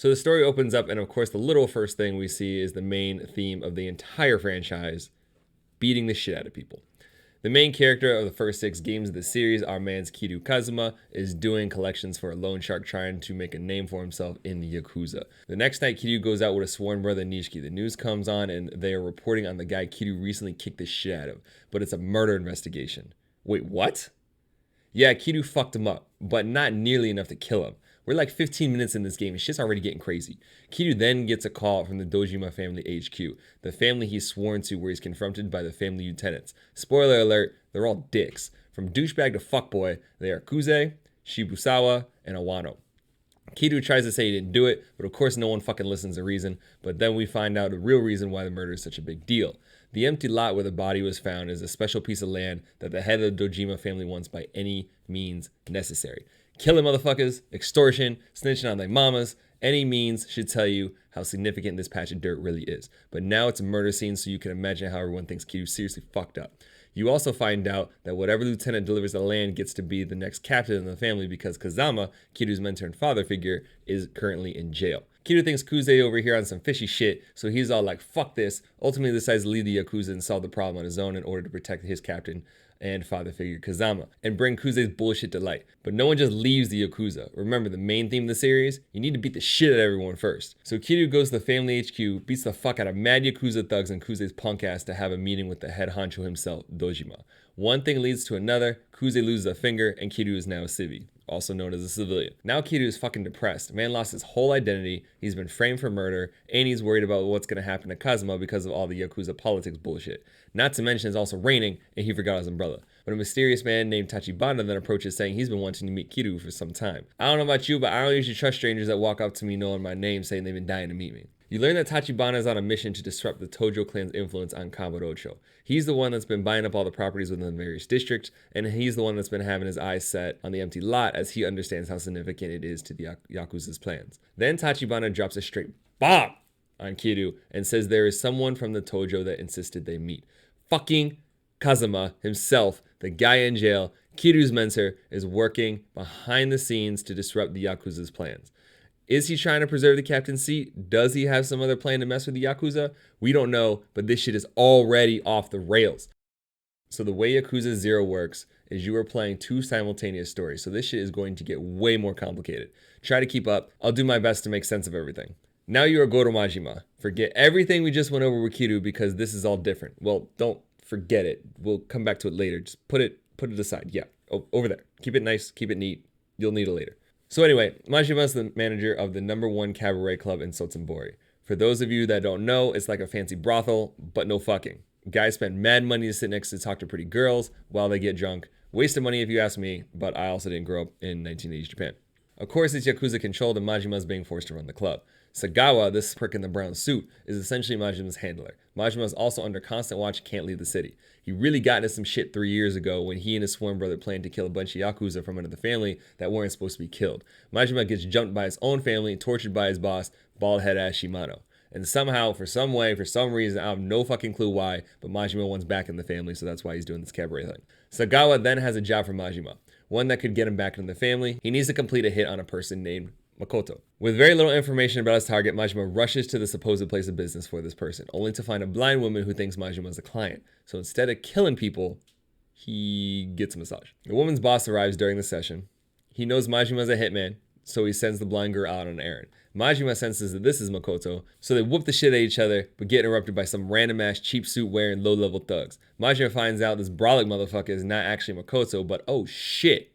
So the story opens up, and of course the literal first thing we see is the main theme of the entire franchise, beating the shit out of people. The main character of the first 6 games of the series, our man's Kiryu Kazuma, is doing collections for a loan shark trying to make a name for himself in the Yakuza. The next night, Kiryu goes out with a sworn brother, Nishiki. The news comes on and they are reporting on the guy Kiryu recently kicked the shit out of, but it's a murder investigation. Wait, what? Yeah, Kiryu fucked him up, but not nearly enough to kill him. We're like 15 minutes in this game and shit's already getting crazy. Kiryu then gets a call from the Dojima family HQ, the family he's sworn to, where he's confronted by the family lieutenants. Spoiler alert, they're all dicks. From douchebag to fuckboy, they are Kuze, Shibusawa, and Awano. Kiryu tries to say he didn't do it, but of course no one fucking listens to reason, but then we find out the real reason why the murder is such a big deal. The empty lot where the body was found is a special piece of land that the head of the Dojima family wants by any means necessary. Killing motherfuckers, extortion, snitching on their mamas, any means should tell you how significant this patch of dirt really is. But now it's a murder scene, so you can imagine how everyone thinks Kiryu seriously fucked up. You also find out that whatever lieutenant delivers the land gets to be the next captain in the family because Kazama, Kiryu's mentor and father figure, is currently in jail. Kiryu thinks Kuze over here on some fishy shit, so he's all like, fuck this, ultimately decides to leave the Yakuza and solve the problem on his own in order to protect his captain and father figure Kazama, and bring Kuze's bullshit to light. But no one just leaves the Yakuza. Remember, the main theme of the series? You need to beat the shit out of everyone first. So Kiryu goes to the family HQ, beats the fuck out of mad Yakuza thugs and Kuze's punk ass to have a meeting with the head honcho himself, Dojima. One thing leads to another, Kuze loses a finger, and Kiryu is now a civvy, also known as a civilian. Now Kiryu is fucking depressed. Man lost his whole identity, he's been framed for murder, and he's worried about what's gonna happen to Kazuma because of all the Yakuza politics bullshit. Not to mention it's also raining, and he forgot his umbrella. But a mysterious man named Tachibana then approaches saying he's been wanting to meet Kiryu for some time. I don't know about you, but I don't usually trust strangers that walk up to me knowing my name saying they've been dying to meet me. You learn that Tachibana is on a mission to disrupt the Tojo clan's influence on Kamurocho. He's the one that's been buying up all the properties within the various districts, and he's the one that's been having his eyes set on the empty lot as he understands how significant it is to the Yakuza's plans. Then Tachibana drops a straight bomb on Kiryu and says there is someone from the Tojo that insisted they meet. Fucking Kazuma himself, the guy in jail, Kiryu's mentor, is working behind the scenes to disrupt the Yakuza's plans. Is he trying to preserve the captain's seat? Does he have some other plan to mess with the Yakuza? We don't know, but this shit is already off the rails. So the way Yakuza 0 works is you are playing 2 simultaneous stories, so this shit is going to get way more complicated. Try to keep up. I'll do my best to make sense of everything. Now you are Goro Majima. Forget everything we just went over with Kiryu because this is all different. Well, don't forget it. We'll come back to it later. Just put it aside. Yeah, over there. Keep it nice, keep it neat. You'll need it later. So anyway, Majima is the manager of the #1 cabaret club in Sotsunbori. For those of you that don't know, it's like a fancy brothel, but no fucking. Guys spend mad money to sit next to talk to pretty girls while they get drunk. Waste of money if you ask me, but I also didn't grow up in 1980s Japan. Of course, it's Yakuza controlled and Majima is being forced to run the club. Sagawa, this prick in the brown suit, is essentially Majima's handler. Majima is also under constant watch and can't leave the city. He really got into some shit 3 years ago when he and his sworn brother planned to kill a bunch of Yakuza from another family that weren't supposed to be killed. Majima gets jumped by his own family, tortured by his boss, bald-head ass Shimano. And somehow, for some reason, I have no fucking clue why, but Majima wants back in the family, so that's why he's doing this cabaret thing. Sagawa then has a job for Majima, one that could get him back in the family. He needs to complete a hit on a person named Makoto. With very little information about his target, Majima rushes to the supposed place of business for this person, only to find a blind woman who thinks Majima is a client. So instead of killing people, he gets a massage. The woman's boss arrives during the session. He knows Majima is a hitman, so he sends the blind girl out on an errand. Majima senses that this is Makoto, so they whoop the shit at each other, but get interrupted by some random ass cheap suit wearing low level thugs. Majima finds out this brolic motherfucker is not actually Makoto, but oh shit,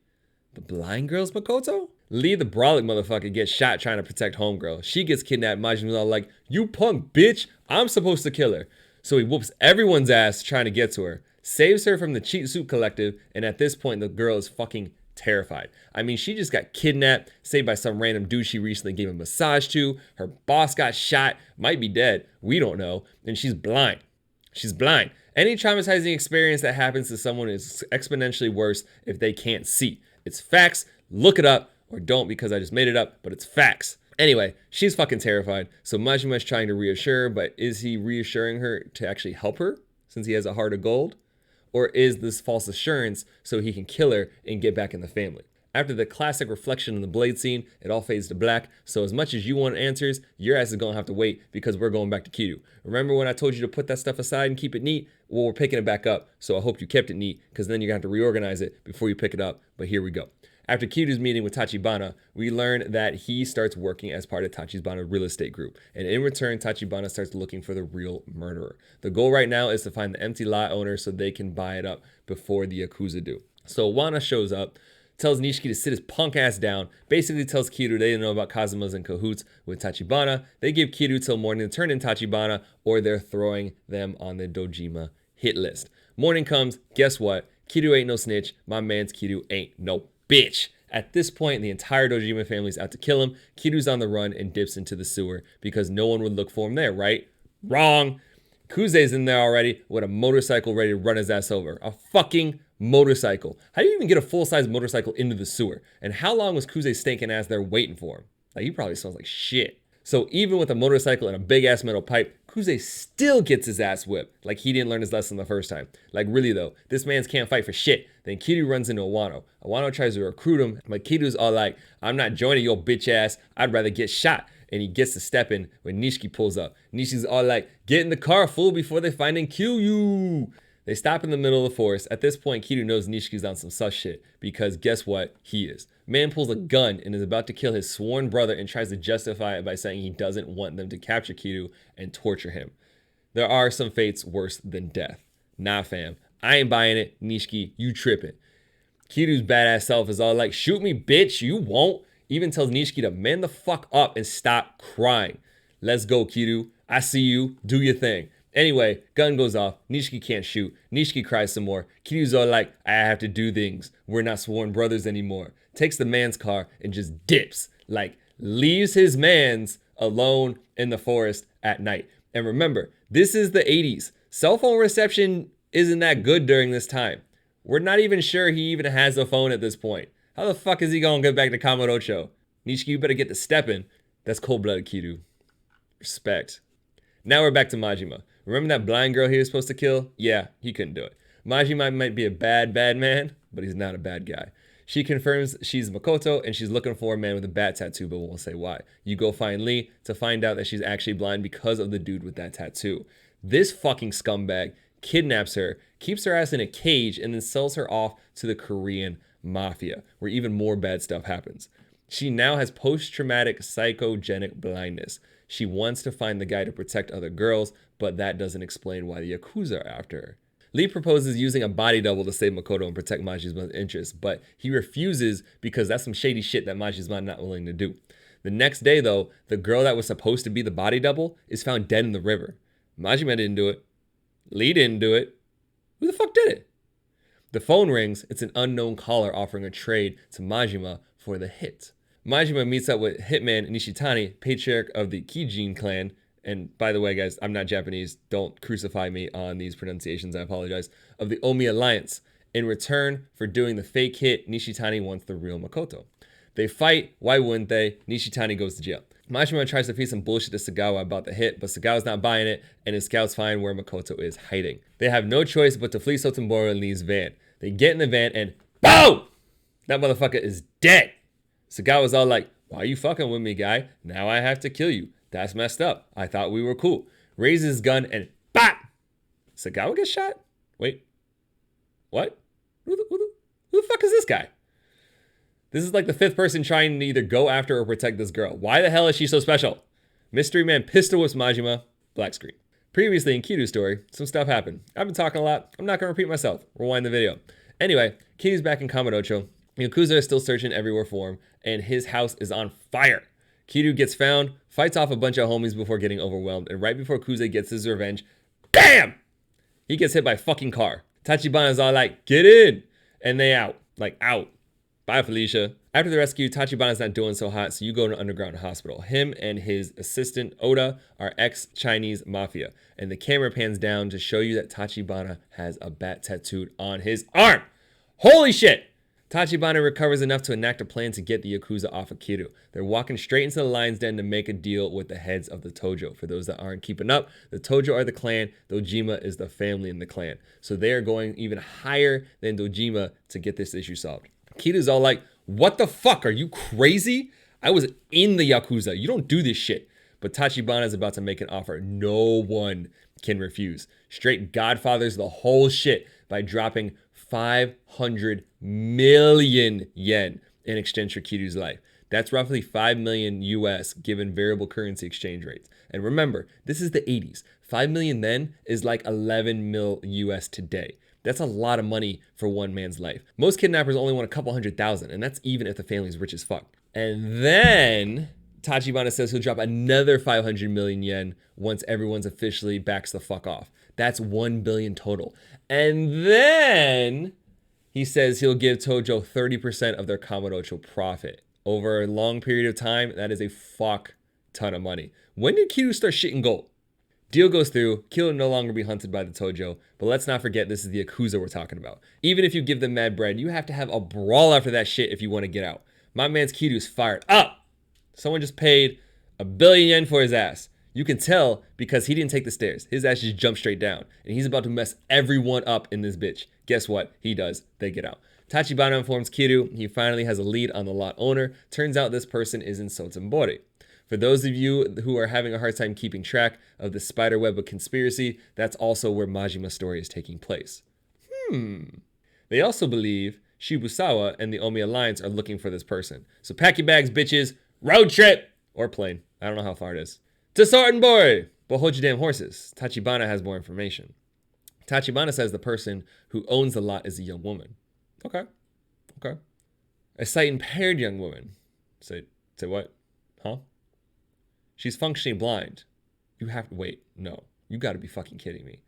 the blind girl's Makoto? Lee, the brolic motherfucker, gets shot trying to protect homegirl. She gets kidnapped. Majima's all like, you punk bitch, I'm supposed to kill her. So he whoops everyone's ass trying to get to her, saves her from the cheap suit collective, and at this point the girl is fucking terrified. I mean, she just got kidnapped, saved by some random dude she recently gave a massage to. Her boss got shot, might be dead, we don't know, and she's blind. She's blind. Any traumatizing experience that happens to someone is exponentially worse if they can't see. It's facts, look it up, or don't because I just made it up, but it's facts. Anyway, she's fucking terrified, so Majima is trying to reassure her, but is he reassuring her to actually help her since he has a heart of gold? Or is this false assurance so he can kill her and get back in the family? After the classic reflection in the blade scene, it all fades to black. So as much as you want answers, your ass is gonna have to wait because we're going back to Kiryu. Remember when I told you to put that stuff aside and keep it neat? Well, we're picking it back up. So I hope you kept it neat because then you're gonna have to reorganize it before you pick it up. But here we go. After Kiryu's meeting with Tachibana, we learn that he starts working as part of Tachibana's real estate group. And in return, Tachibana starts looking for the real murderer. The goal right now is to find the empty lot owner so they can buy it up before the Yakuza do. So Wana shows up, tells Nishiki to sit his punk ass down, basically tells Kiryu they didn't know about Kazuma's in cahoots with Tachibana. They give Kiryu till morning to turn in Tachibana, or they're throwing them on the Dojima hit list. Morning comes, guess what? Kiryu ain't no snitch. My man's Kiryu ain't no bitch. At this point, the entire Dojima family's out to kill him. Kiryu's on the run and dips into the sewer because no one would look for him there, right? Wrong. Kuze's in there already with a motorcycle ready to run his ass over. A fucking motorcycle. How do you even get a full-size motorcycle into the sewer? And how long was Kuze stinking ass there waiting for him? Like, he probably smells like shit. So even with a motorcycle and a big-ass metal pipe, Kuze still gets his ass whipped. Like he didn't learn his lesson the first time. Like really though, this man's can't fight for shit. Then Kiryu runs into Awano. Awano tries to recruit him, but Kiryu's all like, I'm not joining your bitch ass. I'd rather get shot. And he gets to step in when Nishiki pulls up. Nishiki's all like, get in the car, fool, before they find and kill you. They stop in the middle of the forest. At this point, Kiryu knows Nishiki's on some sus shit because guess what? He is. Man pulls a gun and is about to kill his sworn brother and tries to justify it by saying he doesn't want them to capture Kiryu and torture him. There are some fates worse than death. Nah, fam. I ain't buying it. Nishiki, you tripping. Kiryu's badass self is all like, shoot me, bitch. You won't. Even tells Nishiki to man the fuck up and stop crying. Let's go, Kiryu. I see you. Do your thing. Anyway, gun goes off. Nishiki can't shoot. Nishiki cries some more. Kiryu's all like, I have to do things. We're not sworn brothers anymore. Takes the man's car and just dips. Like, leaves his mans alone in the forest at night. And remember, this is the 80s. Cell phone reception isn't that good during this time. We're not even sure he even has a phone at this point. How the fuck is he gonna get back to Kamurocho? Nishiki, you better get to stepping. That's cold-blooded Kiryu. Respect. Now we're back to Majima. Remember that blind girl he was supposed to kill? Yeah, he couldn't do it. Majima might be a bad man, but he's not a bad guy. She confirms she's Makoto and she's looking for a man with a bat tattoo, but won't say why. You go find Lee to find out that she's actually blind because of the dude with that tattoo. This fucking scumbag kidnaps her, keeps her ass in a cage, and then sells her off to the Korean mafia, where even more bad stuff happens. She now has post-traumatic psychogenic blindness. She wants to find the guy to protect other girls, but that doesn't explain why the Yakuza are after her. Lee proposes using a body double to save Makoto and protect Majima's interests, but he refuses because that's some shady shit that Majima not willing to do. The next day, though, the girl that was supposed to be the body double is found dead in the river. Majima didn't do it. Lee didn't do it. Who the fuck did it? The phone rings. It's an unknown caller offering a trade to Majima for the hit. Majima meets up with Hitman Nishitani, patriarch of the Kijin clan. And by the way, guys, I'm not Japanese. Don't crucify me on these pronunciations. I apologize. Of the Omi Alliance. In return for doing the fake hit, Nishitani wants the real Makoto. They fight. Why wouldn't they? Nishitani goes to jail. Majima tries to feed some bullshit to Sagawa about the hit, but Sagawa's not buying it, and his scouts find where Makoto is hiding. They have no choice but to flee Sotenboro and Lee's van. They get in the van and BOOM! That motherfucker is dead. Sagawa's all like, why are you fucking with me, guy? Now I have to kill you. That's messed up. I thought we were cool. Raises his gun and BAP! Sagawa gets shot? Wait. What? Who the fuck is this guy? This is like the fifth person trying to either go after or protect this girl. Why the hell is she so special? Mystery Man pistol whips Majima. Black screen. Previously in Kiryu's story, some stuff happened. I've been talking a lot. I'm not going to repeat myself. Rewind the video. Anyway, Kiryu's back in Kamurocho. Yakuza is still searching everywhere for him, and his house is on fire. Kiryu gets found, fights off a bunch of homies before getting overwhelmed, and right before Kuze gets his revenge, BAM! He gets hit by a fucking car. Tachibana's all like, get in! And they out. Like, out. Bye, Felicia. After the rescue, Tachibana's not doing so hot, so you go to an underground hospital. Him and his assistant, Oda, are ex-Chinese mafia. And the camera pans down to show you that Tachibana has a bat tattooed on his arm. Holy shit! Tachibana recovers enough to enact a plan to get the Yakuza off of Kiryu. They're walking straight into the lion's den to make a deal with the heads of the Tojo. For those that aren't keeping up, the Tojo are the clan, Dojima is the family in the clan. So they are going even higher than Dojima to get this issue solved. Kiryu's all like, What the fuck? Are you crazy? I was in the Yakuza. You don't do this shit. But Tachibana is about to make an offer no one can refuse. Straight godfathers the whole shit by dropping 500 million yen in exchange for Kiryu's life. That's roughly 5 million US given variable currency exchange rates. And remember, this is the 80s. 5 million then is like 11 mil US today. That's a lot of money for one man's life. Most kidnappers only want a couple 100,000, and that's even if the family's rich as fuck. And then Tachibana says he'll drop another 500 million yen once everyone's officially backs the fuck off. That's 1 billion total. And then he says he'll give Tojo 30% of their Kamurocho profit. Over a long period of time, that is a fuck ton of money. When did Kiryu start shitting gold? Deal goes through, Kiryu will no longer be hunted by the Tojo, but let's not forget this is the Yakuza we're talking about. Even if you give them mad bread, you have to have a brawl after that shit if you want to get out. My man's Kiryu's fired up. Someone just paid 1 billion yen for his ass. You can tell because he didn't take the stairs. His ass just jumped straight down, and he's about to mess everyone up in this bitch. Guess what? He does. They get out. Tachibana informs Kiryu he finally has a lead on the lot owner. Turns out this person is in Sotenbori. For those of you who are having a hard time keeping track of the spiderweb of conspiracy, that's also where Majima's story is taking place. They also believe Shibusawa and the Omi Alliance are looking for this person. So pack your bags, bitches. Road trip! Or plane. I don't know how far it is. To Sotenbori! But hold your damn horses. Tachibana has more information. Tachibana says the person who owns the lot is a young woman. Okay. A sight-impaired young woman. Say what? Huh? She's functionally blind. You have to wait. No. You gotta be fucking kidding me.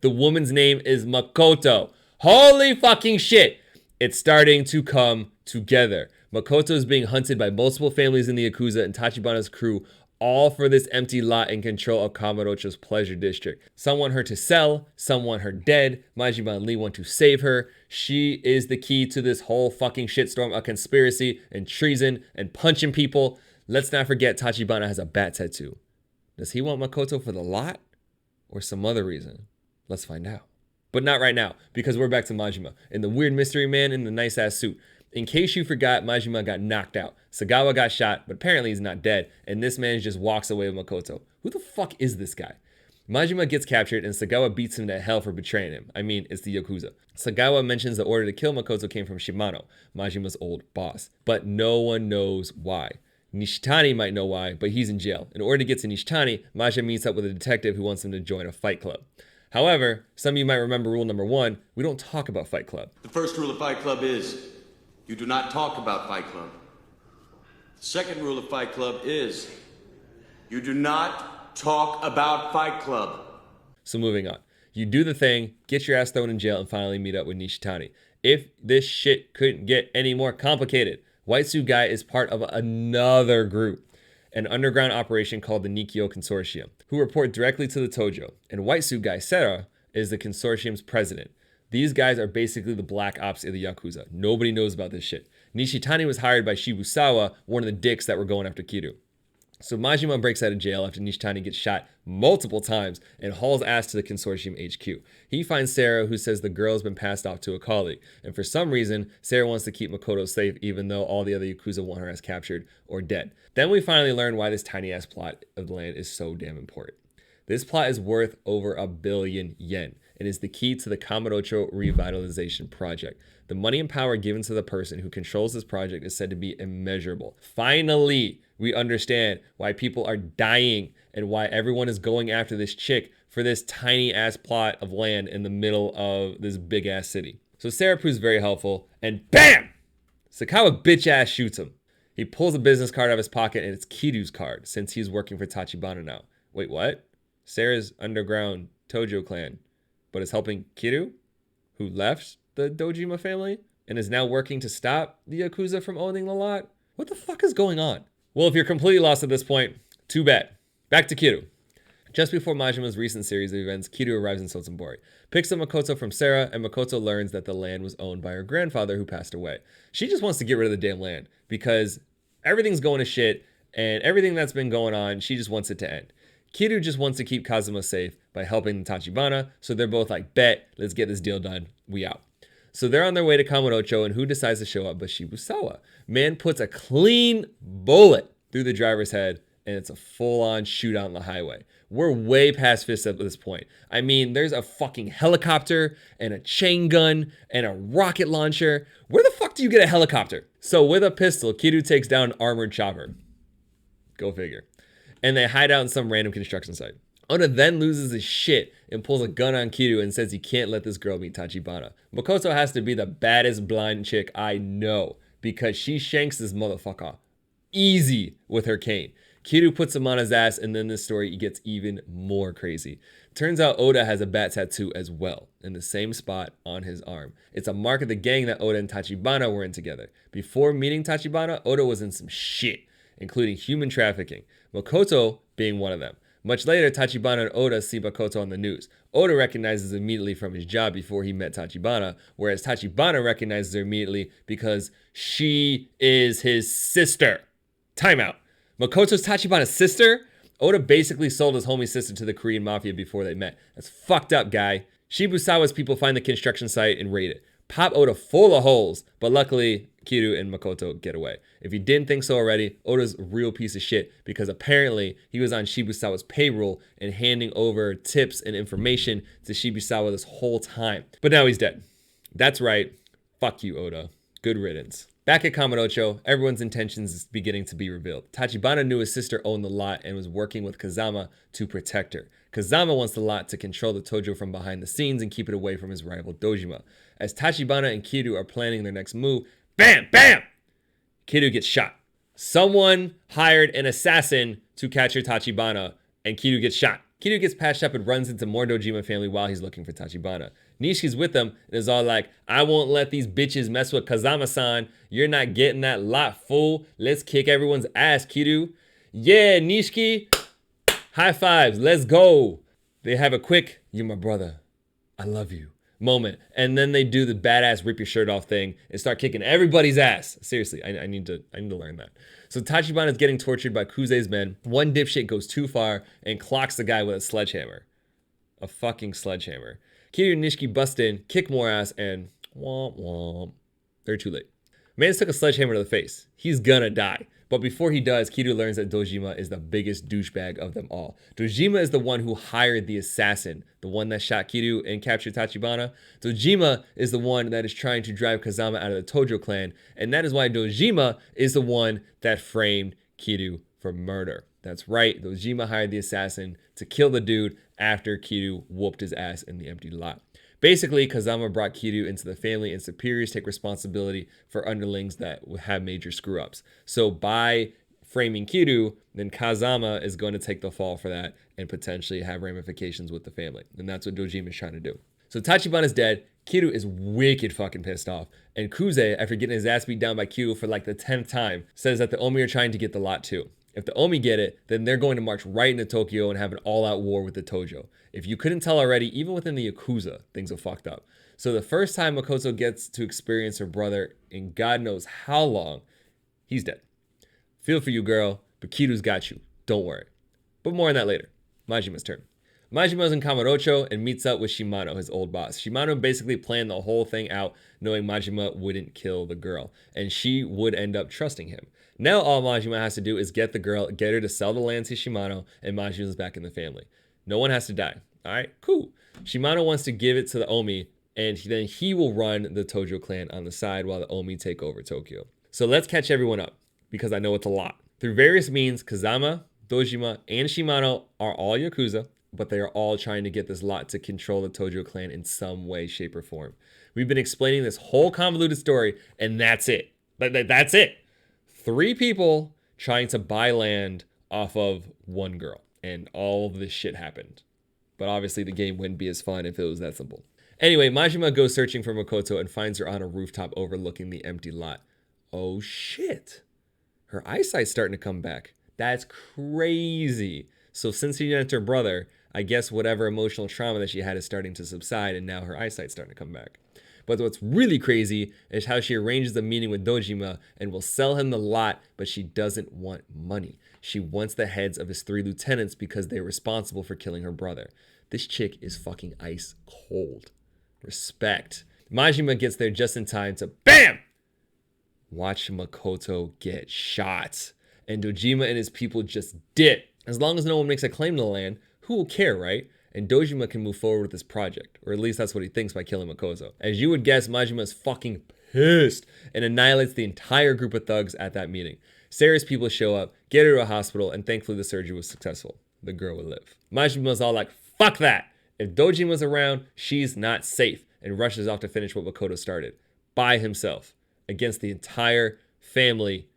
The woman's name is Makoto. Holy fucking shit! It's starting to come together. Makoto is being hunted by multiple families in the Yakuza and Tachibana's crew, all for this empty lot in control of Kamurocho's pleasure district. Some want her to sell, some want her dead. Majima and Lee want to save her. She is the key to this whole fucking shitstorm of conspiracy and treason and punching people. Let's not forget Tachibana has a bat tattoo. Does he want Makoto for the lot or some other reason? Let's find out. But not right now, because we're back to Majima and the weird mystery man in the nice ass suit. In case you forgot, Majima got knocked out. Sagawa got shot, but apparently he's not dead, and this man just walks away with Makoto. Who the fuck is this guy? Majima gets captured, and Sagawa beats him to hell for betraying him. I mean, it's the Yakuza. Sagawa mentions the order to kill Makoto came from Shimano, Majima's old boss, but no one knows why. Nishitani might know why, but he's in jail. In order to get to Nishitani, Majima meets up with a detective who wants him to join a fight club. However, some of you might remember rule number 1, we don't talk about Fight Club. The first rule of Fight Club is, you do not talk about Fight Club. The second rule of Fight Club is, you do not talk about Fight Club. So moving on. You do the thing, get your ass thrown in jail, and finally meet up with Nishitani. If this shit couldn't get any more complicated, White Suit Guy is part of another group, an underground operation called the Nikio Consortium, who report directly to the Tojo. And White Suit Guy, Sera, is the consortium's president. These guys are basically the black ops of the Yakuza. Nobody knows about this shit. Nishitani was hired by Shibusawa, one of the dicks that were going after Kiryu. So Majima breaks out of jail after Nishitani gets shot multiple times and hauls ass to the consortium HQ. He finds Sera, who says the girl's been passed off to a colleague. And for some reason, Sera wants to keep Makoto safe even though all the other Yakuza want her ass captured or dead. Then we finally learn why this tiny ass plot of the land is so damn important. This plot is worth over 1 billion yen and is the key to the Kamurocho revitalization project. The money and power given to the person who controls this project is said to be immeasurable. Finally, we understand why people are dying and why everyone is going after this chick for this tiny ass plot of land in the middle of this big ass city. So Sera proves very helpful, and BAM! Sakawa bitch ass shoots him. He pulls a business card out of his pocket and it's Kiryu's card since he's working for Tachibana now. Wait, what? Sera's underground Tojo clan, but is helping Kiryu, who left the Dojima family and is now working to stop the Yakuza from owning the lot? What the fuck is going on? Well, if you're completely lost at this point, too bad. Back to Kiryu. Just before Majima's recent series of events, Kiryu arrives in Sotenbori, picks up Makoto from Sera, and Makoto learns that the land was owned by her grandfather who passed away. She just wants to get rid of the damn land because everything's going to shit and everything that's been going on, she just wants it to end. Kiryu just wants to keep Kazuma safe by helping Tachibana, so they're both like, bet, let's get this deal done, we out. So they're on their way to Kamurocho, and who decides to show up but Shibusawa? Man puts a clean bullet through the driver's head, and it's a full-on shootout on the highway. We're way past fists at this point. I mean, there's a fucking helicopter and a chain gun and a rocket launcher. Where the fuck do you get a helicopter? So with a pistol, Kiryu takes down an armored chopper. Go figure. And they hide out in some random construction site. Oda then loses his shit and pulls a gun on Kiryu and says he can't let this girl meet Tachibana. Makoto has to be the baddest blind chick I know because she shanks this motherfucker easy with her cane. Kiryu puts him on his ass, and then this story gets even more crazy. Turns out Oda has a bat tattoo as well, in the same spot on his arm. It's a mark of the gang that Oda and Tachibana were in together. Before meeting Tachibana, Oda was in some shit, including human trafficking, Makoto being one of them. Much later, Tachibana and Oda see Makoto on the news. Oda recognizes immediately from his job before he met Tachibana, whereas Tachibana recognizes her immediately because she is his sister. Timeout. Makoto's Tachibana's sister? Oda basically sold his homie's sister to the Korean mafia before they met. That's fucked up, guy. Shibusawa's people find the construction site and raid it. Pop Oda full of holes, but luckily Kiryu and Makoto get away. If you didn't think so already, Oda's a real piece of shit because apparently he was on Shibusawa's payroll and handing over tips and information to Shibusawa this whole time. But now he's dead. That's right. Fuck you, Oda. Good riddance. Back at Kamurocho, everyone's intentions is beginning to be revealed. Tachibana knew his sister owned the lot and was working with Kazama to protect her. Kazama wants the lot to control the Tojo from behind the scenes and keep it away from his rival Dojima. As Tachibana and Kiryu are planning their next move, bam, bam! Kiryu gets shot. Someone hired an assassin to capture Tachibana, and Kiryu gets shot. Kiryu gets patched up and runs into more Dojima family while he's looking for Tachibana. Nishi's with them and is all like, I won't let these bitches mess with Kazama-san. You're not getting that lot, fool. Let's kick everyone's ass, Kiryu. Yeah, Nishiki. High fives. Let's go. They have a quick, you're my brother, I love you moment. And then they do the badass rip your shirt off thing and start kicking everybody's ass. Seriously, I need to learn that. So Tachibana is getting tortured by Kuze's men. One dipshit goes too far and clocks the guy with a sledgehammer. A fucking sledgehammer. Kiryu and Nishiki bust in, kick more ass, and womp womp. They're too late. Man's took a sledgehammer to the face. He's gonna die. But before he does, Kiryu learns that Dojima is the biggest douchebag of them all. Dojima is the one who hired the assassin, the one that shot Kiryu and captured Tachibana. Dojima is the one that is trying to drive Kazama out of the Tojo clan, and that is why Dojima is the one that framed Kiryu for murder. That's right, Dojima hired the assassin to kill the dude after Kiryu whooped his ass in the empty lot. Basically, Kazama brought Kiryu into the family and superiors take responsibility for underlings that have major screw-ups. So by framing Kiryu, then Kazama is going to take the fall for that and potentially have ramifications with the family. And that's what Dojima is trying to do. So Tachibana's dead. Kiryu is wicked fucking pissed off. And Kuze, after getting his ass beat down by Kiryu for like the 10th time, says that the Omi are trying to get the lot too. If the Omi get it, then they're going to march right into Tokyo and have an all-out war with the Tojo. If you couldn't tell already, even within the Yakuza, things are fucked up. So the first time Makoto gets to experience her brother in God knows how long, he's dead. Feel for you, girl, but Kiryu's got you. Don't worry. But more on that later. Majima's turn. Majima's in Kamurocho and meets up with Shimano, his old boss. Shimano basically planned the whole thing out, knowing Majima wouldn't kill the girl, and she would end up trusting him. Now all Majima has to do is get the girl, get her to sell the land to Shimano, and Majima's back in the family. No one has to die. All right, cool. Shimano wants to give it to the Omi, and then he will run the Tojo clan on the side while the Omi take over Tokyo. So let's catch everyone up, because I know it's a lot. Through various means, Kazama, Dojima, and Shimano are all Yakuza, but they are all trying to get this lot to control the Tojo clan in some way, shape, or form. We've been explaining this whole convoluted story, and that's it. That's it. 3 people trying to buy land off of one girl, and all of this shit happened. But obviously the game wouldn't be as fun if it was that simple. Anyway, Majima goes searching for Makoto and finds her on a rooftop overlooking the empty lot. Oh shit. Her eyesight's starting to come back. That's crazy. So since she met her brother, I guess whatever emotional trauma that she had is starting to subside, and now her eyesight's starting to come back. But what's really crazy is how she arranges the meeting with Dojima and will sell him the lot, but she doesn't want money. She wants the heads of his 3 lieutenants because they're responsible for killing her brother. This chick is fucking ice cold. Respect. Majima gets there just in time to BAM! Watch Makoto get shot. And Dojima and his people just dip. As long as no one makes a claim to the land, who will care, right? And Dojima can move forward with this project. Or at least that's what he thinks by killing Makoto. As you would guess, Majima is fucking pissed and annihilates the entire group of thugs at that meeting. Sarah's people show up, get her to a hospital, and thankfully the surgery was successful. The girl would live. Majima's all like, fuck that! If Dojima's around, she's not safe, and rushes off to finish what Makoto started. By himself. Against the entire family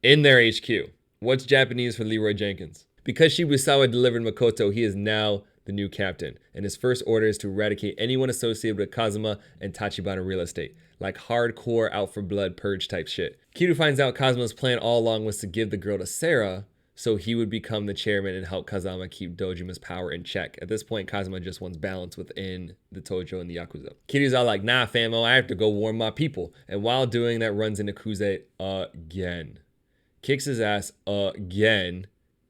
in their HQ. What's Japanese for Leroy Jenkins? Because Shibusawa delivered Makoto, he is now the new captain, and his first order is to eradicate anyone associated with Kazuma and Tachibana real estate, like hardcore out for blood purge type shit. Kiryu finds out Kazuma's plan all along was to give the girl to Sarah, so he would become the chairman and help Kazama keep Dojima's power in check. At this point, Kazuma just wants balance within the Tojo and the Yakuza. Kiryu's all like, nah famo, I have to go warn my people. And while doing that, runs into Kuze again. Kicks his ass again.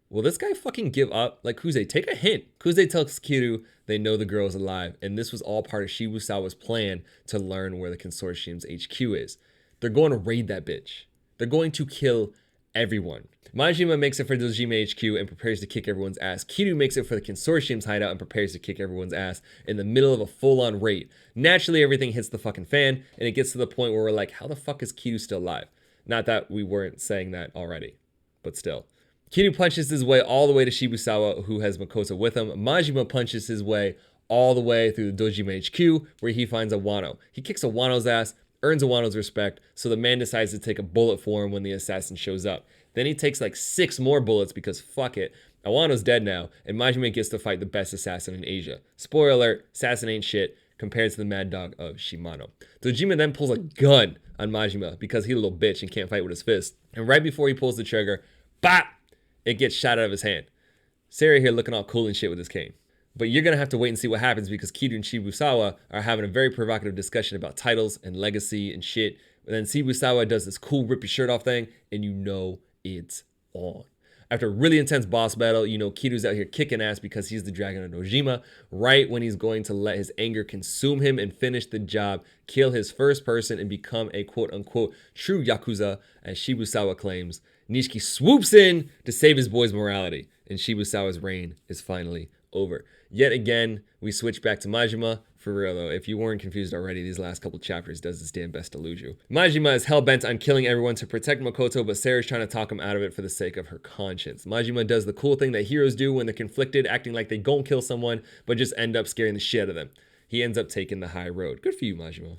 Will this guy fucking give up? Like, Kuze, take a hint. Kuze tells Kiryu they know the girl is alive, and this was all part of Shibusawa's plan to learn where the consortium's HQ is. They're going to raid that bitch. They're going to kill everyone. Majima makes it for Dojima HQ and prepares to kick everyone's ass. Kiryu makes it for the consortium's hideout and prepares to kick everyone's ass in the middle of a full-on raid. Naturally, everything hits the fucking fan, and it gets to the point where we're like, how the fuck is Kiryu still alive? Not that we weren't saying that already, but still. Kiryu punches his way all the way to Shibusawa, who has Makoto with him. Majima punches his way all the way through the Dojima HQ, where he finds Awano. He kicks Awano's ass, earns Awano's respect, so the man decides to take a bullet for him when the assassin shows up. Then he takes like 6 more bullets because fuck it. Awano's dead now, and Majima gets to fight the best assassin in Asia. Spoiler alert, assassin ain't shit compared to the mad dog of Shimano. Dojima then pulls a gun on Majima because he's a little bitch and can't fight with his fist. And right before he pulls the trigger, bop! It gets shot out of his hand. Sarah here looking all cool and shit with his cane. But you're going to have to wait and see what happens because Kiryu and Shibusawa are having a very provocative discussion about titles and legacy and shit. And then Shibusawa does this cool rip your shirt off thing and you know it's on. After a really intense boss battle, you know Kiryu's out here kicking ass because he's the dragon of Dojima. Right when he's going to let his anger consume him and finish the job, kill his first person and become a quote-unquote true Yakuza, as Shibusawa claims, Nishiki swoops in to save his boy's morality, and Shibusawa's reign is finally over. Yet again, we switch back to Majima. For real though, if you weren't confused already, these last couple chapters does its damn best to lose you. Majima is hell-bent on killing everyone to protect Makoto, but Sarah's trying to talk him out of it for the sake of her conscience. Majima does the cool thing that heroes do when they're conflicted, acting like they gon' kill someone, but just end up scaring the shit out of them. He ends up taking the high road. Good for you, Majima.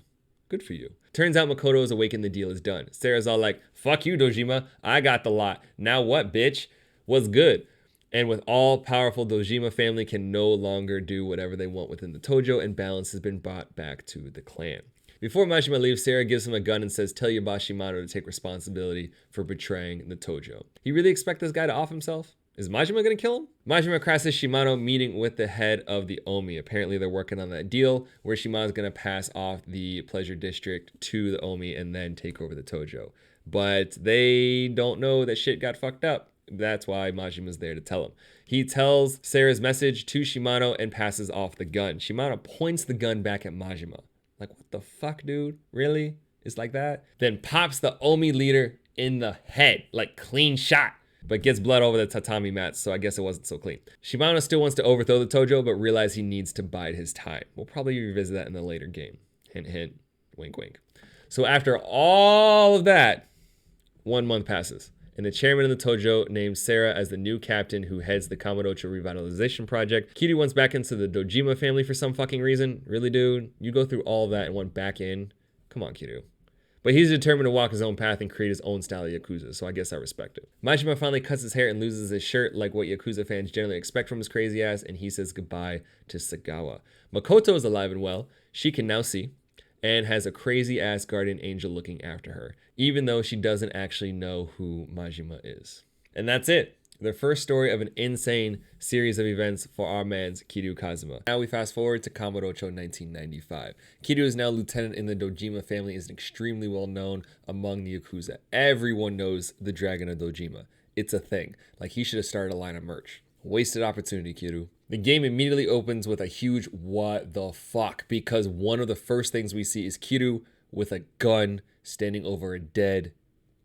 Good for you. Turns out Makoto is awake and the deal is done. Sarah's all like, fuck you, Dojima. I got the lot. Now what, bitch? What's good? And with all powerful, Dojima family can no longer do whatever they want within the Tojo, and balance has been brought back to the clan. Before Majima leaves, Sarah gives him a gun and says, tell your boss Shimano to take responsibility for betraying the Tojo. You really expect this guy to off himself? Is Majima gonna kill him? Majima crosses Shimano meeting with the head of the Omi. Apparently they're working on that deal where Shimano's gonna pass off the Pleasure District to the Omi and then take over the Tojo. But they don't know that shit got fucked up. That's why Majima's there to tell him. He tells Sarah's message to Shimano and passes off the gun. Shimano points the gun back at Majima. Like, what the fuck, dude? Really? It's like that? Then pops the Omi leader in the head. Like, clean shot. But gets blood over the tatami mats, so I guess it wasn't so clean. Shimano still wants to overthrow the Tojo, but realizes he needs to bide his time. We'll probably revisit that in the later game. Hint, hint, wink, wink. So after all of that, 1 month passes, and the chairman of the Tojo names Sarah as the new captain who heads the Kamurocho Revitalization Project. Kiryu wants back into the Dojima family for some fucking reason. Really, dude? You go through all of that and want back in? Come on, Kiryu. But he's determined to walk his own path and create his own style of Yakuza, so I guess I respect it. Majima finally cuts his hair and loses his shirt like what Yakuza fans generally expect from his crazy ass, and he says goodbye to Sagawa. Makoto is alive and well. She can now see, and has a crazy ass guardian angel looking after her, even though she doesn't actually know who Majima is. And that's it. The first story of an insane series of events for our man's Kiryu Kazuma. Now we fast forward to Kamurocho 1995. Kiryu is now lieutenant in the Dojima family, is extremely well known among the Yakuza. Everyone knows the Dragon of Dojima. It's a thing. Like, he should have started a line of merch. Wasted opportunity, Kiryu. The game immediately opens with a huge what the fuck, because one of the first things we see is Kiryu with a gun standing over a dead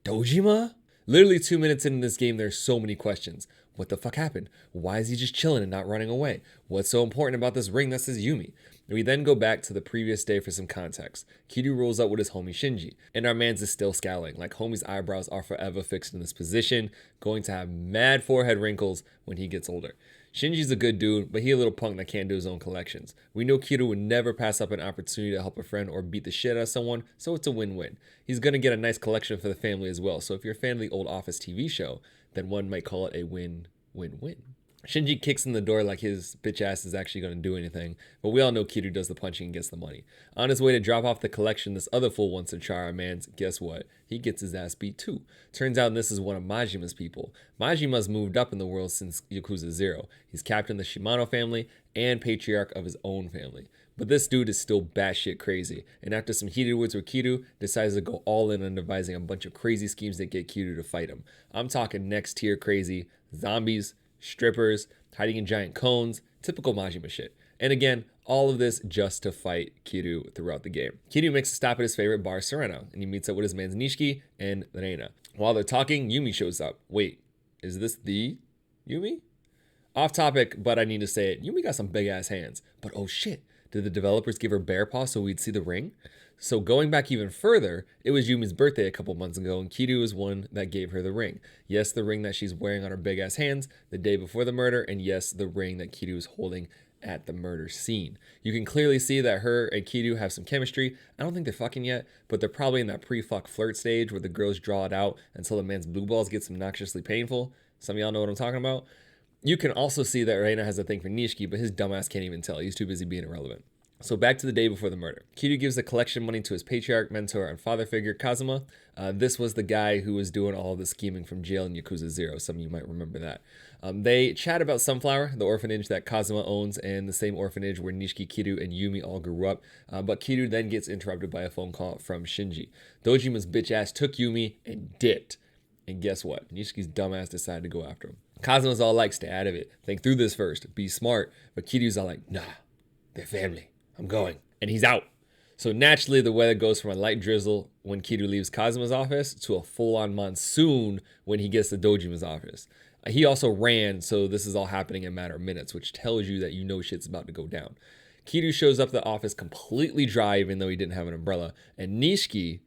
Dojima? Literally 2 minutes into this game, there's so many questions. What the fuck happened? Why is he just chilling and not running away? What's so important about this ring that says Yumi? We then go back to the previous day for some context. Kiryu rolls up with his homie Shinji, and our man's is still scowling, like homie's eyebrows are forever fixed in this position, going to have mad forehead wrinkles when he gets older. Shinji's a good dude, but he a little punk that can't do his own collections. We know Kiryu would never pass up an opportunity to help a friend or beat the shit out of someone, so it's a win-win. He's gonna get a nice collection for the family as well, so if you're a fan of the old Office TV show, then one might call it a win-win-win. Shinji kicks in the door like his bitch ass is actually going to do anything, but we all know Kiryu does the punching and gets the money. On his way to drop off the collection, this other fool wants to try our man's. Guess what? He gets his ass beat too. Turns out this is one of Majima's people. Majima's moved up in the world since Yakuza 0. He's captain of the Shimano family and patriarch of his own family. But this dude is still batshit crazy, and after some heated words with Kiryu, decides to go all in on devising a bunch of crazy schemes that get Kiryu to fight him. I'm talking next tier crazy, zombies, strippers, hiding in giant cones, typical Majima shit. And again, all of this just to fight Kiryu throughout the game. Kiryu makes a stop at his favorite bar, Sereno, and he meets up with his mans Nishiki and Reina. While they're talking, Yumi shows up. Wait, is this the Yumi? Off topic, but I need to say it. Yumi got some big ass hands. But oh shit, did the developers give her bear paw so we'd see the ring? So going back even further, it was Yumi's birthday a couple months ago, and Kiryu is one that gave her the ring. Yes, the ring that she's wearing on her big ass hands the day before the murder, and yes, the ring that Kiryu is holding at the murder scene. You can clearly see that her and Kiryu have some chemistry. I don't think they're fucking yet, but they're probably in that pre-fuck flirt stage where the girls draw it out until the man's blue balls gets obnoxiously painful. Some of y'all know what I'm talking about. You can also see that Reina has a thing for Nishiki, but his dumbass can't even tell. He's too busy being irrelevant. So back to the day before the murder. Kiryu gives the collection money to his patriarch, mentor, and father figure, Kazuma. This was the guy who was doing all of the scheming from jail in Yakuza 0. Some of you might remember that. They chat about Sunflower, the orphanage that Kazuma owns, and the same orphanage where Nishiki, Kiryu, and Yumi all grew up. But Kiryu then gets interrupted by a phone call from Shinji. Dojima's bitch ass took Yumi and dipped. And guess what? Nishiki's dumbass decided to go after him. Kazuma's all like, stay out of it. Think through this first. Be smart. But Kiryu's all like, nah, they're family. I'm going. And he's out. So naturally, the weather goes from a light drizzle when Kiryu leaves Kazuma's office to a full-on monsoon when he gets to Dojima's office. He also ran, so this is all happening in a matter of minutes, which tells you that you know shit's about to go down. Kiryu shows up at the office completely dry, even though he didn't have an umbrella. And Nishiki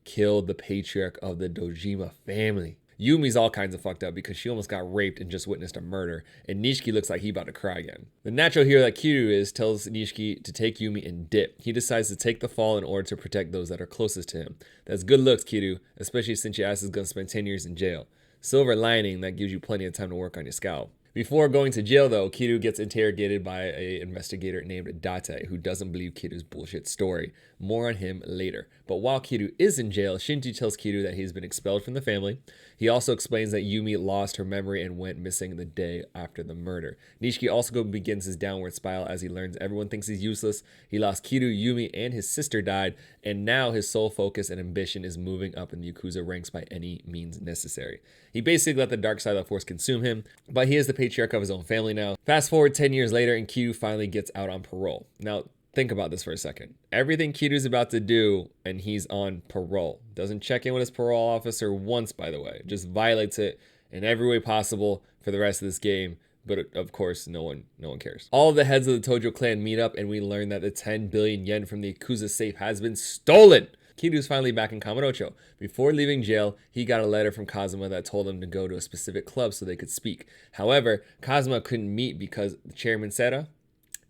killed the patriarch of the Dojima family. Yumi's all kinds of fucked up because she almost got raped and just witnessed a murder, and Nishiki looks like he about to cry again. The natural hero that Kiryu is tells Nishiki to take Yumi and dip. He decides to take the fall in order to protect those that are closest to him. That's good looks, Kiryu, especially since your ass is gonna spend 10 years in jail. Silver lining, that gives you plenty of time to work on your scalp. Before going to jail, though, Kiryu gets interrogated by an investigator named Date, who doesn't believe Kiryu's bullshit story. More on him later. But while Kiryu is in jail, Shinji tells Kiryu that he's been expelled from the family. He also explains that Yumi lost her memory and went missing the day after the murder. Nishiki also begins his downward spiral as he learns everyone thinks he's useless. He lost Kiryu, Yumi, and his sister died, and now his sole focus and ambition is moving up in the Yakuza ranks by any means necessary. He basically let the dark side of the force consume him, but he is the patriarch of his own family now. Fast forward 10 years later, and Kiryu finally gets out on parole. Now, think about this for a second. Everything Kiryu's about to do, and he's on parole. Doesn't check in with his parole officer once, by the way. Just violates it in every way possible for the rest of this game. But of course, no one cares. All of the heads of the Tojo clan meet up, and we learn that the 10 billion yen from the Yakuza safe has been stolen. Kiryu's finally back in Kamurocho. Before leaving jail, he got a letter from Kazuma that told him to go to a specific club so they could speak. However, Kazuma couldn't meet because the chairman Seta,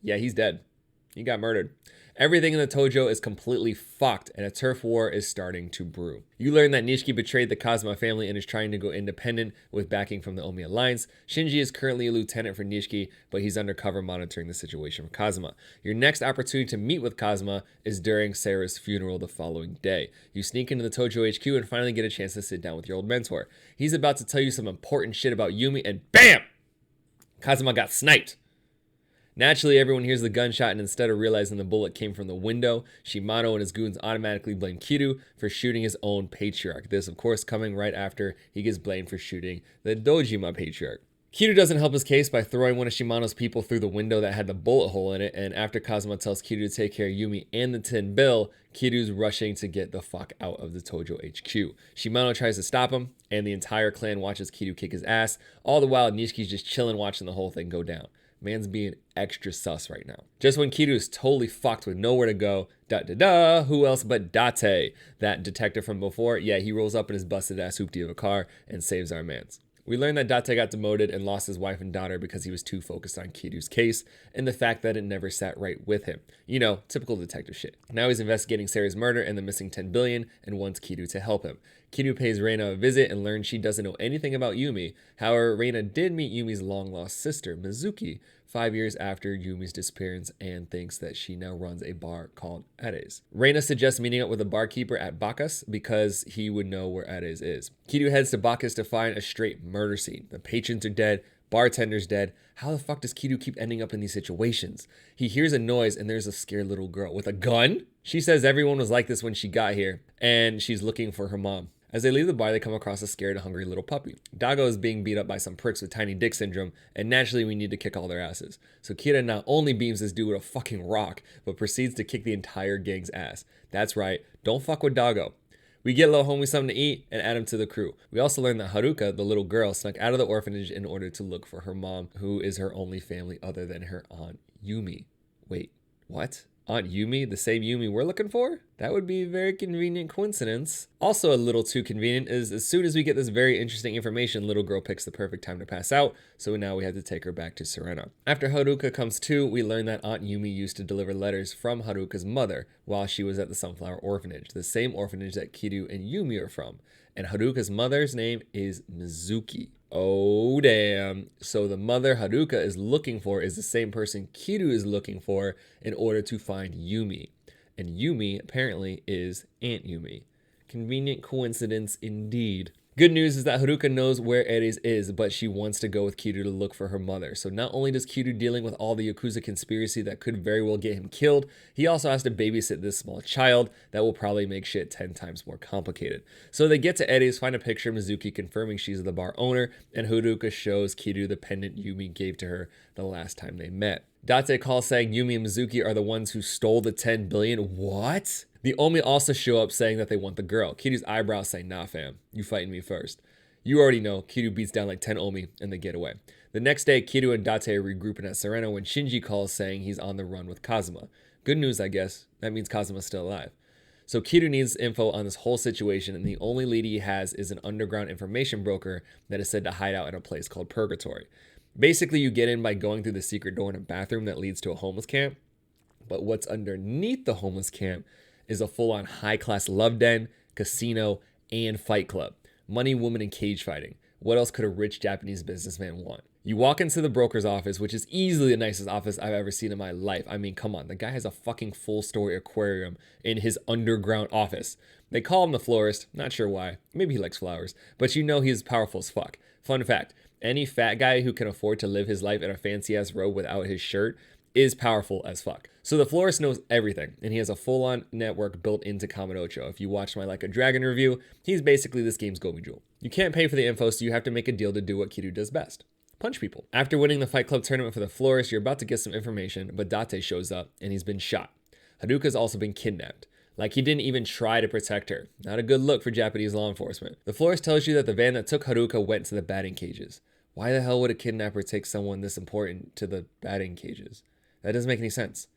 yeah, he's dead. He got murdered. Everything in the Tojo is completely fucked, and a turf war is starting to brew. You learn that Nishiki betrayed the Kazuma family and is trying to go independent with backing from the Omi Alliance. Shinji is currently a lieutenant for Nishiki, but he's undercover monitoring the situation for Kazuma. Your next opportunity to meet with Kazuma is during Sarah's funeral the following day. You sneak into the Tojo HQ and finally get a chance to sit down with your old mentor. He's about to tell you some important shit about Yumi, and BAM! Kazuma got sniped. Naturally, everyone hears the gunshot, and instead of realizing the bullet came from the window, Shimano and his goons automatically blame Kiryu for shooting his own patriarch. This, of course, coming right after he gets blamed for shooting the Dojima patriarch. Kiryu doesn't help his case by throwing one of Shimano's people through the window that had the bullet hole in it, and after Kazuma tells Kiryu to take care of Yumi and the tin bill, Kiryu's rushing to get the fuck out of the Tojo HQ. Shimano tries to stop him, and the entire clan watches Kiryu kick his ass. All the while, Nishiki's just chilling watching the whole thing go down. Man's being extra sus right now. Just when Kiryu is totally fucked with nowhere to go, who else but Date, that detective from before? Yeah, he rolls up in his busted ass hoopty of a car and saves our mans. We learned that Date got demoted and lost his wife and daughter because he was too focused on Kiryu's case and the fact that it never sat right with him. You know, typical detective shit. Now he's investigating Sari's murder and the missing 10 billion and wants Kiryu to help him. Kiryu pays Reina a visit and learns she doesn't know anything about Yumi. However, Reina did meet Yumi's long-lost sister, Mizuki, 5 years after Yumi's disappearance and thinks that she now runs a bar called Eres. Reina suggests meeting up with a barkeeper at Bacchus because he would know where Eres is. Kiryu heads to Bacchus to find a straight murder scene. The patrons are dead, bartender's dead. How the fuck does Kiryu keep ending up in these situations? He hears a noise and there's a scared little girl with a gun? She says everyone was like this when she got here and she's looking for her mom. As they leave the bar, they come across a scared, hungry little puppy. Dago is being beat up by some pricks with tiny dick syndrome, and naturally we need to kick all their asses. So Kira not only beams this dude with a fucking rock, but proceeds to kick the entire gang's ass. That's right, don't fuck with Dago. We get little homie something to eat and add him to the crew. We also learn that Haruka, the little girl, snuck out of the orphanage in order to look for her mom, who is her only family other than her aunt Yumi. Wait, what? Aunt Yumi, the same Yumi we're looking for? That would be a very convenient coincidence. Also a little too convenient is as soon as we get this very interesting information, little girl picks the perfect time to pass out, so now we have to take her back to Serena. After Haruka comes to, we learn that Aunt Yumi used to deliver letters from Haruka's mother while she was at the Sunflower Orphanage, the same orphanage that Kiryu and Yumi are from. And Haruka's mother's name is Mizuki. Oh, damn. So the mother Haruka is looking for is the same person Kiryu is looking for in order to find Yumi. And Yumi apparently is Aunt Yumi. Convenient coincidence indeed. Good news is that Haruka knows where Eres is, but she wants to go with Kiryu to look for her mother. So not only does Kiryu dealing with all the Yakuza conspiracy that could very well get him killed, he also has to babysit this small child that will probably make shit 10 times more complicated. So they get to Eres, find a picture of Mizuki confirming she's the bar owner, and Haruka shows Kiryu the pendant Yumi gave to her the last time they met. Date calls saying Yumi and Mizuki are the ones who stole the 10 billion. What? The Omi also show up saying that they want the girl. Kiryu's eyebrows say, nah fam, you fighting me first. You already know, Kiryu beats down like 10 Omi and they get away. The next day, Kiryu and Date are regrouping at Serena when Shinji calls saying he's on the run with Kazuma. Good news, I guess. That means Kazuma's still alive. So Kiryu needs info on this whole situation, and the only lead he has is an underground information broker that is said to hide out in a place called Purgatory. Basically, you get in by going through the secret door in a bathroom that leads to a homeless camp. But what's underneath the homeless camp is a full-on high-class love den, casino, and fight club. Money, woman, and cage fighting. What else could a rich Japanese businessman want? You walk into the broker's office, which is easily the nicest office I've ever seen in my life. I mean, come on, the guy has a fucking full-story aquarium in his underground office. They call him the florist, not sure why. Maybe he likes flowers, but you know he's powerful as fuck. Fun fact, any fat guy who can afford to live his life in a fancy-ass robe without his shirt is powerful as fuck. So the florist knows everything, and he has a full-on network built into Kamurocho. If you watch my Like a Dragon review, he's basically this game's Gomi Jewel. You can't pay for the info, so you have to make a deal to do what Kiryu does best. Punch people. After winning the Fight Club tournament for the florist, you're about to get some information, but Date shows up, and he's been shot. Haruka's also been kidnapped. Like he didn't even try to protect her. Not a good look for Japanese law enforcement. The florist tells you that the van that took Haruka went to the batting cages. Why the hell would a kidnapper take someone this important to the batting cages? That doesn't make any sense.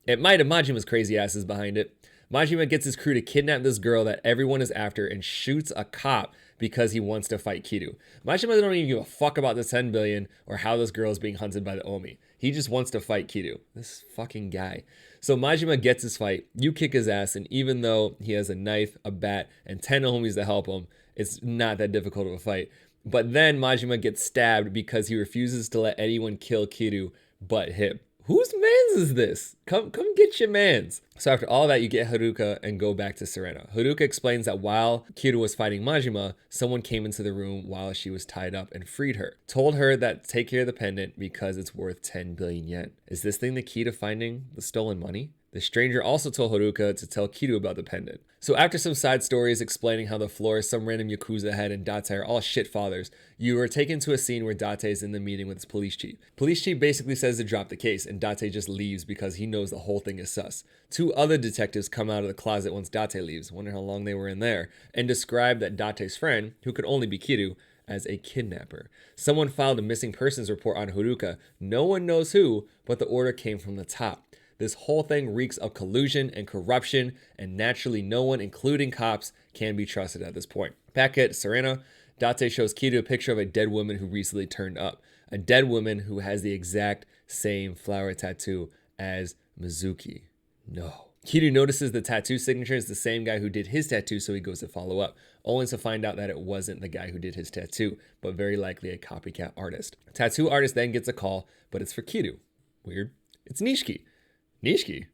It might have Majima's crazy asses behind it. Majima gets his crew to kidnap this girl that everyone is after and shoots a cop because he wants to fight Kiryu. Majima don't even give a fuck about the 10 billion or how this girl is being hunted by the Omi. He just wants to fight Kiryu. This fucking guy. So Majima gets his fight, you kick his ass, and even though he has a knife, a bat, and 10 homies to help him, it's not that difficult of a fight. But then Majima gets stabbed because he refuses to let anyone kill Kiryu but him. Whose mans is this? Come get your mans. So after all that, you get Haruka and go back to Serena. Haruka explains that while Kiryu was fighting Majima, someone came into the room while she was tied up and freed her. Told her that take care of the pendant because it's worth 10 billion yen. Is this thing the key to finding the stolen money? The stranger also told Haruka to tell Kiryu about the pendant. So after some side stories explaining how the floor, some random Yakuza head, and Date are all shit fathers, you are taken to a scene where Date is in the meeting with his police chief. Police chief basically says to drop the case, and Date just leaves because he knows the whole thing is sus. Two other detectives come out of the closet once Date leaves, wonder how long they were in there, and describe that Date's friend, who could only be Kiryu, as a kidnapper. Someone filed a missing persons report on Haruka. No one knows who, but the order came from the top. This whole thing reeks of collusion and corruption, and naturally no one, including cops, can be trusted at this point. Back at Serena, Date shows Kiryu a picture of a dead woman who recently turned up. A dead woman who has the exact same flower tattoo as Mizuki. No. Kiryu notices the tattoo signature is the same guy who did his tattoo, so he goes to follow up, only to find out that it wasn't the guy who did his tattoo, but very likely a copycat artist. Tattoo artist then gets a call, but it's for Kiryu. Weird. It's Nishiki. Nishiki?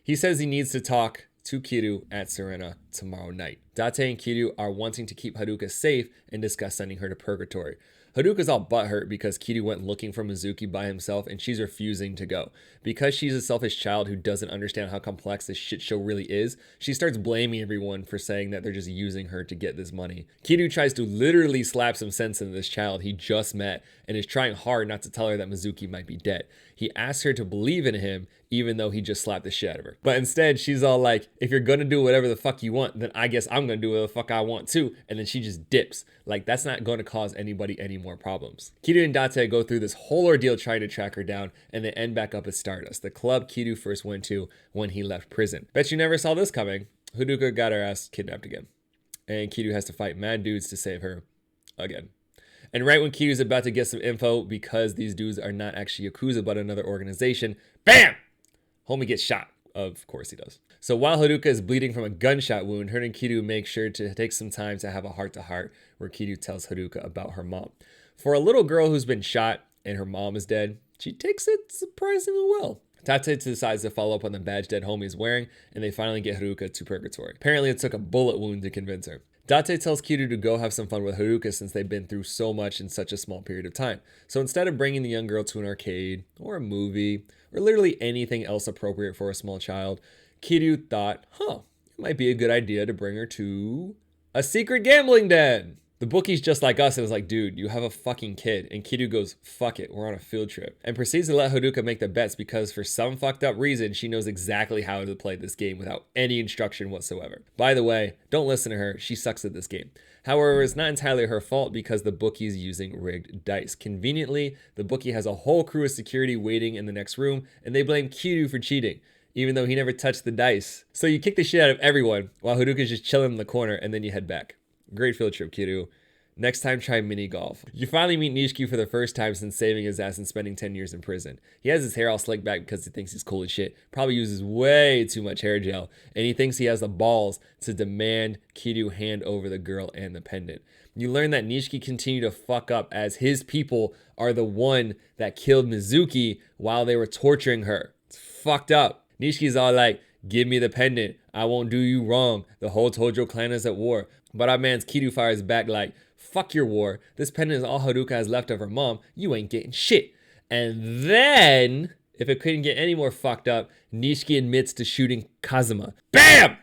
He says he needs to talk to Kiryu at Serena tomorrow night. Date and Kiryu are wanting to keep Haruka safe and discuss sending her to purgatory. Haruka's all butthurt because Kiryu went looking for Mizuki by himself and she's refusing to go. Because she's a selfish child who doesn't understand how complex this shit show really is, she starts blaming everyone for saying that they're just using her to get this money. Kiryu tries to literally slap some sense into this child he just met and is trying hard not to tell her that Mizuki might be dead. He asks her to believe in him even though he just slapped the shit out of her. But instead, she's all like, if you're gonna do whatever the fuck you want, then I guess I'm gonna do whatever the fuck I want too. And then she just dips. Like, that's not gonna cause anybody any more problems. Kiryu and Date go through this whole ordeal trying to track her down, and they end back up at Stardust, the club Kiryu first went to when he left prison. Bet you never saw this coming. Haruka got her ass kidnapped again. And Kiryu has to fight mad dudes to save her again. And right when Kiryu's about to get some info, because these dudes are not actually Yakuza but another organization, BAM! Homie gets shot. Of course he does. So while Haruka is bleeding from a gunshot wound, her and Kiryu make sure to take some time to have a heart-to-heart where Kiryu tells Haruka about her mom. For a little girl who's been shot and her mom is dead, she takes it surprisingly well. Tate decides to follow up on the badge dead homie is wearing, and they finally get Haruka to purgatory. Apparently it took a bullet wound to convince her. Date tells Kiryu to go have some fun with Haruka since they've been through so much in such a small period of time. So instead of bringing the young girl to an arcade, or a movie, or literally anything else appropriate for a small child, Kiryu thought, it might be a good idea to bring her to a secret gambling den. The bookie's just like us and is like, dude, you have a fucking kid. And Kiryu goes, fuck it, we're on a field trip. And proceeds to let Haruka make the bets because for some fucked up reason, she knows exactly how to play this game without any instruction whatsoever. By the way, don't listen to her, she sucks at this game. However, it's not entirely her fault because the bookie's using rigged dice. Conveniently, the bookie has a whole crew of security waiting in the next room and they blame Kiryu for cheating, even though he never touched the dice. So you kick the shit out of everyone while Haruka's just chilling in the corner and then you head back. Great field trip, Kiryu. Next time, try mini golf. You finally meet Nishiki for the first time since saving his ass and spending 10 years in prison. He has his hair all slicked back because he thinks he's cool as shit. Probably uses way too much hair gel. And he thinks he has the balls to demand Kiryu hand over the girl and the pendant. You learn that Nishiki continued to fuck up as his people are the one that killed Mizuki while they were torturing her. It's fucked up. Nishiki's all like, give me the pendant. I won't do you wrong. The whole Tojo clan is at war. But our man's Kiryu fires back like, fuck your war. This pendant is all Haruka has left of her mom. You ain't getting shit. And then, if it couldn't get any more fucked up, Nishiki admits to shooting Kazuma. BAM!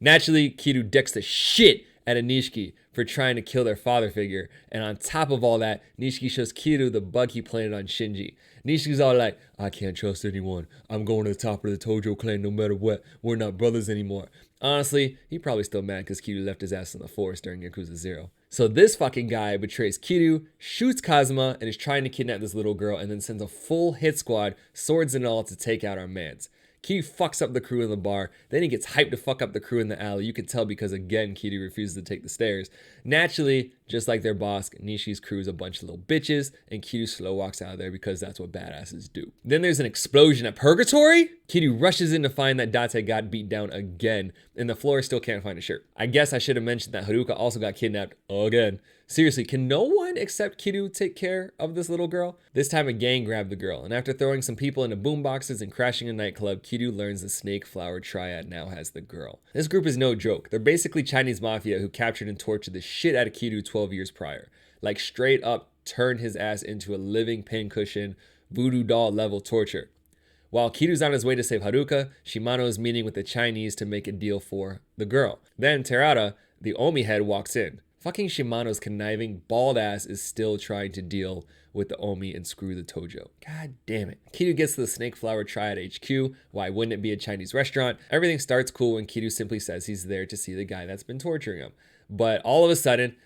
Naturally, Kiryu decks the shit out of Nishiki for trying to kill their father figure. And on top of all that, Nishiki shows Kiryu the bug he planted on Shinji. Nishiki's all like, I can't trust anyone. I'm going to the top of the Tojo clan no matter what. We're not brothers anymore. Honestly, he probably still mad because Kiryu left his ass in the forest during Yakuza 0. So this fucking guy betrays Kiryu, shoots Kazuma, and is trying to kidnap this little girl and then sends a full hit squad, swords and all, to take out our mans. Kiryu fucks up the crew in the bar, then he gets hyped to fuck up the crew in the alley. You can tell because again, Kiryu refuses to take the stairs. Naturally, just like their boss, Nishi's crew is a bunch of little bitches, and Kiryu slow walks out of there because that's what badasses do. Then there's an explosion at Purgatory? Kiryu rushes in to find that Date got beat down again, and the floor still can't find a shirt. I guess I should have mentioned that Haruka also got kidnapped again. Seriously, can no one except Kiryu take care of this little girl? This time a gang grabbed the girl, and after throwing some people into boomboxes and crashing a nightclub, Kiryu learns the Snake Flower Triad now has the girl. This group is no joke. They're basically Chinese mafia who captured and tortured the shit out of Kiryu 12 years prior. Like straight up turned his ass into a living pincushion, voodoo doll level torture. While Kiryu's on his way to save Haruka, Shimano is meeting with the Chinese to make a deal for the girl. Then Terada, the Omi head, walks in. Fucking Shimano's conniving bald ass is still trying to deal with the Omi and screw the Tojo. God damn it. Kiryu gets to the Snake Flower Triad HQ. Why wouldn't it be a Chinese restaurant? Everything starts cool when Kiryu simply says he's there to see the guy that's been torturing him. But all of a sudden,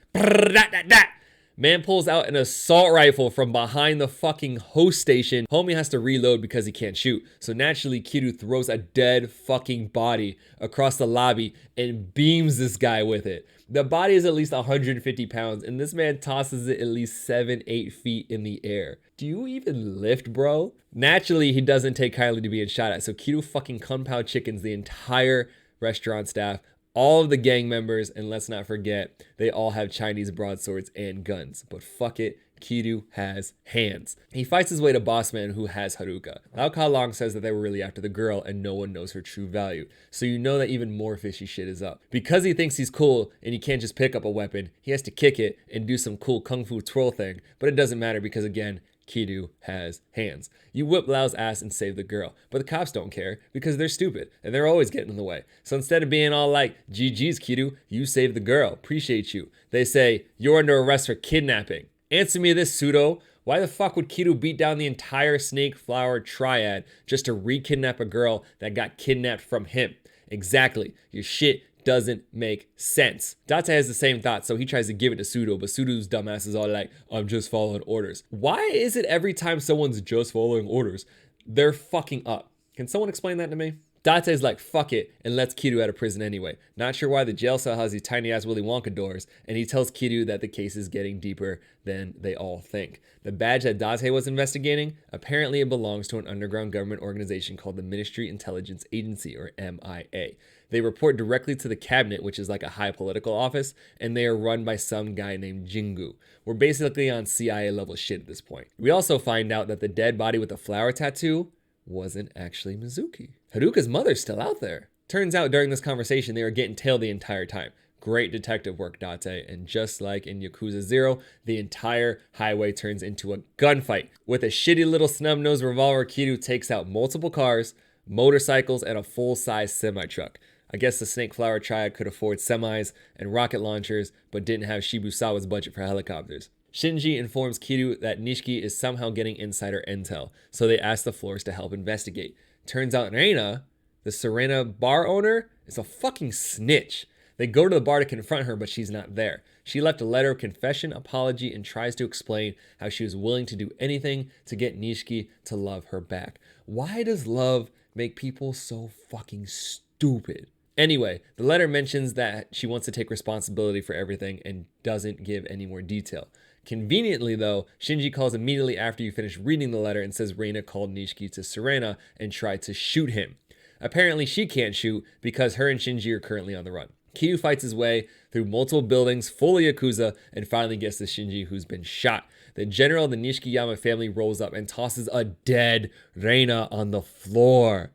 man pulls out an assault rifle from behind the fucking host station. Homie has to reload because he can't shoot. So naturally, Kiryu throws a dead fucking body across the lobby and beams this guy with it. The body is at least 150 pounds, and this man tosses it at least 7-8 feet in the air. Do you even lift, bro? Naturally, he doesn't take kindly to being shot at, so Kiryu fucking kung pao chickens the entire restaurant staff, all of the gang members, and let's not forget, they all have Chinese broadswords and guns. But fuck it, Kiryu has hands. He fights his way to Bossman, who has Haruka. Lao Ka-long says that they were really after the girl and no one knows her true value. So you know that even more fishy shit is up. Because he thinks he's cool and he can't just pick up a weapon, he has to kick it and do some cool kung fu twirl thing. But it doesn't matter because again, Kiryu has hands. You whip Lao's ass and save the girl. But the cops don't care because they're stupid and they're always getting in the way. So instead of being all like, GG's Kiryu, you saved the girl, appreciate you, they say, you're under arrest for kidnapping. Answer me this, pseudo. Why the fuck would Kiryu beat down the entire Snake Flower Triad just to re-kidnap a girl that got kidnapped from him? Exactly. Your shit doesn't make sense. Date has the same thought, so he tries to give it to Pseudo, but Pseudo's dumbass is all like, I'm just following orders. Why is it every time someone's just following orders, they're fucking up? Can someone explain that to me? Date's like, fuck it, and lets Kiryu out of prison anyway. Not sure why the jail cell has these tiny ass Willy Wonka doors, and he tells Kiryu that the case is getting deeper than they all think. The badge that Date was investigating, apparently it belongs to an underground government organization called the Ministry Intelligence Agency, or MIA. They report directly to the cabinet, which is like a high political office, and they are run by some guy named Jingu. We're basically on CIA level shit at this point. We also find out that the dead body with the flower tattoo wasn't actually Mizuki. Haruka's mother's still out there. Turns out during this conversation, they were getting tailed the entire time. Great detective work, Date, and just like in Yakuza 0, the entire highway turns into a gunfight. With a shitty little snub-nosed revolver, Kiryu takes out multiple cars, motorcycles, and a full-size semi-truck. I guess the Snake Flower Triad could afford semis and rocket launchers, but didn't have Shibusawa's budget for helicopters. Shinji informs Kiryu that Nishiki is somehow getting insider intel, so they ask the floors to help investigate. Turns out Reina, the Serena bar owner, is a fucking snitch. They go to the bar to confront her, but she's not there. She left a letter of confession, apology, and tries to explain how she was willing to do anything to get Nishiki to love her back. Why does love make people so fucking stupid? Anyway, the letter mentions that she wants to take responsibility for everything and doesn't give any more detail. Conveniently though, Shinji calls immediately after you finish reading the letter and says Reina called Nishiki to Serena and tried to shoot him. Apparently she can't shoot because her and Shinji are currently on the run. Kiryu fights his way through multiple buildings full of Yakuza and finally gets to Shinji, who's been shot. The general of the Nishikiyama family rolls up and tosses a dead Reina on the floor.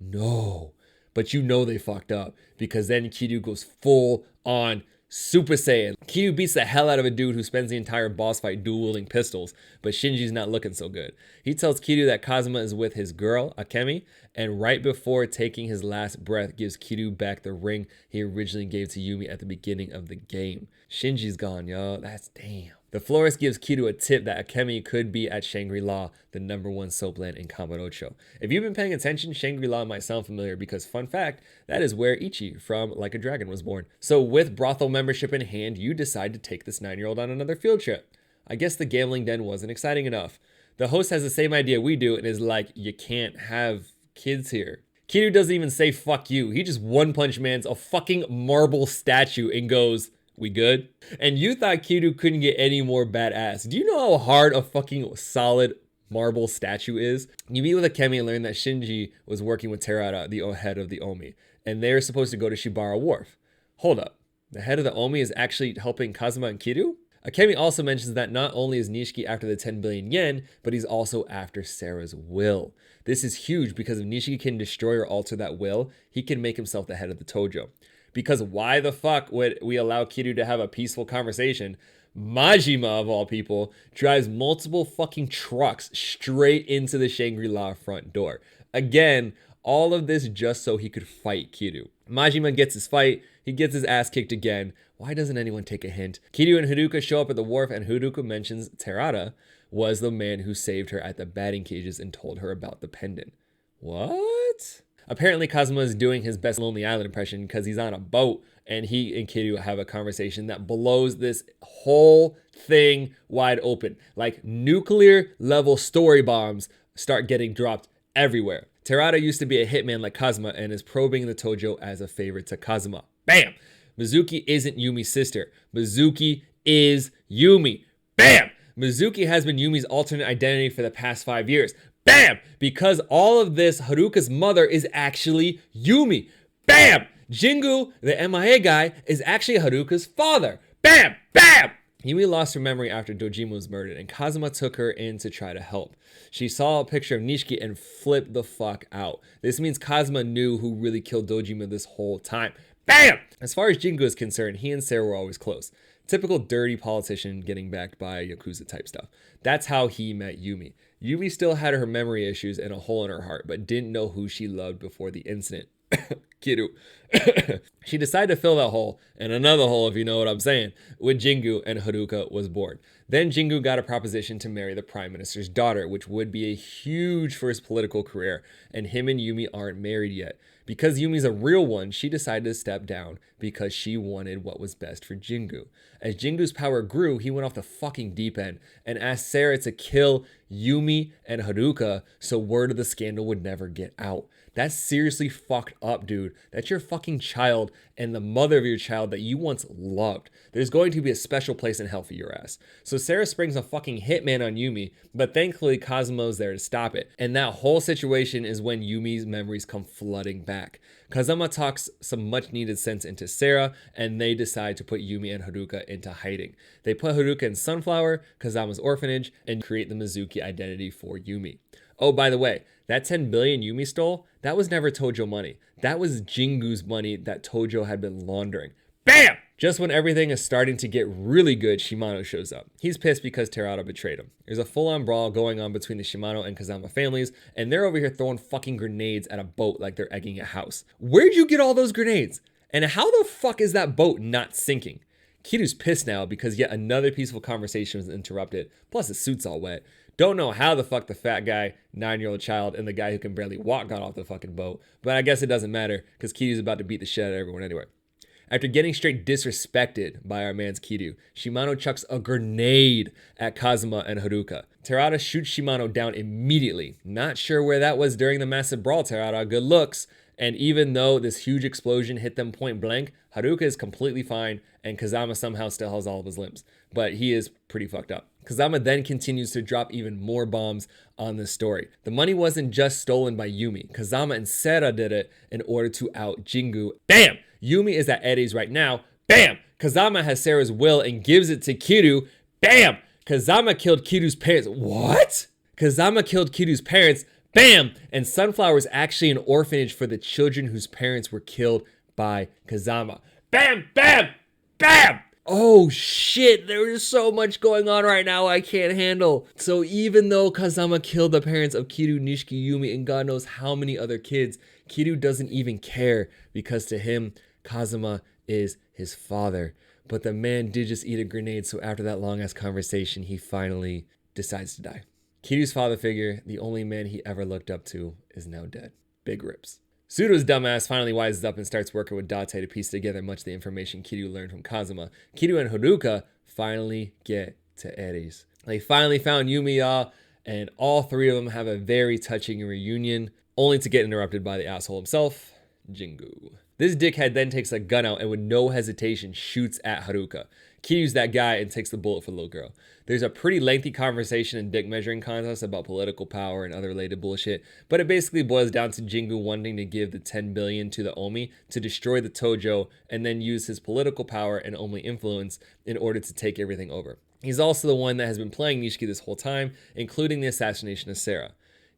No. But you know they fucked up because then Kiryu goes full on Super Saiyan. Kiryu beats the hell out of a dude who spends the entire boss fight dual-wielding pistols, but Shinji's not looking so good. He tells Kiryu that Kazuma is with his girl, Akemi, and right before taking his last breath gives Kiryu back the ring he originally gave to Yumi at the beginning of the game. Shinji's gone, y'all. That's damn. The florist gives Kiryu a tip that Akemi could be at Shangri-La, the #1 soap land in Kamurocho. If you've been paying attention, Shangri-La might sound familiar because, fun fact, that is where Ichi from Like a Dragon was born. So with brothel membership in hand, you decide to take this 9-year-old on another field trip. I guess the gambling den wasn't exciting enough. The host has the same idea we do and is like, you can't have kids here. Kiryu doesn't even say fuck you. He just one-punch mans a fucking marble statue and goes, we good? And you thought Kiryu couldn't get any more badass. Do you know how hard a fucking solid marble statue is? You meet with Akemi and learn that Shinji was working with Terada, the head of the Omi, and they're supposed to go to Shibara Wharf. Hold up. The head of the Omi is actually helping Kazuma and Kiryu? Akemi also mentions that not only is Nishiki after the 10 billion yen, but he's also after Sarah's will. This is huge because if Nishiki can destroy or alter that will, he can make himself the head of the Tojo. Because why the fuck would we allow Kiryu to have a peaceful conversation, Majima, of all people, drives multiple fucking trucks straight into the Shangri-La front door. Again, all of this just so he could fight Kiryu. Majima gets his fight, he gets his ass kicked again. Why doesn't anyone take a hint? Kiryu and Haruka show up at the wharf, and Haruka mentions Terada was the man who saved her at the batting cages and told her about the pendant. What? Apparently Kazuma is doing his best Lonely Island impression because he's on a boat, and he and Kiryu have a conversation that blows this whole thing wide open. Like nuclear level story bombs start getting dropped everywhere. Terada used to be a hitman like Kazuma and is probing the Tojo as a favor to Kazuma. Bam! Mizuki isn't Yumi's sister. Mizuki is Yumi. Bam! Mizuki has been Yumi's alternate identity for the past 5 years. Bam! Because all of this, Haruka's mother is actually Yumi. Bam! Jingu, the MIA guy, is actually Haruka's father. Bam! Bam! Yumi lost her memory after Dojima was murdered, and Kazuma took her in to try to help. She saw a picture of Nishiki and flipped the fuck out. This means Kazuma knew who really killed Dojima this whole time. Bam! As far as Jingu is concerned, he and Sarah were always close. Typical dirty politician getting backed by Yakuza type stuff. That's how he met Yumi. Yumi still had her memory issues and a hole in her heart, but didn't know who she loved before the incident. Kiryu. She decided to fill that hole, and another hole, if you know what I'm saying, with Jingu, and Haruka was born. Then Jingu got a proposition to marry the Prime Minister's daughter, which would be a huge for his political career, and him and Yumi aren't married yet. Because Yumi's a real one, she decided to step down because she wanted what was best for Jingu. As Jingu's power grew, he went off the fucking deep end and asked Sarah to kill Yumi and Haruka so word of the scandal would never get out. That's seriously fucked up, dude. That's your fucking child and the mother of your child that you once loved. There's going to be a special place in hell for your ass. So Sarah springs a fucking hitman on Yumi, but thankfully Kazuma's there to stop it. And that whole situation is when Yumi's memories come flooding back. Kazuma talks some much needed sense into Sarah, and they decide to put Yumi and Haruka into hiding. They put Haruka in Sunflower, Kazuma's orphanage, and create the Mizuki identity for Yumi. Oh, by the way, that 10 billion Yumi stole, that was never Tojo money. That was Jingu's money that Tojo had been laundering. Bam! Just when everything is starting to get really good, Shimano shows up. He's pissed because Terada betrayed him. There's a full-on brawl going on between the Shimano and Kazama families, and they're over here throwing fucking grenades at a boat like they're egging a house. Where'd you get all those grenades? And how the fuck is that boat not sinking? Kiryu's pissed now because yet another peaceful conversation was interrupted, plus his suit's all wet. Don't know how the fuck the fat guy, 9-year-old child, and the guy who can barely walk got off the fucking boat, but I guess it doesn't matter because Kiryu's about to beat the shit out of everyone anyway. After getting straight disrespected by our man's Kiryu, Shimano chucks a grenade at Kazuma and Haruka. Terada shoots Shimano down immediately. Not sure where that was during the massive brawl, Terada. Good looks. And even though this huge explosion hit them point blank, Haruka is completely fine, and Kazama somehow still has all of his limbs. But he is pretty fucked up. Kazama then continues to drop even more bombs on this story. The money wasn't just stolen by Yumi. Kazama and Sera did it in order to out Jingu. Bam! Yumi is at Eddie's right now. Bam! Kazama has Sarah's will and gives it to Kiryu. Bam! Kazama killed Kiryu's parents. What? Kazama killed Kiryu's parents. Bam! And Sunflower is actually an orphanage for the children whose parents were killed by Kazama. Bam! Bam! Bam! Oh shit, there is so much going on right now I can't handle. So even though Kazama killed the parents of Kiryu, Nishiki, Yumi, and God knows how many other kids, Kiryu doesn't even care because to him, Kazuma is his father. But the man did just eat a grenade, so after that long-ass conversation, he finally decides to die. Kiryu's father figure, the only man he ever looked up to, is now dead. Big rips. Sudo's dumbass finally wises up and starts working with Date to piece together much of the information Kiryu learned from Kazuma. Kiryu and Haruka finally get to Eddie's. They finally found Yumi, y'all, and all three of them have a very touching reunion, only to get interrupted by the asshole himself, Jingu. This dickhead then takes a gun out and with no hesitation shoots at Haruka. Kiryu's that guy and takes the bullet for the little girl. There's a pretty lengthy conversation and dick measuring contest about political power and other related bullshit, but it basically boils down to Jingu wanting to give the 10 billion to the Omi to destroy the Tojo and then use his political power and Omi influence in order to take everything over. He's also the one that has been playing Nishiki this whole time, including the assassination of Sarah.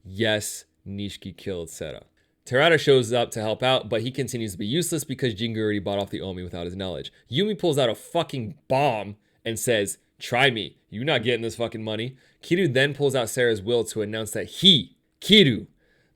Yes, Nishiki killed Sarah. Terada shows up to help out, but he continues to be useless because Jingu already bought off the Omi without his knowledge. Yumi pulls out a fucking bomb and says, Try me. You not getting this fucking money. Kiryu then pulls out Sarah's will to announce that he, Kiryu,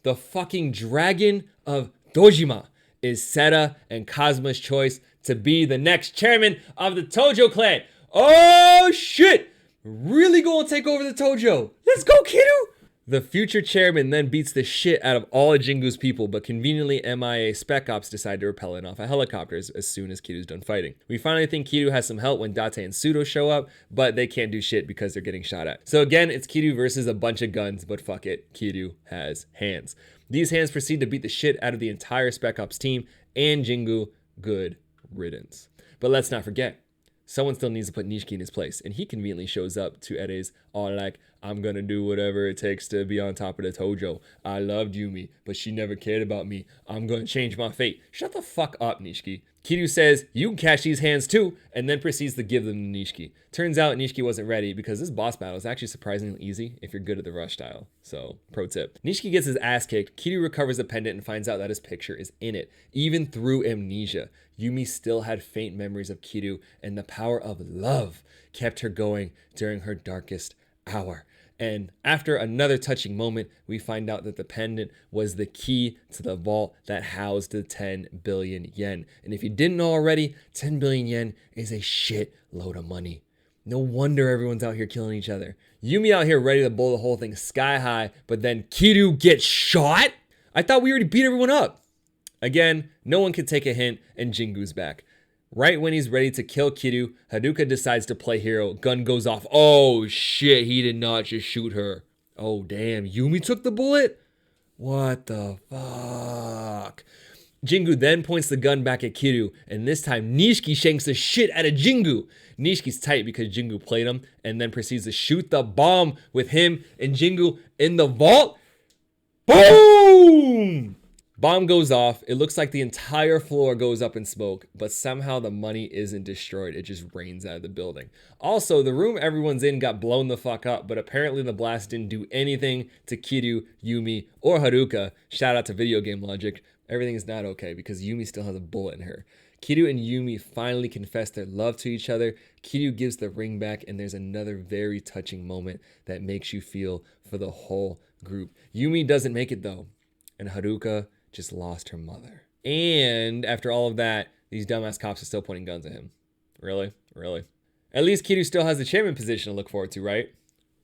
the fucking dragon of Dojima, is Seta and Kazuma's choice to be the next chairman of the Tojo clan. Oh shit! Really gonna take over the Tojo. Let's go, Kiryu! The future chairman then beats the shit out of all of Jingu's people, but conveniently MIA Spec Ops decide to repel in off of helicopters as soon as Kiryu's done fighting. We finally think Kiryu has some help when Date and Pseudo show up, but they can't do shit because they're getting shot at. So again, it's Kiryu versus a bunch of guns, but fuck it, Kiryu has hands. These hands proceed to beat the shit out of the entire Spec Ops team and Jingu. Good riddance. But let's not forget, someone still needs to put Nishiki in his place, and he conveniently shows up to Ede's all like, I'm gonna do whatever it takes to be on top of the Tojo. I loved Yumi, but she never cared about me. I'm gonna change my fate. Shut the fuck up, Nishiki. Kiryu says, you can catch these hands too, and then proceeds to give them to Nishiki. Turns out Nishiki wasn't ready because this boss battle is actually surprisingly easy if you're good at the rush style. So, pro tip. Nishiki gets his ass kicked, Kiryu recovers the pendant and finds out that his picture is in it. Even through amnesia, Yumi still had faint memories of Kiryu, and the power of love kept her going during her darkest hour. And after another touching moment, we find out that the pendant was the key to the vault that housed the 10 billion yen. And if you didn't know already, 10 billion yen is a shit load of money. No wonder everyone's out here killing each other. Yumi out here ready to blow the whole thing sky high, but then Kiryu gets shot? I thought we already beat everyone up. Again, no one can take a hint, and Jingu's back. Right when he's ready to kill Kiryu, Haruka decides to play hero. Gun goes off. Oh shit, he did not just shoot her. Oh damn, Yumi took the bullet? What the fuck? Jingu then points the gun back at Kiryu, and this time Nishiki shanks the shit out of Jingu. Nishiki's tight because Jingu played him, and then proceeds to shoot the bomb with him and Jingu in the vault. Boom! Bomb goes off. It looks like the entire floor goes up in smoke, but somehow the money isn't destroyed. It just rains out of the building. Also, the room everyone's in got blown the fuck up, but apparently the blast didn't do anything to Kiryu, Yumi, or Haruka. Shout out to video game logic. Everything is not okay because Yumi still has a bullet in her. Kiryu and Yumi finally confess their love to each other. Kiryu gives the ring back, and there's another very touching moment that makes you feel for the whole group. Yumi doesn't make it though, and Haruka just lost her mother. And after all of that, these dumbass cops are still pointing guns at him. Really? Really? At least Kiryu still has the chairman position to look forward to, right?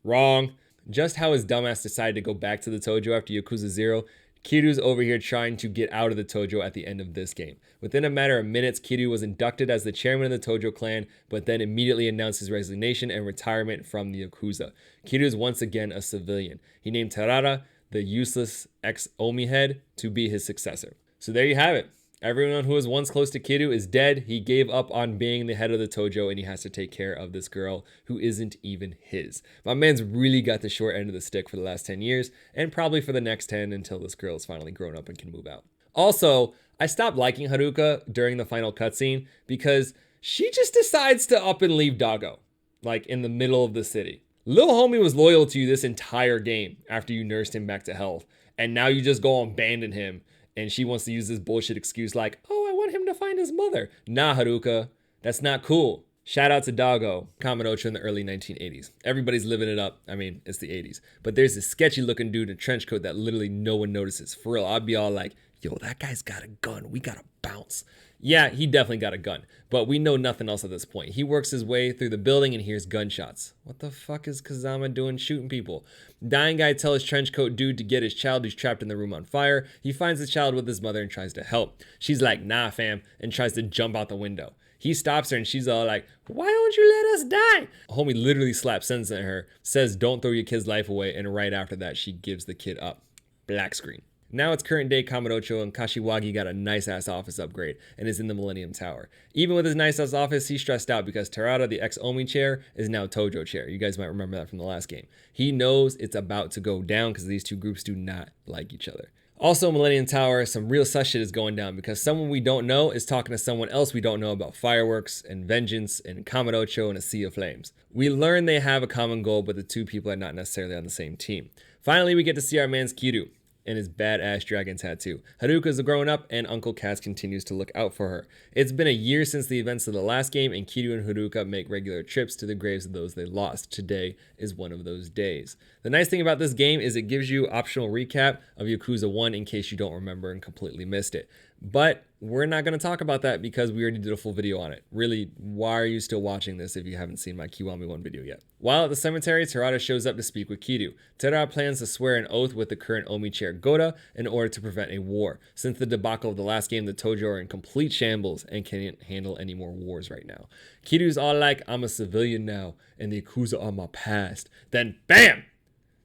Wrong. Just how his dumbass decided to go back to the Tojo after Yakuza 0, Kiryu's over here trying to get out of the Tojo at the end of this game. Within a matter of minutes, Kiryu was inducted as the chairman of the Tojo clan, but then immediately announced his resignation and retirement from the Yakuza. Kiryu is once again a civilian. He named Tarada, the useless ex-Omi head, to be his successor. So there you have it. Everyone who was once close to Kiryu is dead. He gave up on being the head of the Tojo, and he has to take care of this girl who isn't even his. My man's really got the short end of the stick for the last 10 years, and probably for the next 10 until this girl is finally grown up and can move out. Also, I stopped liking Haruka during the final cutscene because she just decides to up and leave Doggo, like in the middle of the city. Lil homie was loyal to you this entire game after you nursed him back to health, and now you just go and abandon him, and she wants to use this bullshit excuse like, oh, I want him to find his mother. Nah, Haruka, that's not cool. Shout out to Doggo, Kamurocho in the early 1980s. Everybody's living it up. I mean, it's the 80s. But there's this sketchy looking dude in a trench coat that literally no one notices. For real, I'd be all like, yo, that guy's got a gun. We gotta bounce. Yeah, he definitely got a gun, but we know nothing else at this point. He works his way through the building and hears gunshots. What the fuck is Kazama doing shooting people? Dying guy tells trench coat dude to get his child who's trapped in the room on fire. He finds the child with his mother and tries to help. She's like, nah fam, and tries to jump out the window. He stops her and she's all like, why don't you let us die? Homie literally slaps sense at her, says don't throw your kid's life away, and right after that she gives the kid up. Black screen. Now it's current day Kamurocho, and Kashiwagi got a nice ass office upgrade and is in the Millennium Tower. Even with his nice ass office, he's stressed out because Tarada, the ex-Omi chair, is now Tojo chair. You guys might remember that from the last game. He knows it's about to go down because these two groups do not like each other. Also, Millennium Tower, some real sus shit is going down because someone we don't know is talking to someone else we don't know about fireworks and vengeance and Kamurocho and a sea of flames. We learn they have a common goal, but the two people are not necessarily on the same team. Finally, we get to see our man's Kiryu. and his badass dragon tattoo. Haruka's growing up, and Uncle Cass continues to look out for her. It's been a year since the events of the last game, and Kiryu and Haruka make regular trips to the graves of those they lost. Today is one of those days. The nice thing about this game is it gives you optional recap of Yakuza 1 in case you don't remember and completely missed it. But we're not going to talk about that because we already did a full video on it. Really, why are you still watching this if you haven't seen my Kiwami 1 video yet? While at the cemetery, Terada shows up to speak with Kiryu. Terada plans to swear an oath with the current Omi chair Goda in order to prevent a war. Since the debacle of the last game, the Tojo are in complete shambles and can't handle any more wars right now. Kiryu's all like, I'm a civilian now, and the Yakuza are my past. Then BAM!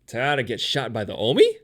Terada gets shot by the Omi?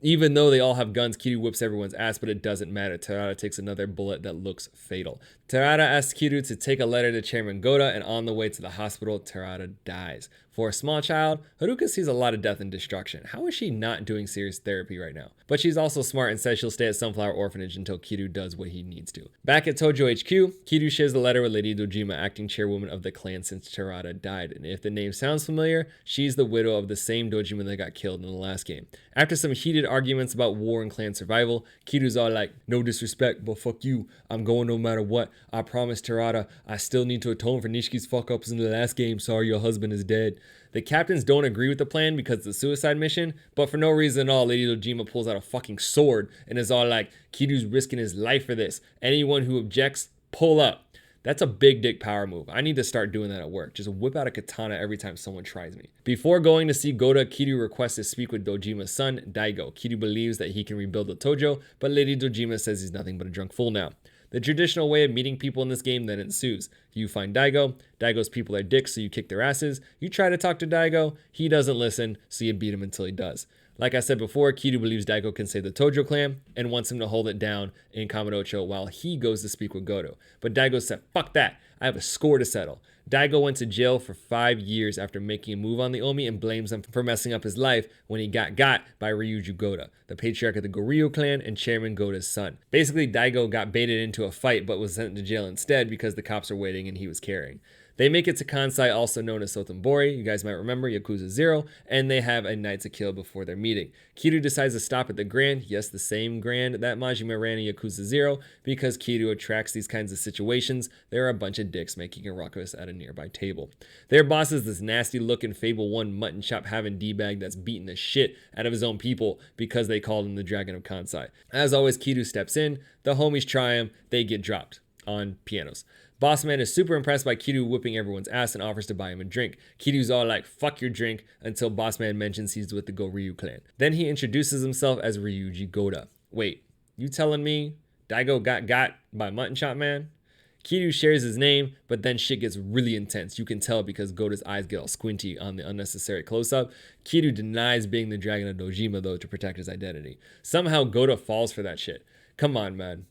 Even though they all have guns, Kiryu whips everyone's ass, but it doesn't matter. Terada takes another bullet that looks fatal. Terada asks Kiryu to take a letter to Chairman Goda, and on the way to the hospital, Terada dies. For a small child, Haruka sees a lot of death and destruction. How is she not doing serious therapy right now? But she's also smart and says she'll stay at Sunflower Orphanage until Kiryu does what he needs to. Back at Tojo HQ, Kiryu shares the letter with Lady Dojima, acting chairwoman of the clan since Terada died. And if the name sounds familiar, she's the widow of the same Dojima that got killed in the last game. After some heated arguments about war and clan survival, Kiryu's all like, no disrespect, but fuck you. I'm going no matter what. I promise Terada, I still need to atone for Nishiki's fuck-ups in the last game. Sorry, your husband is dead. The captains don't agree with the plan because it's a suicide mission, but for no reason at all, Lady Dojima pulls out a fucking sword and is all like, Kiryu's risking his life for this. Anyone who objects, pull up. That's a big dick power move. I need to start doing that at work. Just whip out a katana every time someone tries me. Before going to see Goda, Kiryu requests to speak with Dojima's son, Daigo. Kiryu believes that he can rebuild the Tojo, but Lady Dojima says he's nothing but a drunk fool now. The traditional way of meeting people in this game then ensues. You find Daigo. Daigo's people are dicks, so you kick their asses. You try to talk to Daigo. He doesn't listen, so you beat him until he does. Like I said before, Kiryu believes Daigo can save the Tojo clan and wants him to hold it down in Kamurocho while he goes to speak with Godo. But Daigo said, fuck that. I have a score to settle. Daigo went to jail for 5 years after making a move on the Omi and blames them for messing up his life when he got by Ryuji Goda, the patriarch of the Goryu clan and Chairman Goda's son. Basically, Daigo got baited into a fight but was sent to jail instead because the cops are waiting and he was carrying. They make it to Kansai, also known as Sotenbori, you guys might remember Yakuza 0, and they have a night to kill before their meeting. Kiryu decides to stop at the Grand, yes, the same Grand that Majima ran in Yakuza 0, because Kiryu attracts these kinds of situations. There are a bunch of dicks making a ruckus at a nearby table. Their boss is this nasty looking Fable 1 mutton chop having D-bag that's beating the shit out of his own people because they called him the Dragon of Kansai. As always, Kiryu steps in, the homies try him, they get dropped on pianos. Bossman is super impressed by Kiryu whipping everyone's ass and offers to buy him a drink. Kiryu's all like, fuck your drink, until Bossman mentions he's with the Goryu clan. Then he introduces himself as Ryuji Goda. Wait, you telling me Daigo got by Mutton Chop Man? Kiryu shares his name, but then shit gets really intense. You can tell because Goda's eyes get all squinty on the unnecessary close-up. Kiryu denies being the Dragon of Dojima, though, to protect his identity. Somehow Goda falls for that shit. Come on, man.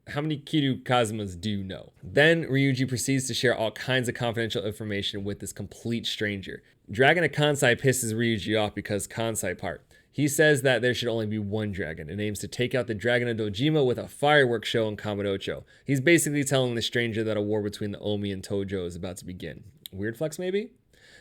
How many Kiryu Kazumas do you know? Then Ryuji proceeds to share all kinds of confidential information with this complete stranger. Dragon of Kansai pisses Ryuji off because Kansai part. He says that there should only be one dragon and aims to take out the Dragon of Dojima with a fireworks show in Kamurocho. He's basically telling the stranger that a war between the Omi and Tojo is about to begin. Weird flex maybe?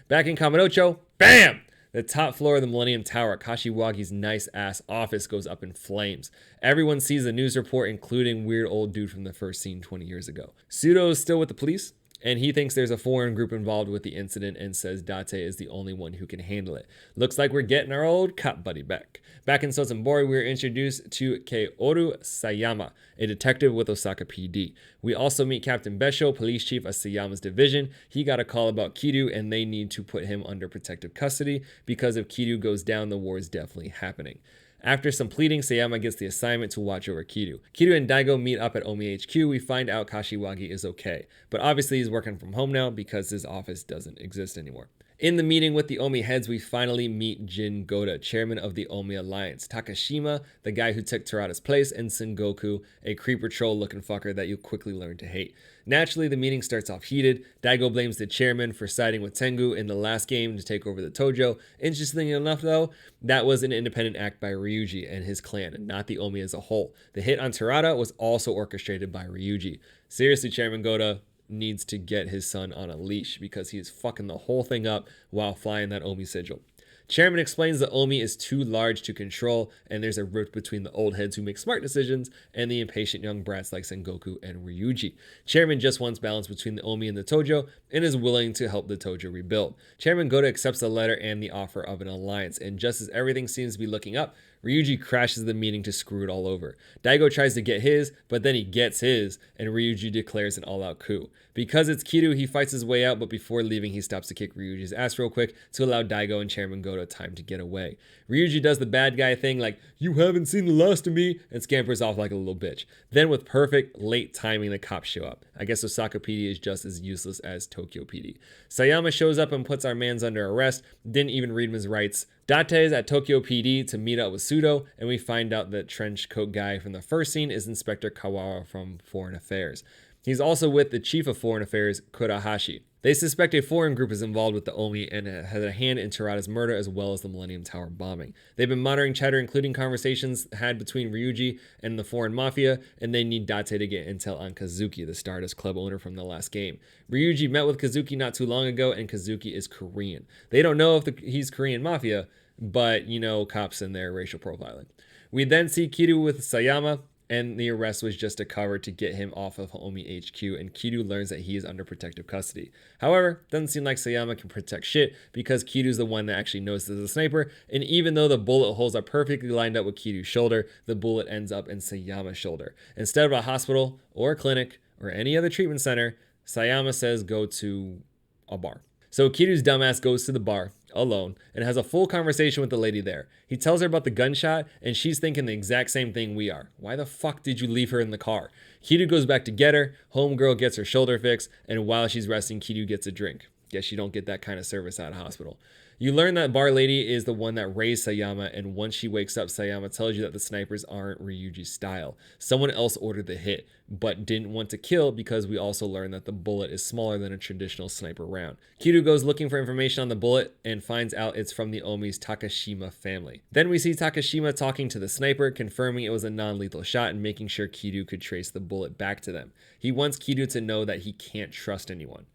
Back in Kamurocho, BAM! The top floor of the Millennium Tower, Kashiwagi's nice-ass office, goes up in flames. Everyone sees the news report, including weird old dude from the first scene 20 years ago. Pseudo is still with the police, and he thinks there's a foreign group involved with the incident and says Date is the only one who can handle it. Looks like we're getting our old cop buddy back. Back in Sotenbori, we are introduced to Keoru Sayama, a detective with Osaka PD. We also meet Captain Besho, police chief of Sayama's division. He got a call about Kiryu and they need to put him under protective custody because if Kiryu goes down, the war is definitely happening. After some pleading, Sayama gets the assignment to watch over Kiryu. Kiryu and Daigo meet up at Omi HQ. We find out Kashiwagi is okay, but obviously he's working from home now because his office doesn't exist anymore. In the meeting with the Omi heads, we finally meet Jin Goda, chairman of the Omi Alliance, Takashima, the guy who took Terada's place, and Sengoku, a creeper troll looking fucker that you'll quickly learn to hate. Naturally, the meeting starts off heated. Daigo blames the chairman for siding with Tengu in the last game to take over the Tojo. Interestingly enough, though, that was an independent act by Ryuji and his clan, and not the Omi as a whole. The hit on Terada was also orchestrated by Ryuji. Seriously, Chairman Goda needs to get his son on a leash because he is fucking the whole thing up while flying that Omi sigil. Chairman explains that Omi is too large to control, and there's a rift between the old heads who make smart decisions and the impatient young brats like Sengoku and Ryuji. Chairman just wants balance between the Omi and the Tojo and is willing to help the Tojo rebuild. Chairman Goto accepts the letter and the offer of an alliance, and just as everything seems to be looking up, Ryuji crashes the meeting to screw it all over. Daigo tries to get his, but then he gets his, and Ryuji declares an all-out coup. Because it's Kiryu, he fights his way out, but before leaving, he stops to kick Ryuji's ass real quick to allow Daigo and Chairman Goto time to get away. Ryuji does the bad guy thing like, "You haven't seen the last of me," and scampers off like a little bitch. Then with perfect late timing, the cops show up. I guess Osaka PD is just as useless as Tokyo PD. Sayama shows up and puts our mans under arrest, didn't even read his rights. Date is at Tokyo PD to meet up with Sudo, and we find out that trench coat guy from the first scene is Inspector Kawara from Foreign Affairs. He's also with the Chief of Foreign Affairs, Kurahashi. They suspect a foreign group is involved with the Omi and has a hand in Terada's murder as well as the Millennium Tower bombing. They've been monitoring chatter, including conversations had between Ryuji and the foreign mafia, and they need Date to get intel on Kazuki, the Stardust Club owner from the last game. Ryuji met with Kazuki not too long ago, and Kazuki is Korean. They don't know if he's Korean mafia, but cops and their racial profiling. We then see Kiryu with Sayama, and the arrest was just a cover to get him off of Omi HQ, and Kiryu learns that he is under protective custody. However, doesn't seem like Sayama can protect shit because Kiryu's the one that actually knows there's a sniper, and even though the bullet holes are perfectly lined up with Kiryu's shoulder, the bullet ends up in Sayama's shoulder. Instead of a hospital or a clinic or any other treatment center, Sayama says go to a bar. So Kiryu's dumbass goes to the bar alone and has a full conversation with the lady there. He tells her about the gunshot, and she's thinking the exact same thing we are. Why the fuck did you leave her in the car? Kiryu goes back to get her, homegirl gets her shoulder fixed, and while she's resting, Kiryu gets a drink. Guess you don't get that kind of service at a hospital. You learn that bar lady is the one that raised Sayama, and once she wakes up, Sayama tells you that the snipers aren't Ryuji's style. Someone else ordered the hit, but didn't want to kill because we also learn that the bullet is smaller than a traditional sniper round. Kiryu goes looking for information on the bullet and finds out it's from the Omi's Takashima family. Then we see Takashima talking to the sniper, confirming it was a non-lethal shot and making sure Kiryu could trace the bullet back to them. He wants Kiryu to know that he can't trust anyone.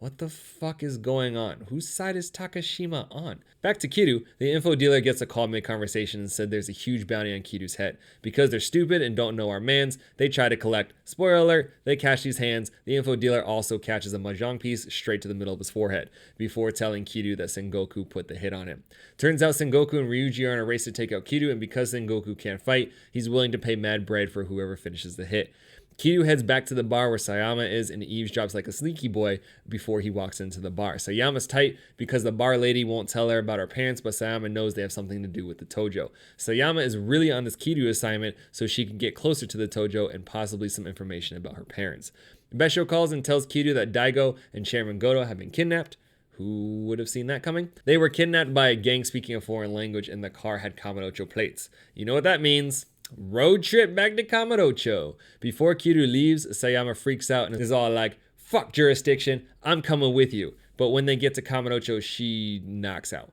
What the fuck is going on? Whose side is Takashima on? Back to Kiryu, the info dealer gets a call mid-conversation and said there's a huge bounty on Kiryu's head. Because they're stupid and don't know our mans, they try to collect. Spoiler alert, they catch these hands. The info dealer also catches a mahjong piece straight to the middle of his forehead, before telling Kiryu that Sengoku put the hit on him. Turns out Sengoku and Ryuji are in a race to take out Kiryu, and because Sengoku can't fight, he's willing to pay mad bread for whoever finishes the hit. Kiryu heads back to the bar where Sayama is and eavesdrops like a sneaky boy before he walks into the bar. Sayama's tight because the bar lady won't tell her about her parents, but Sayama knows they have something to do with the Tojo. Sayama is really on this Kiryu assignment so she can get closer to the Tojo and possibly some information about her parents. Besho calls and tells Kiryu that Daigo and Chairman Goto have been kidnapped. Who would have seen that coming? They were kidnapped by a gang speaking a foreign language, and the car had Kamurocho plates. You know what that means? Road trip back to Kamurocho. Before Kiryu leaves, Sayama freaks out and is all like, "Fuck jurisdiction, I'm coming with you." But when they get to Kamurocho, she knocks out.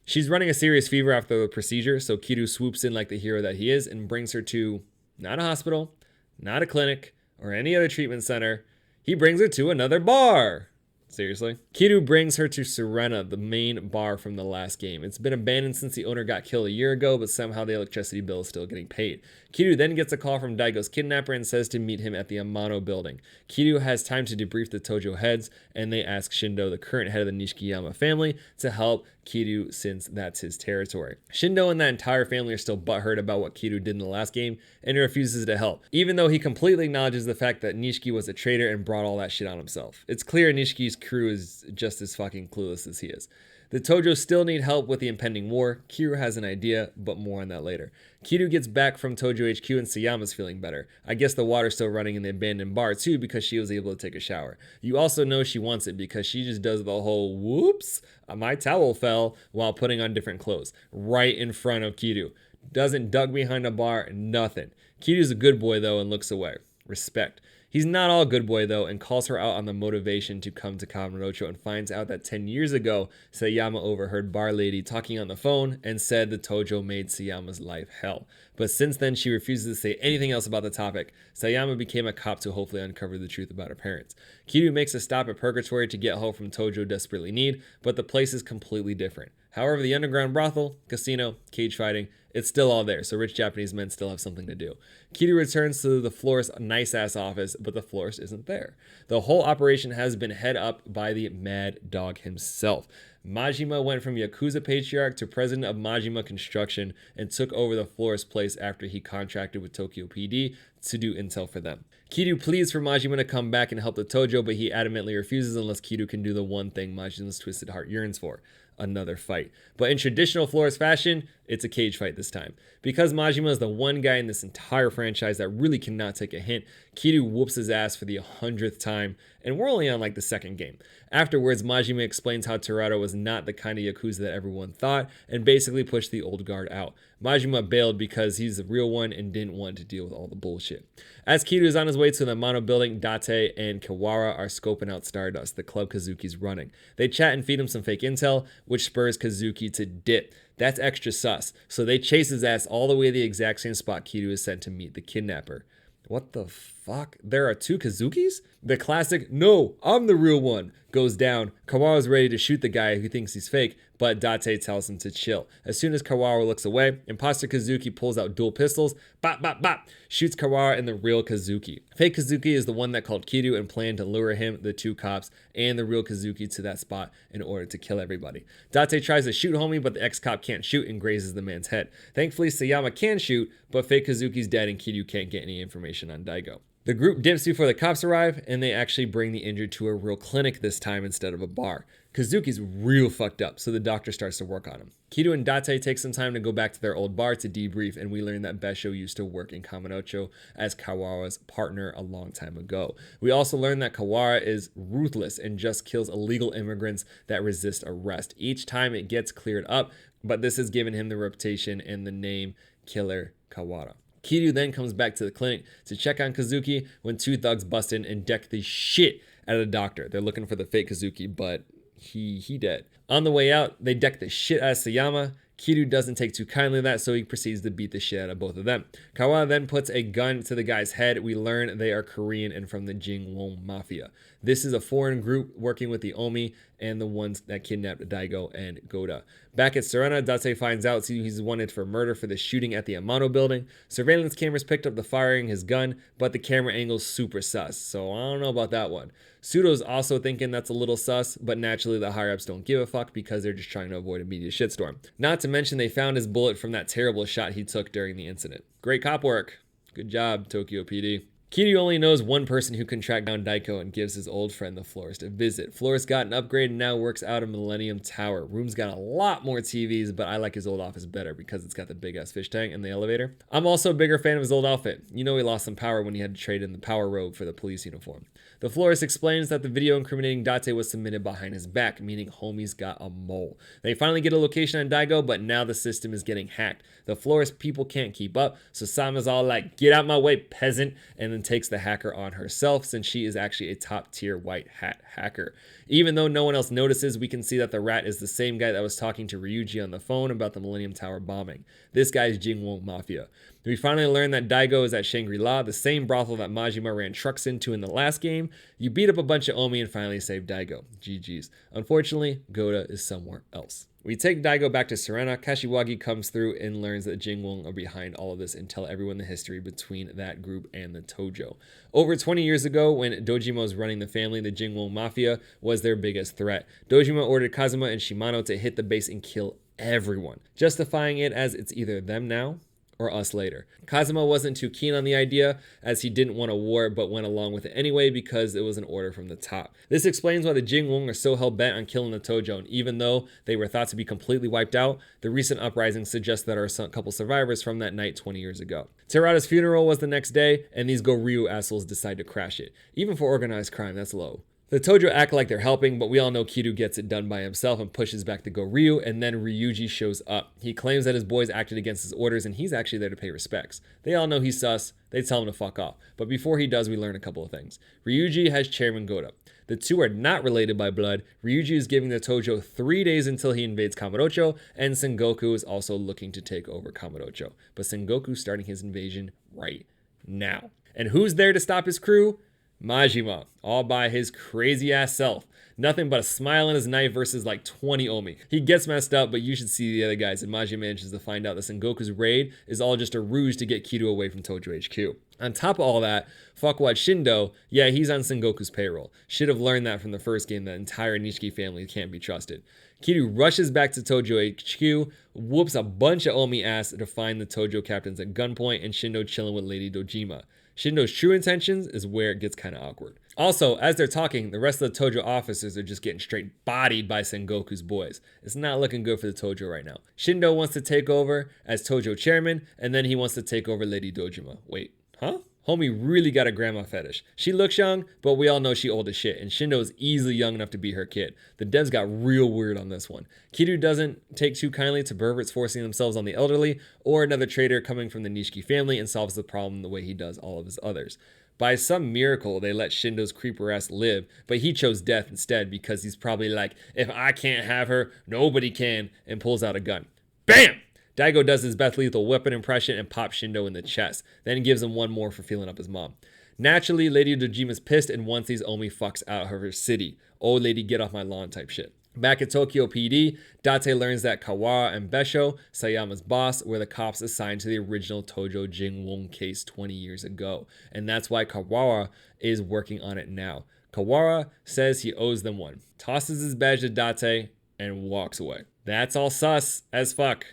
She's running a serious fever after the procedure, so Kiryu swoops in like the hero that he is and brings her to not a hospital, not a clinic, or any other treatment center. He brings her to another bar. Seriously? Kiryu brings her to Serena, the main bar from the last game. It's been abandoned since the owner got killed a year ago, but somehow the electricity bill is still getting paid. Kiryu then gets a call from Daigo's kidnapper and says to meet him at the Amano building. Kiryu has time to debrief the Tojo heads, and they ask Shindo, the current head of the Nishikiyama family, to help Kiryu since that's his territory. Shindo and that entire family are still butthurt about what Kiryu did in the last game, and he refuses to help, even though he completely acknowledges the fact that Nishiki was a traitor and brought all that shit on himself. It's clear Nishiki's crew is just as fucking clueless as he is. The Tojo still need help with the impending war. Kiryu has an idea, but more on that later. Kiryu gets back from Tojo HQ and Sayama's feeling better. I guess the water's still running in the abandoned bar too because she was able to take a shower. You also know she wants it because she just does the whole whoops, my towel fell while putting on different clothes right in front of Kiryu. Doesn't duck behind a bar, nothing. Kiryu's a good boy though and looks away. Respect. He's not all good boy though and calls her out on the motivation to come to Kamurocho and finds out that 10 years ago, Sayama overheard Bar Lady talking on the phone and said the Tojo made Sayama's life hell. But since then, she refuses to say anything else about the topic. Sayama became a cop to hopefully uncover the truth about her parents. Kiryu makes a stop at Purgatory to get help from Tojo desperately need, but the place is completely different. However, the underground brothel, casino, cage fighting, it's still all there, so rich Japanese men still have something to do. Kiryu returns to the florist's nice-ass office, but the florist isn't there. The whole operation has been head up by the Mad Dog himself. Majima went from Yakuza patriarch to president of Majima Construction and took over the florist's place after he contracted with Tokyo PD to do intel for them. Kiryu pleads for Majima to come back and help the Tojo, but he adamantly refuses unless Kiryu can do the one thing Majima's twisted heart yearns for: another fight. But in traditional florist fashion, it's a cage fight this time. Because Majima is the one guy in this entire franchise that really cannot take a hint, Kiryu whoops his ass for the 100th time, and we're only on like the second game. Afterwards, Majima explains how Terada was not the kind of Yakuza that everyone thought, and basically pushed the old guard out. Majima bailed because he's the real one and didn't want to deal with all the bullshit. As Kiryu is on his way to the Amano building, Date and Kawara are scoping out Stardust, the club Kazuki's running. They chat and feed him some fake intel, which spurs Kazuki to dip. That's extra sus, so they chase his ass all the way to the exact same spot Kiryu is sent to meet the kidnapper. What the fuck? There are two Kazukis? The classic, no, I'm the real one, goes down. Kawara's ready to shoot the guy who thinks he's fake, but Date tells him to chill. As soon as Kawara looks away, imposter Kazuki pulls out dual pistols, bop, bop, bop, shoots Kawara and the real Kazuki. Fake Kazuki is the one that called Kiryu and planned to lure him, the two cops, and the real Kazuki to that spot in order to kill everybody. Date tries to shoot homie, but the ex-cop can't shoot and grazes the man's head. Thankfully, Sayama can shoot, but fake Kazuki's dead and Kiryu can't get any information on Daigo. The group dips before the cops arrive, and they actually bring the injured to a real clinic this time instead of a bar. Kazuki's real fucked up, so the doctor starts to work on him. Kiryu and Date take some time to go back to their old bar to debrief, and we learn that Besho used to work in Kamurocho as Kawara's partner a long time ago. We also learn that Kawara is ruthless and just kills illegal immigrants that resist arrest. Each time it gets cleared up, but this has given him the reputation and the name Killer Kawara. Kiryu then comes back to the clinic to check on Kazuki when two thugs bust in and deck the shit out of the doctor. They're looking for the fake Kazuki, but he dead. On the way out, they deck the shit out of Sayama. Kiryu doesn't take too kindly to that, so he proceeds to beat the shit out of both of them. Kawara then puts a gun to the guy's head. We learn they are Korean and from the Jingwon Mafia. This is a foreign group working with the Omi and the ones that kidnapped Daigo and Goda. Back at Serena, Date finds out he's wanted for murder for the shooting at the Amano building. Surveillance cameras picked up the firing his gun, but the camera angle's super sus, so I don't know about that one. Sudo's also thinking that's a little sus, but naturally the higher-ups don't give a fuck because they're just trying to avoid a media shitstorm. Not to mention they found his bullet from that terrible shot he took during the incident. Great cop work. Good job, Tokyo PD. Kiryu only knows one person who can track down Daigo and gives his old friend the florist a visit. Florist got an upgrade and now works out of Millennium Tower. Room's got a lot more TVs, but I like his old office better because it's got the big ass fish tank and the elevator. I'm also a bigger fan of his old outfit. You know he lost some power when he had to trade in the power robe for the police uniform. The florist explains that the video incriminating Date was submitted behind his back, meaning homie's got a mole. They finally get a location on Daigo, but now the system is getting hacked. The florist people can't keep up, so Sama's all like, "Get out my way, peasant," and then takes the hacker on herself since she is actually a top tier white hat hacker. Even though no one else notices, we can see that the rat is the same guy that was talking to Ryuji on the phone about the Millennium Tower bombing. This guy is Jingwon Mafia. We finally learn that Daigo is at Shangri-La, the same brothel that Majima ran trucks into in the last game. You beat up a bunch of Omi and finally save Daigo. GG's. Unfortunately, Goda is somewhere else. We take Daigo back to Serena. Kashiwagi comes through and learns that Jingwon are behind all of this and tell everyone the history between that group and the Tojo. Over 20 years ago, when Dojima was running the family, the Jingwon Mafia was their biggest threat. Dojima ordered Kazuma and Shimano to hit the base and kill everyone, justifying it as it's either them now or us later. Kazuma wasn't too keen on the idea as he didn't want a war but went along with it anyway because it was an order from the top. This explains why the Jingwon are so hell-bent on killing the Tojo, and even though they were thought to be completely wiped out, the recent uprising suggests that there are a couple survivors from that night 20 years ago. Terada's funeral was the next day, and these Goryu assholes decide to crash it. Even for organized crime, that's low. The Tojo act like they're helping, but we all know Kiryu gets it done by himself and pushes back the Goryu, and then Ryuji shows up. He claims that his boys acted against his orders, and he's actually there to pay respects. They all know he's sus. They tell him to fuck off. But before he does, we learn a couple of things. Ryuji has Chairman Goda. The two are not related by blood. Ryuji is giving the Tojo 3 days until he invades Kamurocho, and Sengoku is also looking to take over Kamurocho. But Sengoku's starting his invasion right now. And who's there to stop his crew? Majima, all by his crazy ass self. Nothing but a smile and his knife versus like 20 Omi. He gets messed up, but you should see the other guys, and Majima manages to find out that Sengoku's raid is all just a ruse to get Kiryu away from Tojo HQ. On top of all that, fuckwad Shindo, yeah, he's on Sengoku's payroll. Should have learned that from the first game. The entire Nishiki family can't be trusted. Kiryu rushes back to Tojo HQ, whoops a bunch of Omi ass to find the Tojo captains at gunpoint, and Shindo chilling with Lady Dojima. Shindo's true intentions is where it gets kind of awkward. Also, as they're talking, the rest of the Tojo officers are just getting straight bodied by Sengoku's boys. It's not looking good for the Tojo right now. Shindo wants to take over as Tojo chairman, and then he wants to take over Lady Dojima. Wait, huh? Homie really got a grandma fetish. She looks young, but we all know she old as shit, and Shindo is easily young enough to be her kid. The devs got real weird on this one. Kiryu doesn't take too kindly to perverts forcing themselves on the elderly, or another traitor coming from the Nishiki family, and solves the problem the way he does all of his others. By some miracle, they let Shindo's creeper ass live, but he chose death instead because he's probably like, if I can't have her, nobody can, and pulls out a gun. BAM! Daigo does his Beth Lethal weapon impression and pops Shindo in the chest, then gives him one more for feeling up his mom. Naturally, Lady Dojima's pissed and wants these Omi fucks out of her city. Oh lady, get off my lawn type shit. Back at Tokyo PD, Date learns that Kawara and Besho, Sayama's boss, were the cops assigned to the original Tojo Jingwon case 20 years ago, and that's why Kawara is working on it now. Kawara says he owes them one, tosses his badge to Date, and walks away. That's all sus as fuck.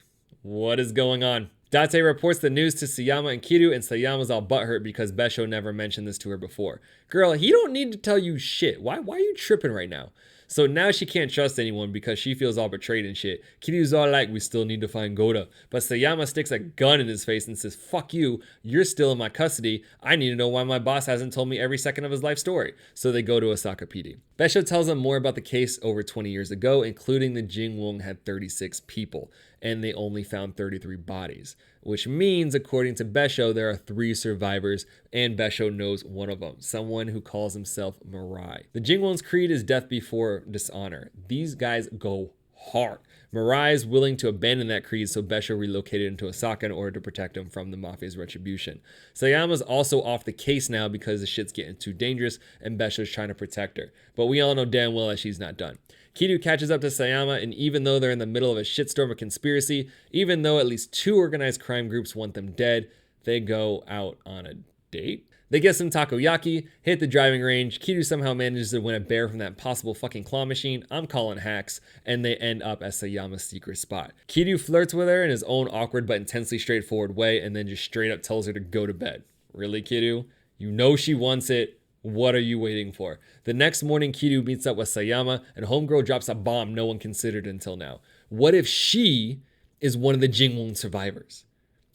What is going on? Date reports the news to Sayama and Kiryu, and Sayama's all butthurt because Besho never mentioned this to her before. Girl, he don't need to tell you shit. Why are you tripping right now? So now she can't trust anyone because she feels all betrayed and shit. Kiryu's all like, we still need to find Goda. But Sayama sticks a gun in his face and says, fuck you, you're still in my custody. I need to know why my boss hasn't told me every second of his life story. So they go to Osaka PD. Besho tells them more about the case over 20 years ago, including the Jingwon had 36 people, and they only found 33 bodies. Which means, according to Besho, there are 3 survivors, and Besho knows one of them, someone who calls himself Mirai. The Jingwon's creed is death before dishonor. These guys go hard. Mirai is willing to abandon that creed, so Besho relocated into Osaka in order to protect him from the Mafia's retribution. Sayama's also off the case now because the shit's getting too dangerous, and Besho's trying to protect her. But we all know damn well that she's not done. Kiryu catches up to Sayama, and even though they're in the middle of a shitstorm of conspiracy, even though at least 2 organized crime groups want them dead, they go out on a date? They get some takoyaki, hit the driving range, Kiryu somehow manages to win a bear from that possible fucking claw machine, I'm calling hacks, and they end up at Sayama's secret spot. Kiryu flirts with her in his own awkward but intensely straightforward way, and then just straight up tells her to go to bed. Really, Kiryu? You know she wants it. What are you waiting for? The next morning, Kiryu meets up with Sayama, and Homegirl drops a bomb no one considered until now. What if she is one of the Jingwon survivors?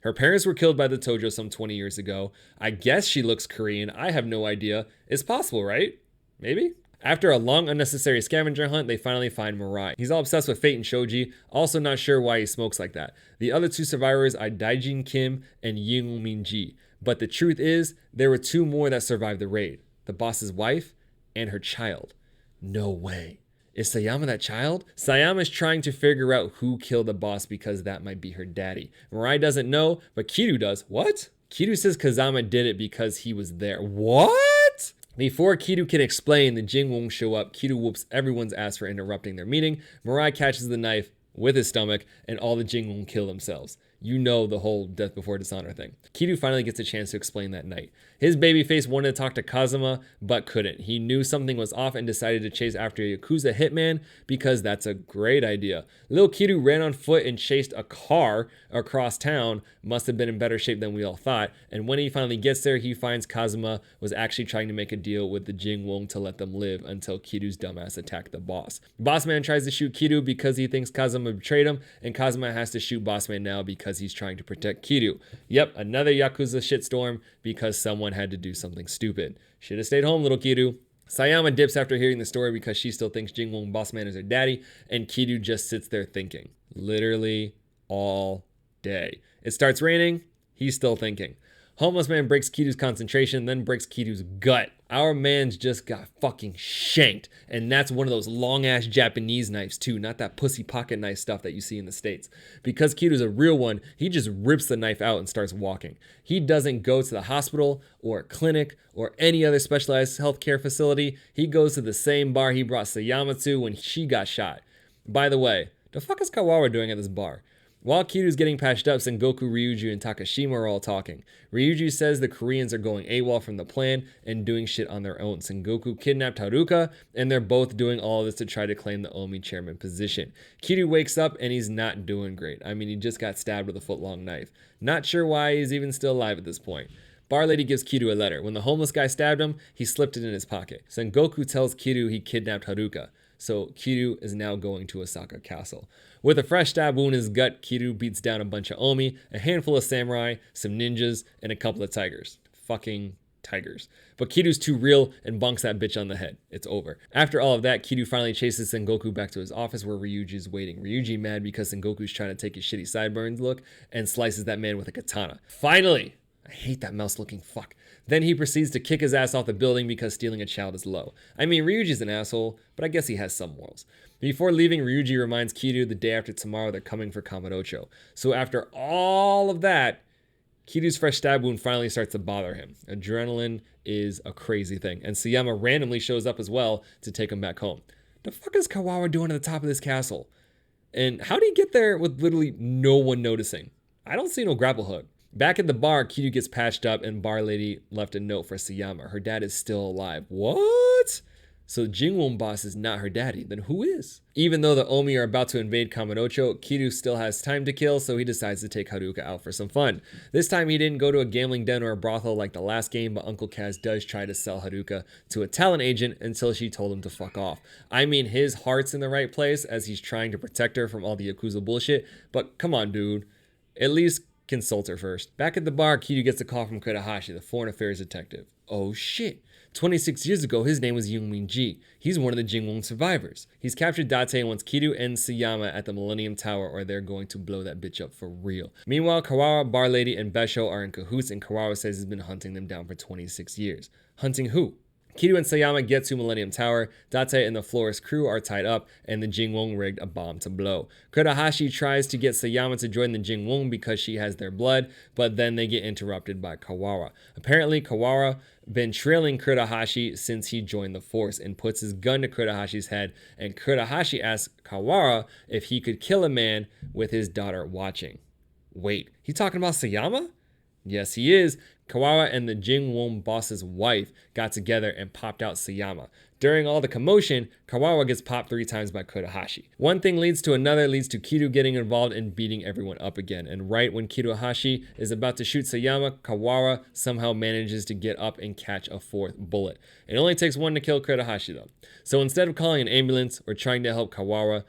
Her parents were killed by the Tojo some 20 years ago. I guess she looks Korean. I have no idea. It's possible, right? Maybe? After a long, unnecessary scavenger hunt, they finally find Mirai. He's all obsessed with Fate and Shoji, also not sure why he smokes like that. The other 2 survivors are Daijin Kim and Ying Minji. But the truth is, there were 2 more that survived the raid. The boss's wife and her child. No way. Is Sayama that child? Sayama is trying to figure out who killed the boss because that might be her daddy. Mirai doesn't know, but Kiryu does. What? Kiryu says Kazama did it because he was there. What? Before Kiryu can explain, the Jingwon show up. Kiryu whoops everyone's ass for interrupting their meeting. Mirai catches the knife with his stomach, and all the Jingwon kill themselves. You know the whole death before dishonor thing. Kiryu finally gets a chance to explain that night. His babyface wanted to talk to Kazuma, but couldn't. He knew something was off and decided to chase after a Yakuza hitman because that's a great idea. Lil Kiryu ran on foot and chased a car across town. Must have been in better shape than we all thought. And when he finally gets there, he finds Kazuma was actually trying to make a deal with the Jingwon to let them live until Kiryu's dumbass attacked the boss. Bossman tries to shoot Kiryu because he thinks Kazuma betrayed him, and Kazuma has to shoot Bossman now because he's trying to protect Kiryu. Yep, another Yakuza shitstorm because someone had to do something stupid. Should have stayed home, little Kiryu. Sayama dips after hearing the story because she still thinks Jingwon Bossman is her daddy, and Kiryu just sits there thinking. Literally all day. It starts raining, he's still thinking. Homeless man breaks Kiryu's concentration, then breaks Kiryu's gut. Our man's just got fucking shanked. And that's one of those long ass Japanese knives too, not that pussy pocket knife stuff that you see in the States. Because Kiryu's a real one, he just rips the knife out and starts walking. He doesn't go to the hospital or a clinic or any other specialized healthcare facility. He goes to the same bar he brought Sayama to when she got shot. By the way, the fuck is Kawawa doing at this bar? While Kiryu's getting patched up, Sengoku, Ryuji, and Takashima are all talking. Ryuji says the Koreans are going AWOL from the plan and doing shit on their own. Sengoku kidnapped Haruka, and they're both doing all of this to try to claim the Omi chairman position. Kiryu wakes up, and he's not doing great. I mean, he just got stabbed with a foot-long knife. Not sure why he's even still alive at this point. Bar lady gives Kiryu a letter. When the homeless guy stabbed him, he slipped it in his pocket. Sengoku tells Kiryu he kidnapped Haruka. So Kiryu is now going to Osaka Castle. With a fresh stab wound in his gut, Kiryu beats down a bunch of Omi, a handful of samurai, some ninjas, and a couple of tigers. Fucking tigers. But Kiryu's too real and bonks that bitch on the head. It's over. After all of that, Kiryu finally chases Sengoku back to his office where Ryuji is waiting. Ryuji mad because Sengoku's trying to take his shitty sideburns look and slices that man with a katana. Finally! I hate that mouse looking fuck. Then he proceeds to kick his ass off the building because stealing a child is low. I mean, Ryuji's an asshole, but I guess he has some morals. Before leaving, Ryuji reminds Kiryu the day after tomorrow they're coming for Kamurocho. So after all of that, Kiryu's fresh stab wound finally starts to bother him. Adrenaline is a crazy thing, and Sayama randomly shows up as well to take him back home. The fuck is Kawawa doing at the top of this castle? And how did he get there with literally no one noticing? I don't see no grapple hook. Back at the bar, Kiryu gets patched up and bar lady left a note for Sayama. Her dad is still alive. What? So Jingwon boss is not her daddy. Then who is? Even though the Omi are about to invade Kamurocho, Kiryu still has time to kill, so he decides to take Haruka out for some fun. This time he didn't go to a gambling den or a brothel like the last game, but Uncle Kaz does try to sell Haruka to a talent agent until she told him to fuck off. I mean, his heart's in the right place as he's trying to protect her from all the Yakuza bullshit, but come on, dude. At least consult her first. Back at the bar, Kiryu gets a call from Kurohashi, the foreign affairs detective. Oh shit. 26 years ago, his name was Youngmin Ji. He's one of the Jingwon survivors. He's captured Date and wants Kiryu and Sayama at the Millennium Tower or they're going to blow that bitch up for real. Meanwhile, Kawawa, Bar Lady, and Besho are in cahoots and Kawawa says he's been hunting them down for 26 years. Hunting who? Kiryu and Sayama get to Millennium Tower, Date and the Florist crew are tied up, and the Jingwon rigged a bomb to blow. Kurohashi tries to get Sayama to join the Jingwon because she has their blood, but then they get interrupted by Kawawa. Apparently, Kawawa been trailing Kurohashi since he joined the force and puts his gun to Kurohashi's head, and Kurohashi asks Kawawa if he could kill a man with his daughter watching. Wait, he talking about Sayama? Yes, he is. Kawawa and the Jingwon boss's wife got together and popped out Sayama. During all the commotion, Kawawa gets popped 3 times by Kurohashi. One thing leads to another, leads to Kiryu getting involved and beating everyone up again. And right when Kurohashi is about to shoot Sayama, Kawawa somehow manages to get up and catch a 4th bullet. It only takes 1 to kill Kurohashi though. So instead of calling an ambulance or trying to help Kawawa,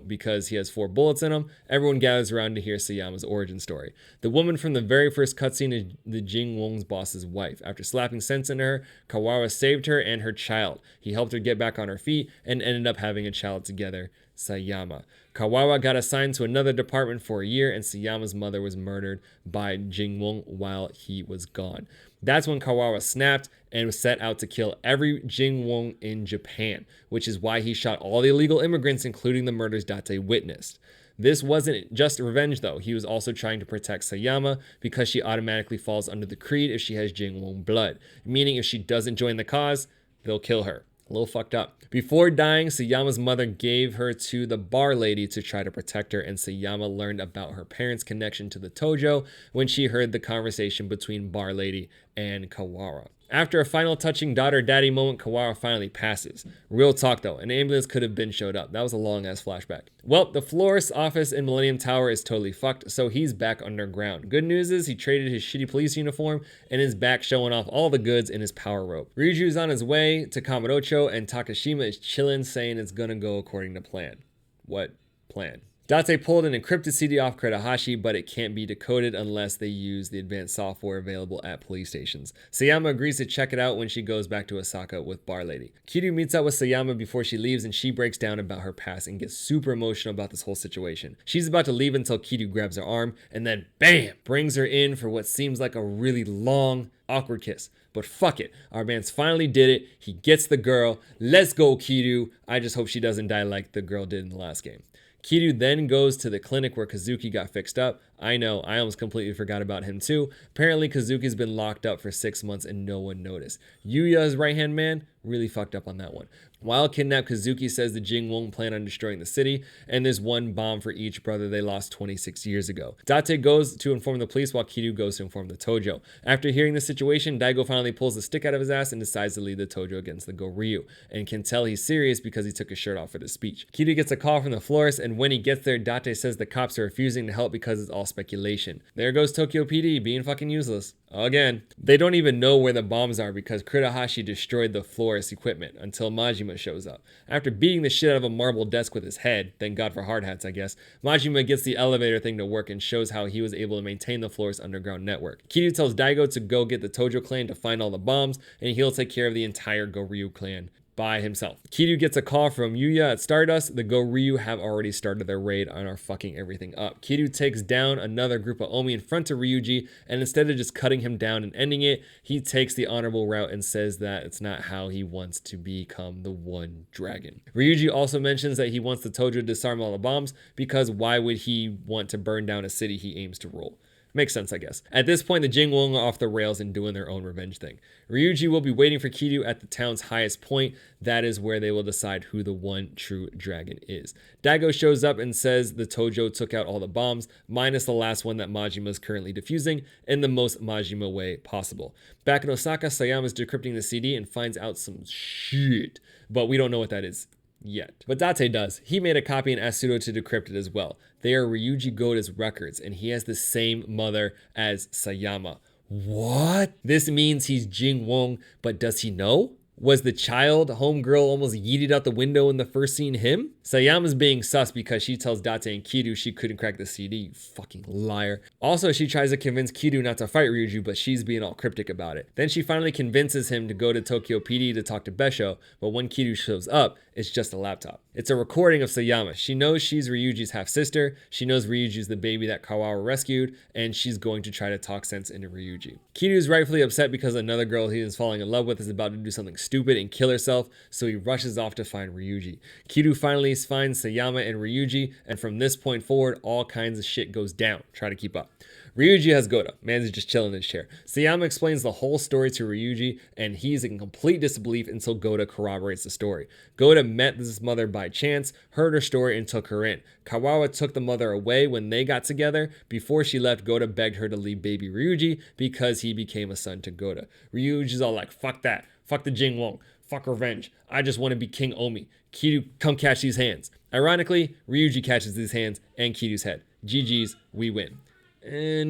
because he has 4 bullets in him, everyone gathers around to hear Sayama's origin story. The woman from the very first cutscene is the Jingwon's boss's wife. After slapping sense into her, Kawawa saved her and her child. He helped her get back on her feet and ended up having a child together, Sayama. Kawawa got assigned to another department for a year and Sayama's mother was murdered by Jingwon while he was gone. That's when Kawawa snapped and set out to kill every Jingwon in Japan, which is why he shot all the illegal immigrants, including the murders Date witnessed. This wasn't just revenge though, he was also trying to protect Sayama because she automatically falls under the creed if she has Jingwon blood, meaning if she doesn't join the cause, they'll kill her. A little fucked up. Before dying, Sayama's mother gave her to the bar lady to try to protect her, and Sayama learned about her parents' connection to the Tojo when she heard the conversation between bar lady and Kawawa. After a final touching daughter-daddy moment, Kawawa finally passes. Real talk though, an ambulance could have been showed up. That was a long-ass flashback. Well, the florist's office in Millennium Tower is totally fucked, so he's back underground. Good news is he traded his shitty police uniform and is back showing off all the goods in his power rope. Ryuju's on his way to Kamurocho and Takashima is chilling saying it's gonna go according to plan. What plan? Date pulled an encrypted CD off Kurohashi, but it can't be decoded unless they use the advanced software available at police stations. Sayama agrees to check it out when she goes back to Osaka with Bar Lady. Kiryu meets up with Sayama before she leaves and she breaks down about her past and gets super emotional about this whole situation. She's about to leave until Kiryu grabs her arm and then BAM! Brings her in for what seems like a really long, awkward kiss. but fuck it. Our man's finally did it. He gets the girl. Let's go, Kiryu. I just hope she doesn't die like the girl did in the last game. Kiryu then goes to the clinic where Kazuki got fixed up. I know, I almost completely forgot about him too. Apparently Kazuki's been locked up for 6 months and no one noticed. Yuya's right-hand man really fucked up on that one. While kidnapped, Kazuki says the Jing won't plan on destroying the city, and there's one bomb for each brother they lost 26 years ago. Date goes to inform the police while Kiryu goes to inform the Tojo. After hearing the situation, Daigo finally pulls the stick out of his ass and decides to lead the Tojo against the Goryu, and can tell he's serious because he took his shirt off for the speech. Kiryu gets a call from the florist, and when he gets there, Date says the cops are refusing to help because it's all speculation. There goes Tokyo PD being fucking useless. Again. They don't even know where the bombs are because Kurohashi destroyed the florist's equipment until Majima shows up. After beating the shit out of a marble desk with his head, thank God for hard hats I guess, Majima gets the elevator thing to work and shows how he was able to maintain the florist's underground network. Kiryu tells Daigo to go get the Tojo clan to find all the bombs and he'll take care of the entire Goryu clan by himself. Kiryu gets a call from Yuya at Stardust. The Goryu have already started their raid and are fucking everything up. Kiryu takes down another group of Omi in front of Ryuji, and instead of just cutting him down and ending it, he takes the honorable route and says that it's not how he wants to become the one dragon. Ryuji also mentions that he wants the Tojo to disarm all the bombs because why would he want to burn down a city he aims to rule? Makes sense, I guess. At this point, the Jingwon are off the rails and doing their own revenge thing. Ryuji will be waiting for Kiryu at the town's highest point. That is where they will decide who the one true dragon is. Daigo shows up and says the Tojo took out all the bombs, minus the last one that Majima is currently defusing, in the most Majima way possible. Back in Osaka, Sayama is decrypting the CD and finds out some shit, but we don't know what that is yet. But Date does. He made a copy and asked Sudo to decrypt it as well. They are Ryuji Goda's records, and he has the same mother as Sayama. What? This means he's Jing Wong, but does he know? Was the child homegirl almost yeeted out the window in the first scene him? Sayama's being sus because she tells Date and Kiryu she couldn't crack the CD, you fucking liar. Also, she tries to convince Kiryu not to fight Ryuji, but she's being all cryptic about it. Then she finally convinces him to go to Tokyo PD to talk to Besho, but when Kiryu shows up, it's just a laptop. It's a recording of Sayama. She knows she's Ryuji's half-sister, she knows Ryuji's the baby that Kawawa rescued, and she's going to try to talk sense into Ryuji. Kiryu's rightfully upset because another girl he is falling in love with is about to do something stupid and kill herself, so he rushes off to find Ryuji. Kiryu finally finds Sayama and Ryuji, and from this point forward, all kinds of shit goes down. Try to keep up. Ryuji has Goda. Man's just chilling in his chair. Sayama explains the whole story to Ryuji, and he's in complete disbelief until Goda corroborates the story. Goda met this mother by chance, heard her story, and took her in. Kawawa took the mother away when they got together. Before she left, Goda begged her to leave baby Ryuji because he became a son to Goda. Ryuji's all like, fuck that. Fuck the Jing Wong. Fuck revenge. I just want to be King Omi. Kiryu, come catch these hands. Ironically, Ryuji catches these hands and Kiryu's head. GG's, we win.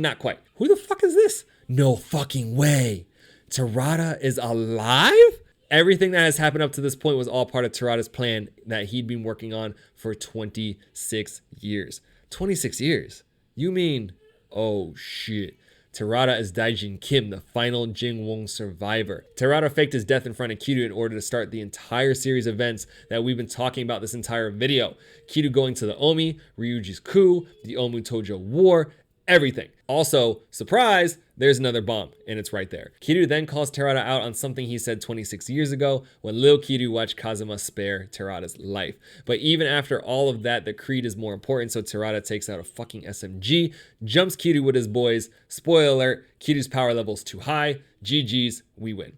Not quite. Who the fuck is this? No fucking way. Terada is alive? Everything that has happened up to this point was all part of Terada's plan that he'd been working on for 26 years. 26 years? You mean, oh shit. Terada is Daijin Kim, the final Jing Wong survivor. Terada faked his death in front of Kiryu in order to start the entire series of events that we've been talking about this entire video. Kiryu going to the Omi, Ryuji's coup, the Omu Tojo war, everything. Also, surprise, there's another bomb, and it's right there. Kiryu then calls Terada out on something he said 26 years ago when Lil Kiryu watched Kazuma spare Terada's life. But even after all of that, the creed is more important, so Terada takes out a fucking SMG, jumps Kiryu with his boys. Spoiler alert, Kiryu's power level's too high. GG's, we win.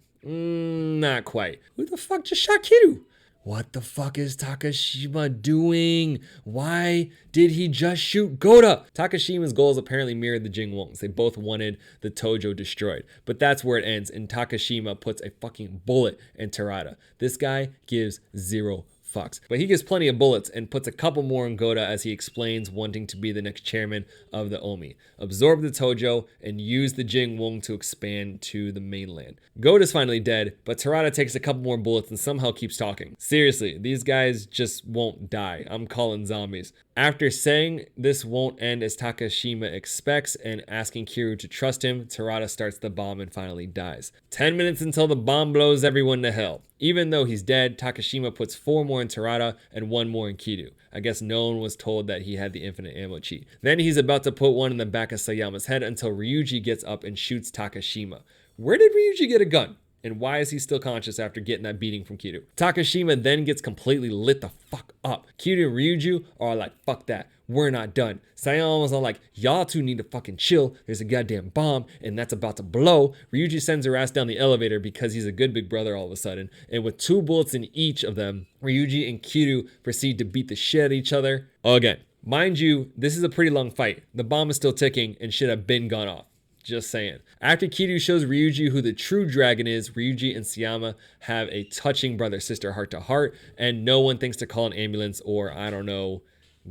Not quite. Who the fuck just shot Kiryu? What the fuck is Takashima doing? Why did he just shoot Goda? Takashima's goals apparently mirrored the Jing Wongs. They both wanted the Tojo destroyed. But that's where it ends, and Takashima puts a fucking bullet in Terada. This guy gives zero fucks. But he gives plenty of bullets and puts a couple more in Goda as he explains wanting to be the next chairman of the Omi. Absorb the Tojo and use the Jing Wong to expand to the mainland. Goda's finally dead, but Terada takes a couple more bullets and somehow keeps talking. Seriously, these guys just won't die. I'm calling zombies. After saying this won't end as Takashima expects and asking Kiryu to trust him, Terada starts the bomb and finally dies. 10 minutes until the bomb blows everyone to hell. Even though he's dead, Takashima puts 4 more in Terada and 1 more in Kiryu. I guess no one was told that he had the infinite ammo cheat. Then he's about to put one in the back of Sayama's head until Ryuji gets up and shoots Takashima. Where did Ryuji get a gun? And why is he still conscious after getting that beating from Kiryu? Takashima then gets completely lit the fuck up. Kiryu and Ryuji are like, fuck that, we're not done. Sayama's all like, y'all two need to fucking chill. There's a goddamn bomb and that's about to blow. Ryuji sends her ass down the elevator because he's a good big brother all of a sudden. And with 2 bullets in each of them, Ryuji and Kiryu proceed to beat the shit out of each other again. Mind you, this is a pretty long fight. The bomb is still ticking and should have been gone off. Just saying. After Kiryu shows Ryuji who the true dragon is, Ryuji and Sayama have a touching brother-sister heart-to-heart, and no one thinks to call an ambulance or, I don't know,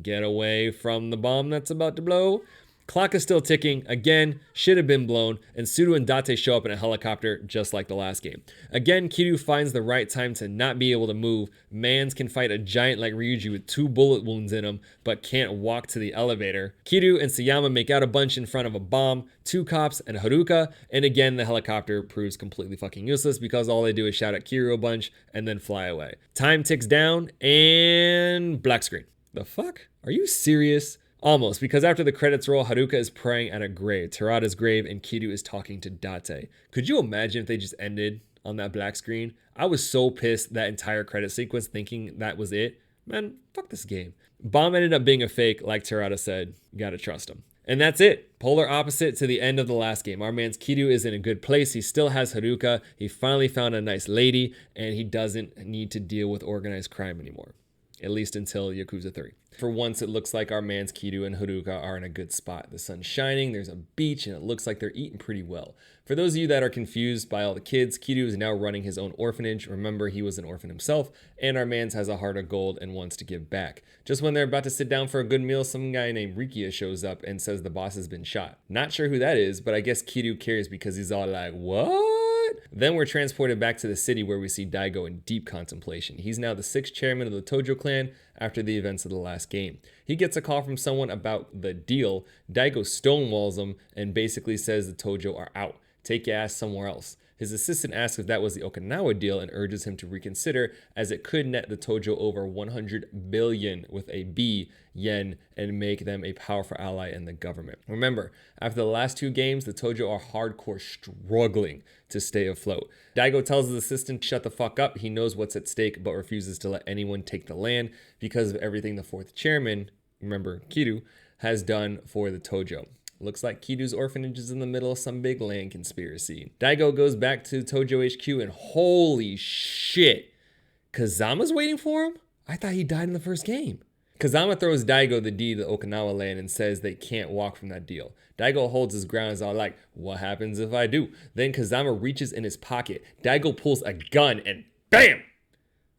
get away from the bomb that's about to blow. Clock is still ticking. Again, should have been blown, and Sudo and Date show up in a helicopter just like the last game. Again, Kiryu finds the right time to not be able to move. Mans can fight a giant like Ryuji with 2 bullet wounds in him, but can't walk to the elevator. Kiryu and Sayama make out a bunch in front of a bomb, 2 cops, and Haruka, and again, the helicopter proves completely fucking useless because all they do is shout at Kiryu a bunch and then fly away. Time ticks down, and black screen. The fuck? Are you serious? Almost, because after the credits roll, Haruka is praying at a grave, Terada's grave, and Kiryu is talking to Date. Could you imagine if they just ended on that black screen? I was so pissed that entire credit sequence thinking that was it. Man, fuck this game. Bomb ended up being a fake, like Terada said. You gotta trust him. And that's it. Polar opposite to the end of the last game. Our man's Kiryu is in a good place. He still has Haruka. He finally found a nice lady, and he doesn't need to deal with organized crime anymore. At least until Yakuza 3. For once, it looks like our man's Kiryu and Haruka are in a good spot. The sun's shining, there's a beach, and it looks like they're eating pretty well. For those of you that are confused by all the kids, Kiryu is now running his own orphanage. Remember, he was an orphan himself, and our man's has a heart of gold and wants to give back. Just when they're about to sit down for a good meal, some guy named Rikia shows up and says the boss has been shot. Not sure who that is, but I guess Kiryu cares because he's all like, what? Then we're transported back to the city where we see Daigo in deep contemplation. He's now the 6th chairman of the Tojo clan after the events of the last game. He gets a call from someone about the deal. Daigo stonewalls him and basically says the Tojo are out. Take your ass somewhere else. His assistant asks if that was the Okinawa deal and urges him to reconsider as it could net the Tojo over 100 billion with a B yen and make them a powerful ally in the government. Remember, after the last 2 games, the Tojo are hardcore struggling to stay afloat. Daigo tells his assistant to shut the fuck up. He knows what's at stake but refuses to let anyone take the land because of everything the 4th chairman, remember Kiryu, has done for the Tojo. Looks like Kiryu's orphanage is in the middle of some big land conspiracy. Daigo goes back to Tojo HQ and holy shit, Kazama's waiting for him? I thought he died in the first game. Kazama throws Daigo the deed to the Okinawa land and says they can't walk from that deal. Daigo holds his ground and is all like, what happens if I do? Then Kazama reaches in his pocket. Daigo pulls a gun and BAM!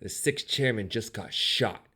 The 6th chairman just got shot.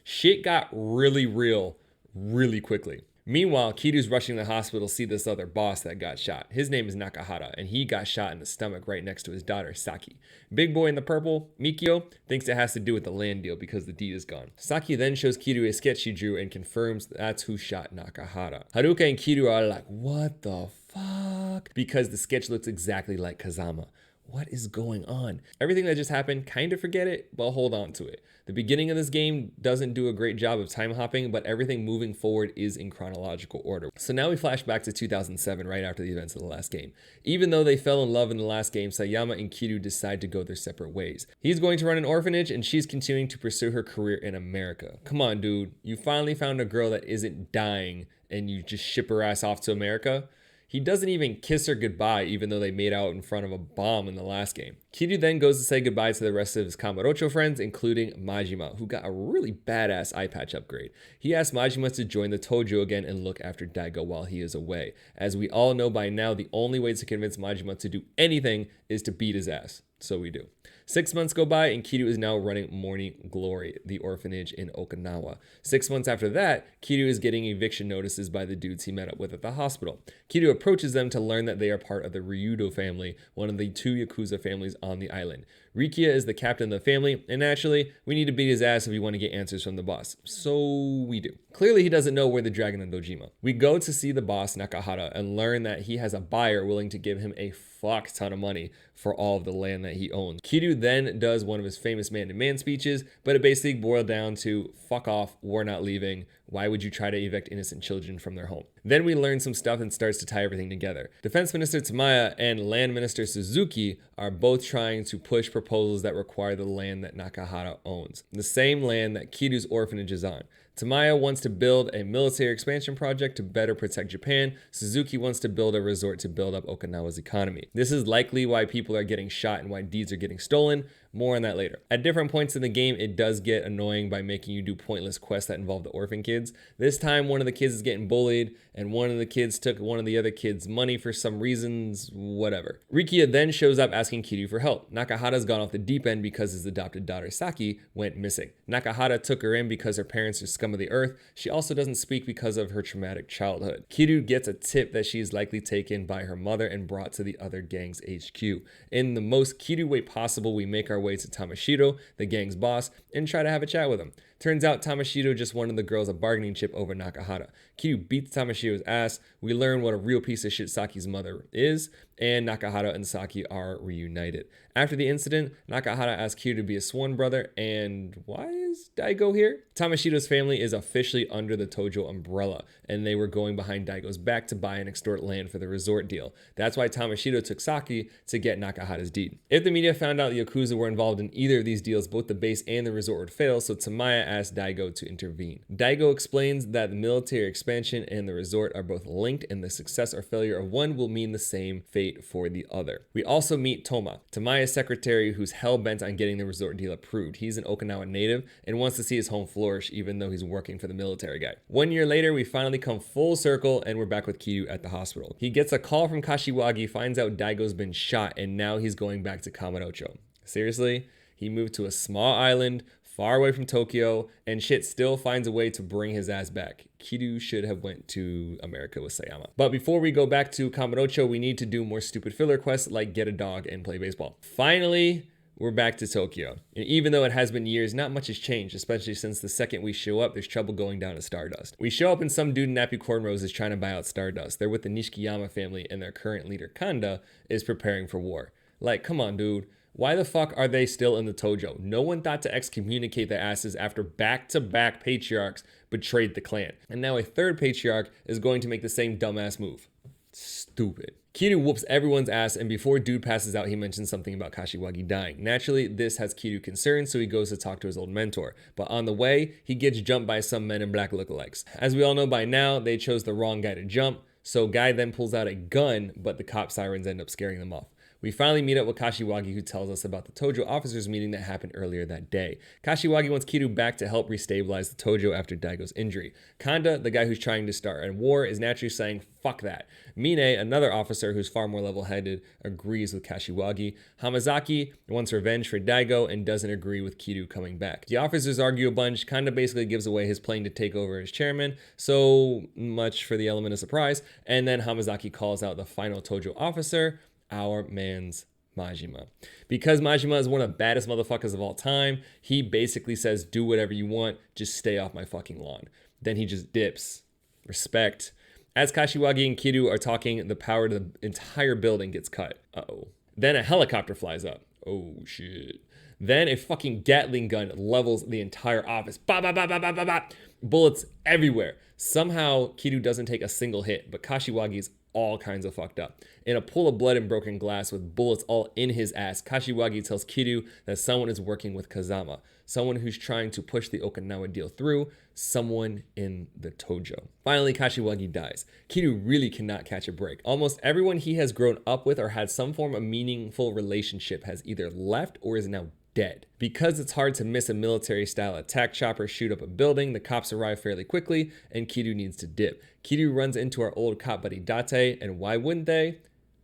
Shit got really real really quickly. Meanwhile, Kiryu's rushing to the hospital to see this other boss that got shot. His name is Nakahara, and he got shot in the stomach right next to his daughter, Saki. Big boy in the purple, Mikio, thinks it has to do with the land deal because the deed is gone. Saki then shows Kiryu a sketch she drew and confirms that's who shot Nakahara. Haruka and Kiryu are like, what the fuck? Because the sketch looks exactly like Kazama. What is going on? Everything that just happened, kind of forget it, but hold on to it. The beginning of this game doesn't do a great job of time hopping, but everything moving forward is in chronological order. So now we flash back to 2007, right after the events of the last game. Even though they fell in love in the last game, Sayama and Kiryu decide to go their separate ways. He's going to run an orphanage, and she's continuing to pursue her career in America. Come on, dude. You finally found a girl that isn't dying, and you just ship her ass off to America? He doesn't even kiss her goodbye, even though they made out in front of a bomb in the last game. Kiryu then goes to say goodbye to the rest of his Kamurocho friends, including Majima, who got a really badass eye patch upgrade. He asks Majima to join the Tojo again and look after Daigo while he is away. As we all know by now, the only way to convince Majima to do anything is to beat his ass. So we do. 6 months go by and Kiryu is now running Morning Glory, the orphanage in Okinawa. 6 months after that, Kiryu is getting eviction notices by the dudes he met up with at the hospital. Kiryu approaches them to learn that they are part of the Ryudo family, one of the 2 Yakuza families on the island. Rikia is the captain of the family, and naturally, we need to beat his ass if we want to get answers from the boss. So we do. Clearly, he doesn't know where the dragon and Dojima. We go to see the boss, Nakahara, and learn that he has a buyer willing to give him a fuck ton of money for all of the land that he owns. Kiryu then does one of his famous man-to-man speeches, but it basically boiled down to, fuck off, we're not leaving. Why would you try to evict innocent children from their home? Then we learn some stuff and starts to tie everything together. Defense Minister Tamaya and Land Minister Suzuki are both trying to push proposals that require the land that Nakahara owns, the same land that Kiryu's orphanage is on. Tamaya wants to build a military expansion project to better protect Japan. Suzuki wants to build a resort to build up Okinawa's economy. This is likely why people are getting shot and why deeds are getting stolen. More on that later. At different points in the game, it does get annoying by making you do pointless quests that involve the orphan kids. This time, one of the kids is getting bullied, and one of the kids took one of the other kids' money for some reasons, whatever. Rikia then shows up asking Kiryu for help. Nakahara's gone off the deep end because his adopted daughter Saki went missing. Nakahara took her in because her parents are scum of the earth. She also doesn't speak because of her traumatic childhood. Kiryu gets a tip that she is likely taken by her mother and brought to the other gang's HQ. In the most Kiryu way possible, we make our way to Tamashiro, the gang's boss, and try to have a chat with him. Turns out Tamashiro just wanted the girls a bargaining chip over Nakahara. Kiryu beats Tamashiro's ass. We learn what a real piece of shit Saki's mother is, and Nakahara and Saki are reunited. After the incident, Nakahara asks Kiryu to be a sworn brother, and why is Daigo here? Tamashiro's family is officially under the Tojo umbrella, and they were going behind Daigo's back to buy and extort land for the resort deal. That's why Tamashiro took Saki to get Nakahara's deed. If the media found out the Yakuza were involved in either of these deals, both the base and the resort would fail, so Tamaya asked Daigo to intervene. Daigo explains that the military expansion and the resort are both linked, and the success or failure of one will mean the same fate for the other. We also meet Toma, Tamaya's secretary, who's hell-bent on getting the resort deal approved. He's an Okinawa native and wants to see his home flourish even though he's working for the military guy. 1 year later, we finally come full circle and we're back with Kiryu at the hospital. He gets a call from Kashiwagi, finds out Daigo's been shot, and now he's going back to Kamurocho. Seriously? He moved to a small island far away from Tokyo, and shit still finds a way to bring his ass back. Kiryu should have went to America with Sayama. But before we go back to Kamurocho, we need to do more stupid filler quests like get a dog and play baseball. Finally, we're back to Tokyo. And even though it has been years, not much has changed, especially since the second we show up, there's trouble going down to Stardust. We show up and some dude in nappy cornrows is trying to buy out Stardust. They're with the Nishikiyama family, and their current leader, Kanda, is preparing for war. Like, come on, dude. Why the fuck are they still in the Tojo? No one thought to excommunicate their asses after back-to-back patriarchs betrayed the clan. And now a third patriarch is going to make the same dumbass move. Stupid. Kiryu whoops everyone's ass, and before dude passes out, he mentions something about Kashiwagi dying. Naturally, this has Kiryu concerned, so he goes to talk to his old mentor. But on the way, he gets jumped by some men in black lookalikes. As we all know by now, they chose the wrong guy to jump, so guy then pulls out a gun, but the cop sirens end up scaring them off. We finally meet up with Kashiwagi, who tells us about the Tojo officers meeting that happened earlier that day. Kashiwagi wants Kiryu back to help restabilize the Tojo after Daigo's injury. Kanda, the guy who's trying to start a war, is naturally saying, fuck that. Mine, another officer who's far more level-headed, agrees with Kashiwagi. Hamazaki wants revenge for Daigo and doesn't agree with Kiryu coming back. The officers argue a bunch. Kanda basically gives away his plane to take over as chairman, so much for the element of surprise. And then Hamazaki calls out the final Tojo officer, our man's Majima. Because Majima is one of the baddest motherfuckers of all time, he basically says, do whatever you want, just stay off my fucking lawn. Then he just dips. Respect. As Kashiwagi and Kiryu are talking, the power to the entire building gets cut. Uh-oh. Then a helicopter flies up. Oh, shit. Then a fucking Gatling gun levels the entire office. Ba ba ba ba ba ba ba. Bullets everywhere. Somehow, Kiryu doesn't take a single hit, but Kashiwagi's all kinds of fucked up. In a pool of blood and broken glass with bullets all in his ass, Kashiwagi tells Kiryu that someone is working with Kazama, someone who's trying to push the Okinawa deal through, someone in the Tojo. Finally, Kashiwagi dies. Kiryu really cannot catch a break. Almost everyone he has grown up with or had some form of meaningful relationship has either left or is now dead. Because it's hard to miss a military-style attack chopper shoot up a building, the cops arrive fairly quickly, and Kiryu needs to dip. Kiryu runs into our old cop buddy Date, and why wouldn't they?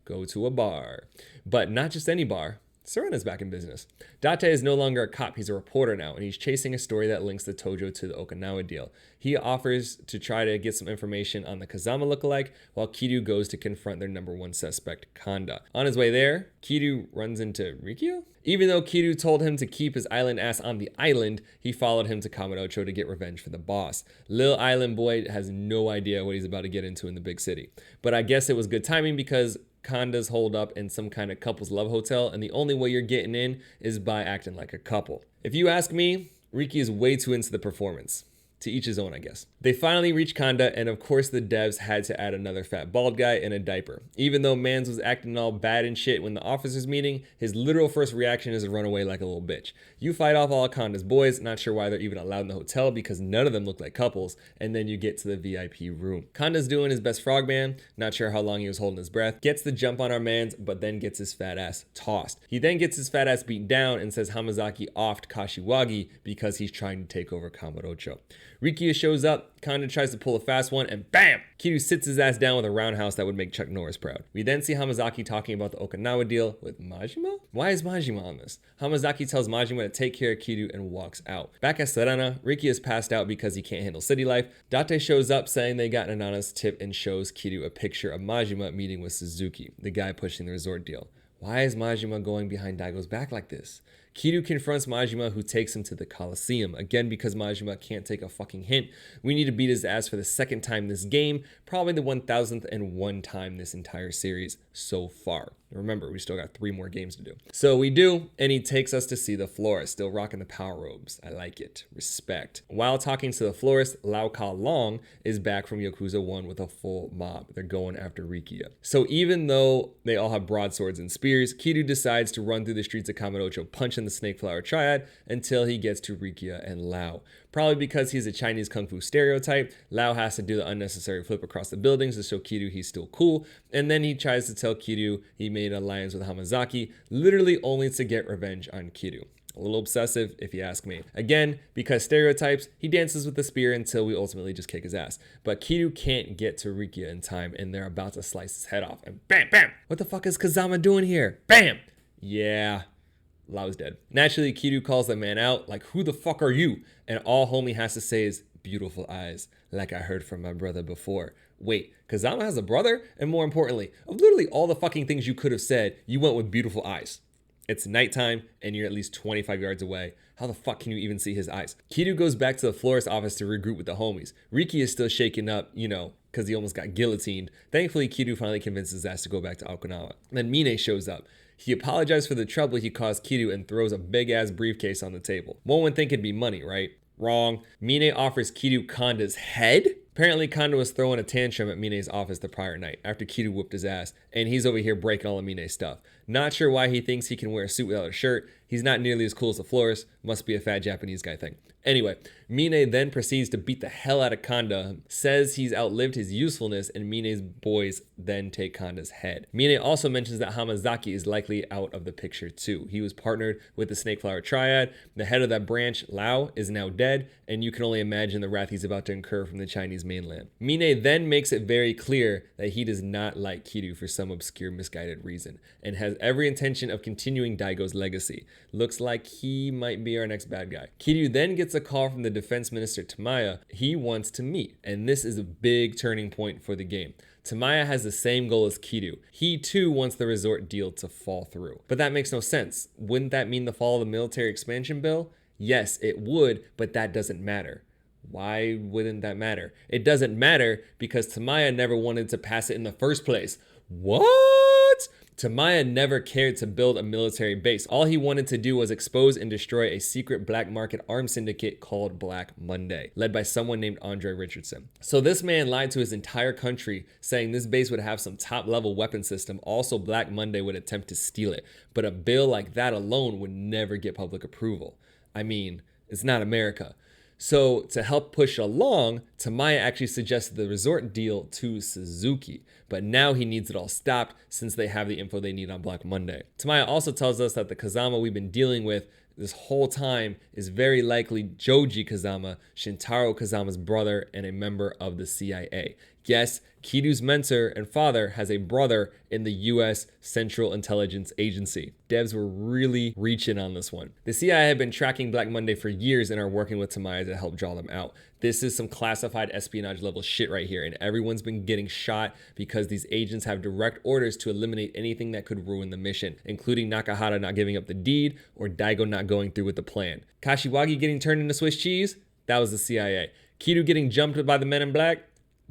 Go to a bar. But not just any bar. Serena's back in business. Date is no longer a cop, he's a reporter now, and he's chasing a story that links the Tojo to the Okinawa deal. He offers to try to get some information on the Kazama lookalike, while Kiryu goes to confront their number one suspect, Kanda. On his way there, Kiryu runs into Rikyo? Even though Kiryu told him to keep his island ass on the island, he followed him to Kamurocho to get revenge for the boss. Lil Island Boy has no idea what he's about to get into in the big city. But I guess it was good timing because Kanda's holed up in some kind of couple's love hotel, and the only way you're getting in is by acting like a couple. If you ask me, Riki is way too into the performance. To each his own, I guess. They finally reach Kanda, and of course the devs had to add another fat bald guy in a diaper. Even though Mans was acting all bad and shit when the officers meeting, his literal first reaction is to run away like a little bitch. You fight off all Kanda's boys, not sure why they're even allowed in the hotel because none of them look like couples, and then you get to the VIP room. Kanda's doing his best frogman, not sure how long he was holding his breath, gets the jump on our Mans, but then gets his fat ass tossed. He then gets his fat ass beat down and says Hamazaki offed Kashiwagi because he's trying to take over Kamurocho. Rikiya shows up, Kanda tries to pull a fast one, and BAM! Kiryu sits his ass down with a roundhouse that would make Chuck Norris proud. We then see Hamazaki talking about the Okinawa deal with Majima? Why is Majima on this? Hamazaki tells Majima to take care of Kiryu and walks out. Back at Serena, Rikiya is passed out because he can't handle city life. Date shows up saying they got an anonymous tip and shows Kiryu a picture of Majima meeting with Suzuki, the guy pushing the resort deal. Why is Majima going behind Daigo's back like this? Kiryu confronts Majima, who takes him to the Coliseum. Again, because Majima can't take a fucking hint, we need to beat his ass for the second time this game, probably the 1001st time this entire series so far. Remember, we still got 3 more games to do. So we do, and he takes us to see the florist, still rocking the power robes. I like it. Respect. While talking to the florist, Lau Ka Long is back from Yakuza 1 with a full mob. They're going after Rikiya. So even though they all have broadswords and spears, Kiryu decides to run through the streets of Kamurocho, punching the Snake Flower Triad until he gets to Rikiya and Lau. Probably because he's a Chinese kung fu stereotype, Lau has to do the unnecessary flip across the buildings to show Kiryu he's still cool, and then he tries to tell Kiryu he made an alliance with Hamazaki, literally only to get revenge on Kiryu. A little obsessive, if you ask me. Again, because stereotypes, he dances with the spear until we ultimately just kick his ass. But Kiryu can't get to Rikiya in time, and they're about to slice his head off, and bam, bam! What the fuck is Kazama doing here? Bam! Yeah. Lau's dead. Naturally, Kiryu calls the man out, like, who the fuck are you? And all homie has to say is, beautiful eyes, like I heard from my brother before. Wait, Kazama has a brother? And more importantly, of literally all the fucking things you could have said, you went with beautiful eyes. It's nighttime, and you're at least 25 yards away. How the fuck can you even see his eyes? Kiryu goes back to the florist's office to regroup with the homies. Riki is still shaken up, you know, because he almost got guillotined. Thankfully, Kiryu finally convinces his ass to go back to Okinawa. Then Mine shows up. He apologized for the trouble he caused Kiryu and throws a big-ass briefcase on the table. One would think it'd be money, right? Wrong. Mine offers Kiryu Kanda's head? Apparently, Kanda was throwing a tantrum at Mine's office the prior night after Kiryu whooped his ass, and he's over here breaking all of Mine's stuff. Not sure why he thinks he can wear a suit without a shirt. He's not nearly as cool as the florist. Must be a fat Japanese guy thing. Anyway, Mine then proceeds to beat the hell out of Kanda, says he's outlived his usefulness, and Mine's boys then take Kanda's head. Mine also mentions that Hamazaki is likely out of the picture too. He was partnered with the Snake Flower Triad. The head of that branch, Lau, is now dead, and you can only imagine the wrath he's about to incur from the Chinese mainland. Mine then makes it very clear that he does not like Kiryu for some obscure misguided reason, and has every intention of continuing Daigo's legacy. Looks like he might be our next bad guy. Kiryu then gets a call from the defense minister Tamaya he wants to meet, and this is a big turning point for the game. Tamaya has the same goal as Kiryu. He too wants the resort deal to fall through. But that makes no sense. Wouldn't that mean the fall of the military expansion bill? Yes, it would, but that doesn't matter. Why wouldn't that matter? It doesn't matter because Tamaya never wanted to pass it in the first place. What? Tamaya never cared to build a military base. All he wanted to do was expose and destroy a secret black market arms syndicate called Black Monday, led by someone named Andre Richardson. So this man lied to his entire country, saying this base would have some top-level weapon system. Also, Black Monday would attempt to steal it. But a bill like that alone would never get public approval. I mean, it's not America. So to help push along, Tamaya actually suggested the resort deal to Suzuki, but now he needs it all stopped since they have the info they need on Black Monday. Tamaya also tells us that the Kazama we've been dealing with this whole time is very likely Joji Kazama, Shintaro Kazama's brother and a member of the CIA. Yes, Kiryu's mentor and father has a brother in the US Central Intelligence Agency. Devs were really reaching on this one. The CIA have been tracking Black Monday for years and are working with Tamaya to help draw them out. This is some classified espionage level shit right here, and everyone's been getting shot because these agents have direct orders to eliminate anything that could ruin the mission, including Nakahara not giving up the deed or Daigo not going through with the plan. Kashiwagi getting turned into Swiss cheese? That was the CIA. Kiryu getting jumped by the men in black?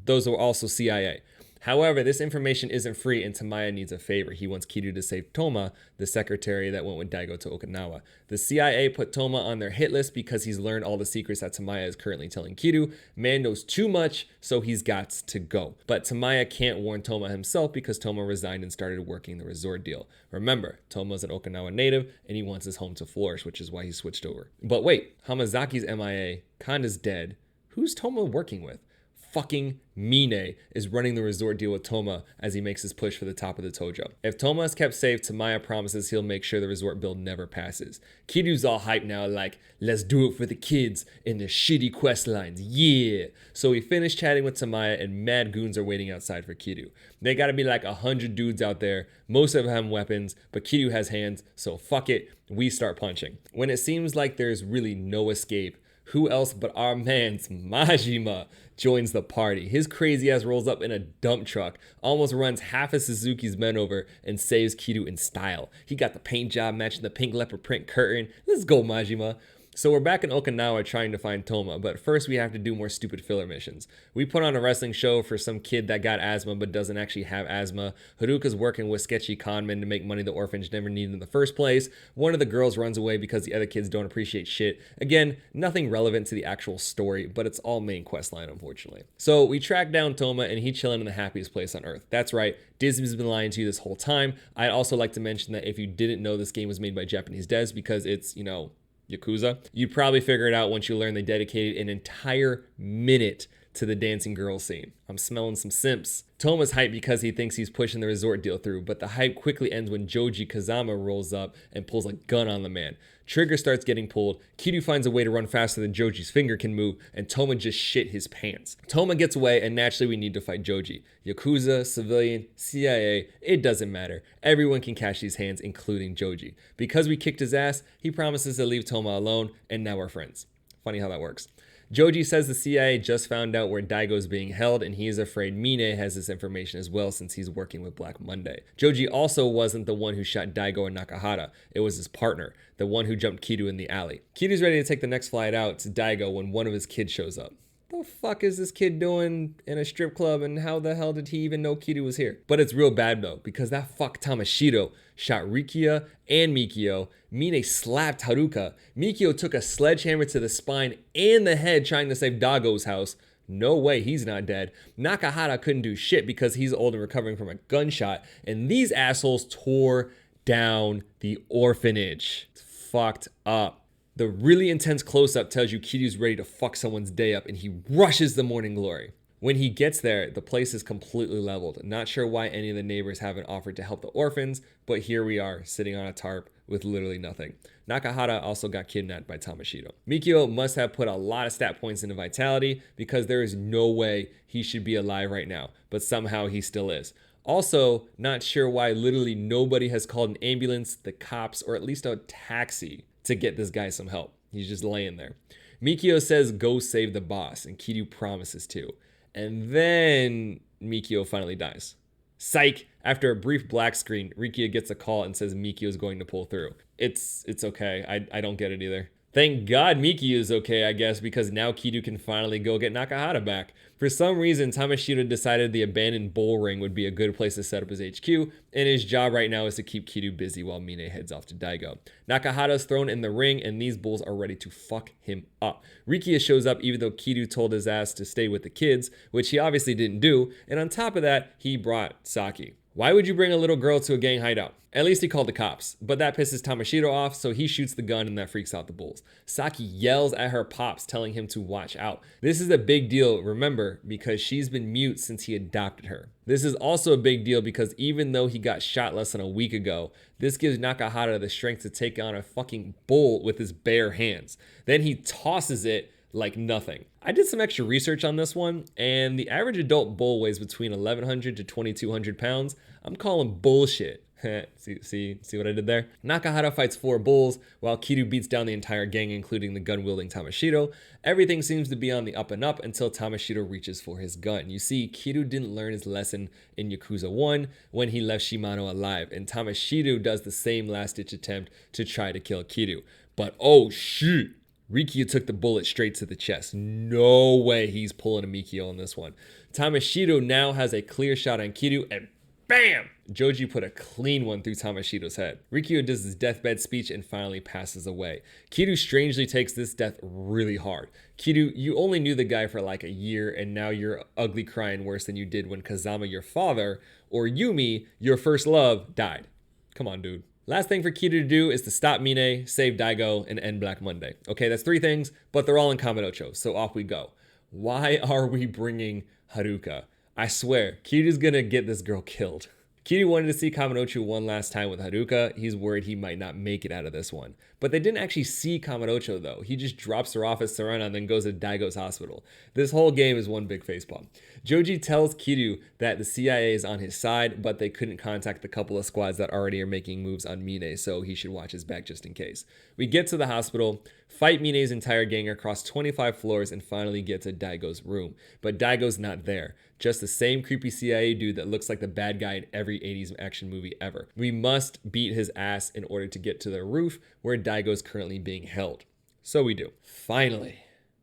Those were also CIA. However, this information isn't free and Tamaya needs a favor. He wants Kiryu to save Toma, the secretary that went with Daigo to Okinawa. The CIA put Toma on their hit list because he's learned all the secrets that Tamaya is currently telling Kiryu. Man knows too much, so he's got to go. But Tamaya can't warn Toma himself because Toma resigned and started working the resort deal. Remember, Toma's an Okinawa native and he wants his home to flourish, which is why he switched over. But wait, Hamazaki's MIA, Kanda's dead. Who's Toma working with? Fucking Mine is running the resort deal with Toma as he makes his push for the top of the Tojo. If Toma is kept safe, Tamaya promises he'll make sure the resort bill never passes. Kiryu's all hyped now, like, let's do it for the kids and their shitty quest lines, yeah! So we finish chatting with Tamaya and mad goons are waiting outside for Kiryu. They gotta be like 100 dudes out there, most of them have weapons, but Kiryu has hands, so fuck it, we start punching. When it seems like there's really no escape, who else but our man's Majima joins the party. His crazy ass rolls up in a dump truck, almost runs half of Suzuki's men over, and saves Kiryu in style. He got the paint job matching the pink leopard print curtain. Let's go, Majima. So we're back in Okinawa trying to find Toma, but first we have to do more stupid filler missions. We put on a wrestling show for some kid that got asthma but doesn't actually have asthma. Haruka's working with sketchy conmen to make money the orphanage never needed in the first place. One of the girls runs away because the other kids don't appreciate shit. Again, nothing relevant to the actual story, but it's all main quest line, unfortunately. So we track down Toma and he's chilling in the happiest place on earth. That's right, Disney's been lying to you this whole time. I'd also like to mention that if you didn't know, this game was made by Japanese devs because it's, you know, Yakuza, you'd probably figure it out once you learn they dedicated an entire minute to the dancing girl scene. I'm smelling some simps. Toma's hyped because he thinks he's pushing the resort deal through, but the hype quickly ends when Joji Kazama rolls up and pulls a gun on the man. Trigger starts getting pulled, Kiryu finds a way to run faster than Joji's finger can move, and Toma just shit his pants. Toma gets away, and naturally we need to fight Joji. Yakuza, civilian, CIA, it doesn't matter. Everyone can catch these hands, including Joji. Because we kicked his ass, he promises to leave Toma alone, and now we're friends. Funny how that works. Joji says the CIA just found out where Daigo's being held and he is afraid Mine has this information as well since he's working with Black Monday. Joji also wasn't the one who shot Daigo and Nakahara. It was his partner, the one who jumped Kiryu in the alley. Kiryu's ready to take the next flight out to Daigo when one of his kids shows up. The fuck is this kid doing in a strip club and how the hell did he even know Kiryu was here? But it's real bad though, because that fuck Tamashiro shot Rikia and Mikio. Mine slapped Haruka. Mikio took a sledgehammer to the spine and the head trying to save Dago's house. No way he's not dead. Nakahara couldn't do shit because he's old and recovering from a gunshot. And these assholes tore down the orphanage. It's fucked up. The really intense close-up tells you Kiryu's ready to fuck someone's day up and he rushes the morning glory. When he gets there, the place is completely leveled. Not sure why any of the neighbors haven't offered to help the orphans, but here we are, sitting on a tarp with literally nothing. Nakahara also got kidnapped by Tamashiro. Mikio must have put a lot of stat points into Vitality because there is no way he should be alive right now, but somehow he still is. Also, not sure why literally nobody has called an ambulance, the cops, or at least a taxi to get this guy some help. He's just laying there. Mikio says go save the boss, and Kiryu promises to. And then Mikio finally dies. Psych! After a brief black screen, Rikia gets a call and says Mikio is going to pull through. It's okay. I don't get it either. Thank God Mikio is okay, I guess, because now Kiryu can finally go get Nakahara back. For some reason, Tamashiro decided the abandoned bull ring would be a good place to set up his HQ, and his job right now is to keep Kiryu busy while Mine heads off to Daigo. Nakahara's thrown in the ring, and these bulls are ready to fuck him up. Rikia shows up even though Kiryu told his ass to stay with the kids, which he obviously didn't do, and on top of that, he brought Saki. Why would you bring a little girl to a gang hideout? At least he called the cops, but that pisses Tamashiro off, so he shoots the gun and that freaks out the bulls. Saki yells at her pops, telling him to watch out. This is a big deal, remember, because she's been mute since he adopted her. This is also a big deal because even though he got shot less than a week ago, this gives Nakahara the strength to take on a fucking bull with his bare hands. Then he tosses it like nothing. I did some extra research on this one, and the average adult bull weighs between 1,100 to 2,200 pounds. I'm calling bullshit. see what I did there? Nakahara fights 4 bulls, while Kiryu beats down the entire gang, including the gun-wielding Tamashiro. Everything seems to be on the up and up until Tamashiro reaches for his gun. You see, Kiryu didn't learn his lesson in Yakuza 1 when he left Shimano alive, and Tamashiro does the same last-ditch attempt to try to kill Kiryu. But oh shit! Rikia took the bullet straight to the chest. No way he's pulling a Mikio on this one. Tamashiro now has a clear shot on Kiryu, and bam! Joji put a clean one through Tamashiro's head. Rikyu does his deathbed speech and finally passes away. Kiryu strangely takes this death really hard. Kiryu, you only knew the guy for like a year, and now you're ugly crying worse than you did when Kazama, your father, or Yumi, your first love, died. Come on, dude. Last thing for Kiryu to do is to stop Mine, save Daigo, and end Black Monday. Okay, that's 3 things, but they're all in Kamurocho, so off we go. Why are we bringing Haruka? I swear, Kiryu's gonna get this girl killed. Kiryu wanted to see Kamurocho one last time with Haruka. He's worried he might not make it out of this one. But they didn't actually see Kamurocho though. He just drops her off at Sarana and then goes to Daigo's hospital. This whole game is one big facepalm. Joji tells Kiryu that the CIA is on his side, but they couldn't contact the couple of squads that already are making moves on Mine, so he should watch his back just in case. We get to the hospital, fight Mine's entire gang across 25 floors, and finally get to Daigo's room. But Daigo's not there. Just the same creepy CIA dude that looks like the bad guy in every 80s action movie ever. We must beat his ass in order to get to the roof where Daigo's currently being held. So we do. Finally,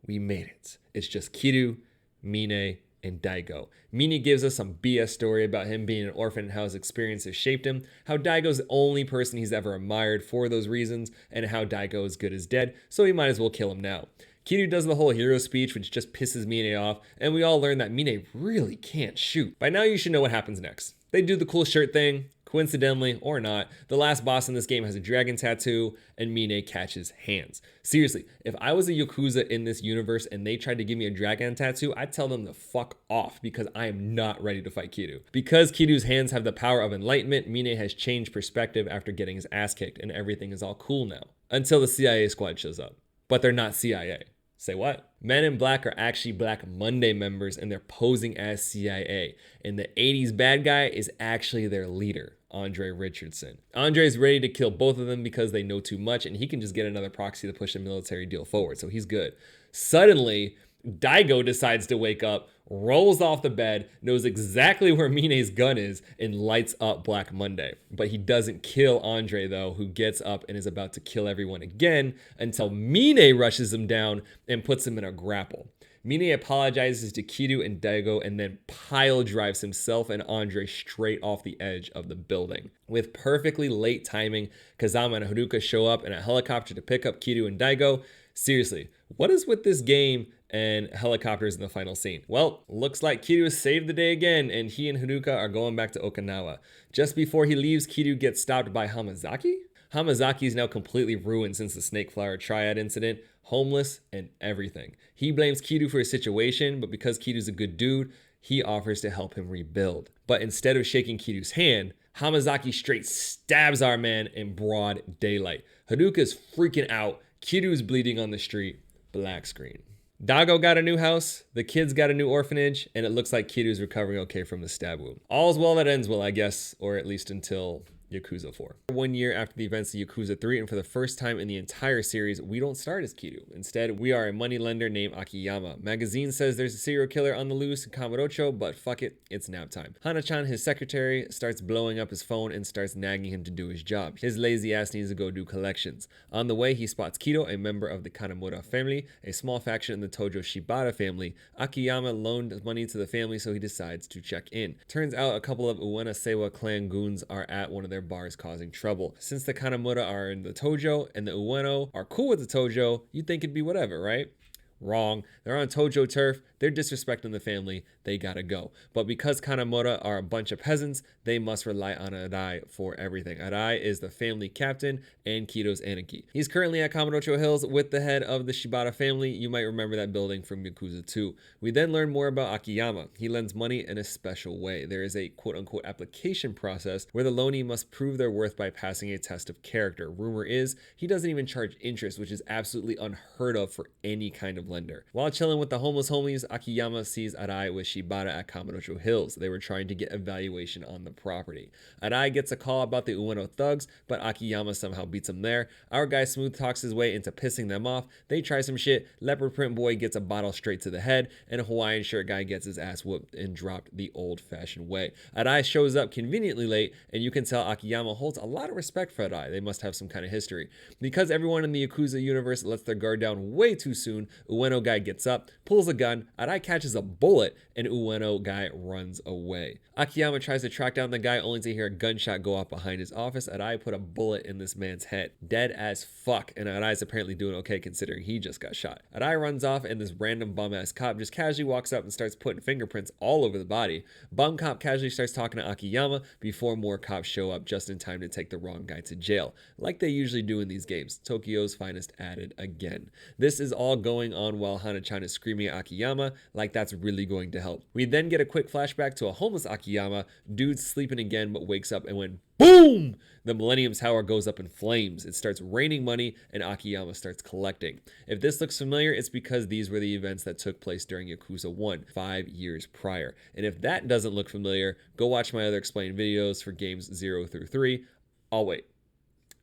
we made it. It's just Kiryu, Mine, and Daigo. Mine gives us some BS story about him being an orphan and how his experiences shaped him, how Daigo's the only person he's ever admired for those reasons, and how Daigo is good as dead, so he might as well kill him now. Kiryu does the whole hero speech, which just pisses Mine off, and we all learn that Mine really can't shoot. By now you should know what happens next. They do the cool shirt thing. Coincidentally, or not, the last boss in this game has a dragon tattoo, and Mine catches hands. Seriously, if I was a Yakuza in this universe and they tried to give me a dragon tattoo, I'd tell them to fuck off because I am not ready to fight Kiryu. Because Kiryu's hands have the power of enlightenment, Mine has changed perspective after getting his ass kicked, and everything is all cool now. Until the CIA squad shows up. But they're not CIA. Say what? Men in Black are actually Black Monday members and they're posing as CIA. And the 80s bad guy is actually their leader, Andre Richardson. Andre's ready to kill both of them because they know too much and he can just get another proxy to push the military deal forward, so he's good. Suddenly, Daigo decides to wake up, rolls off the bed, knows exactly where Mine's gun is, and lights up Black Monday. But he doesn't kill Andre though, who gets up and is about to kill everyone again until Mine rushes him down and puts him in a grapple. Mine apologizes to Kiryu and Daigo and then pile drives himself and Andre straight off the edge of the building. With perfectly late timing, Kazama and Haruka show up in a helicopter to pick up Kiryu and Daigo. Seriously, what is with this game and helicopters in the final scene? Well, looks like Kiryu has saved the day again and he and Haruka are going back to Okinawa. Just before he leaves, Kiryu gets stopped by Hamazaki? Hamazaki is now completely ruined since the Snake Flower Triad incident, homeless and everything. He blames Kiryu for his situation, but because Kiryu's a good dude, he offers to help him rebuild. But instead of shaking Kiryu's hand, Hamazaki straight stabs our man in broad daylight. Haruka's freaking out, Kiryu's bleeding on the street, black screen. Daigo got a new house, the kids got a new orphanage, and it looks like Kiryu's recovering okay from the stab wound. All's well that ends well, I guess, or at least until Yakuza 4. 1 year after the events of Yakuza 3, and for the first time in the entire series, we don't start as Kiryu. Instead, we are a moneylender named Akiyama. Magazine says there's a serial killer on the loose in Kamurocho, but fuck it, it's nap time. Hana-chan, his secretary, starts blowing up his phone and starts nagging him to do his job. His lazy ass needs to go do collections. On the way, he spots Kido, a member of the Kanemura family, a small faction in the Tojo Shibata family. Akiyama loaned money to the family, so he decides to check in. Turns out a couple of Uena Seiwa clan goons are at one of their bars causing trouble. Since the Kanemura are in the Tojo and the Ueno are cool with the Tojo, you'd think it'd be whatever, right? Wrong. They're on Tojo turf, they're disrespecting the family, they gotta go. But because Kanemura are a bunch of peasants, they must rely on Arai for everything. Arai is the family captain and Kido's Aniki. He's currently at Kamurocho Hills with the head of the Shibata family. You might remember that building from Yakuza 2. We then learn more about Akiyama. He lends money in a special way. There is a quote-unquote application process where the loanee must prove their worth by passing a test of character. Rumor is he doesn't even charge interest, which is absolutely unheard of for any kind of lender. While chilling with the homeless homies, Akiyama sees Arai with Shibata at Kamurocho Hills. They were trying to get a valuation on the property. Arai gets a call about the Ueno thugs, but Akiyama somehow beats him there. Our guy smooth talks his way into pissing them off. They try some shit. Leopard print boy gets a bottle straight to the head, and a Hawaiian shirt guy gets his ass whooped and dropped the old-fashioned way. Arai shows up conveniently late, and you can tell Akiyama holds a lot of respect for Arai. They must have some kind of history. Because everyone in the Yakuza universe lets their guard down way too soon, Ueno guy gets up, pulls a gun. Arai catches a bullet and Ueno guy runs away. Akiyama tries to track down the guy only to hear a gunshot go off behind his office. Arai put a bullet in this man's head. Dead as fuck, and Arai's apparently doing okay considering he just got shot. Arai runs off and this random bum-ass cop just casually walks up and starts putting fingerprints all over the body. Bum cop casually starts talking to Akiyama before more cops show up just in time to take the wrong guy to jail, like they usually do in these games. Tokyo's finest added again. This is all going on while Hana-chan is screaming at Akiyama like that's really going to help. We then get a quick flashback to a homeless Akiyama. Dude's sleeping again but wakes up and when boom! The Millennium Tower goes up in flames. It starts raining money and Akiyama starts collecting. If this looks familiar, it's because these were the events that took place during Yakuza 1, 5 years prior. And if that doesn't look familiar, go watch my other explained videos for games 0 through 3. I'll wait.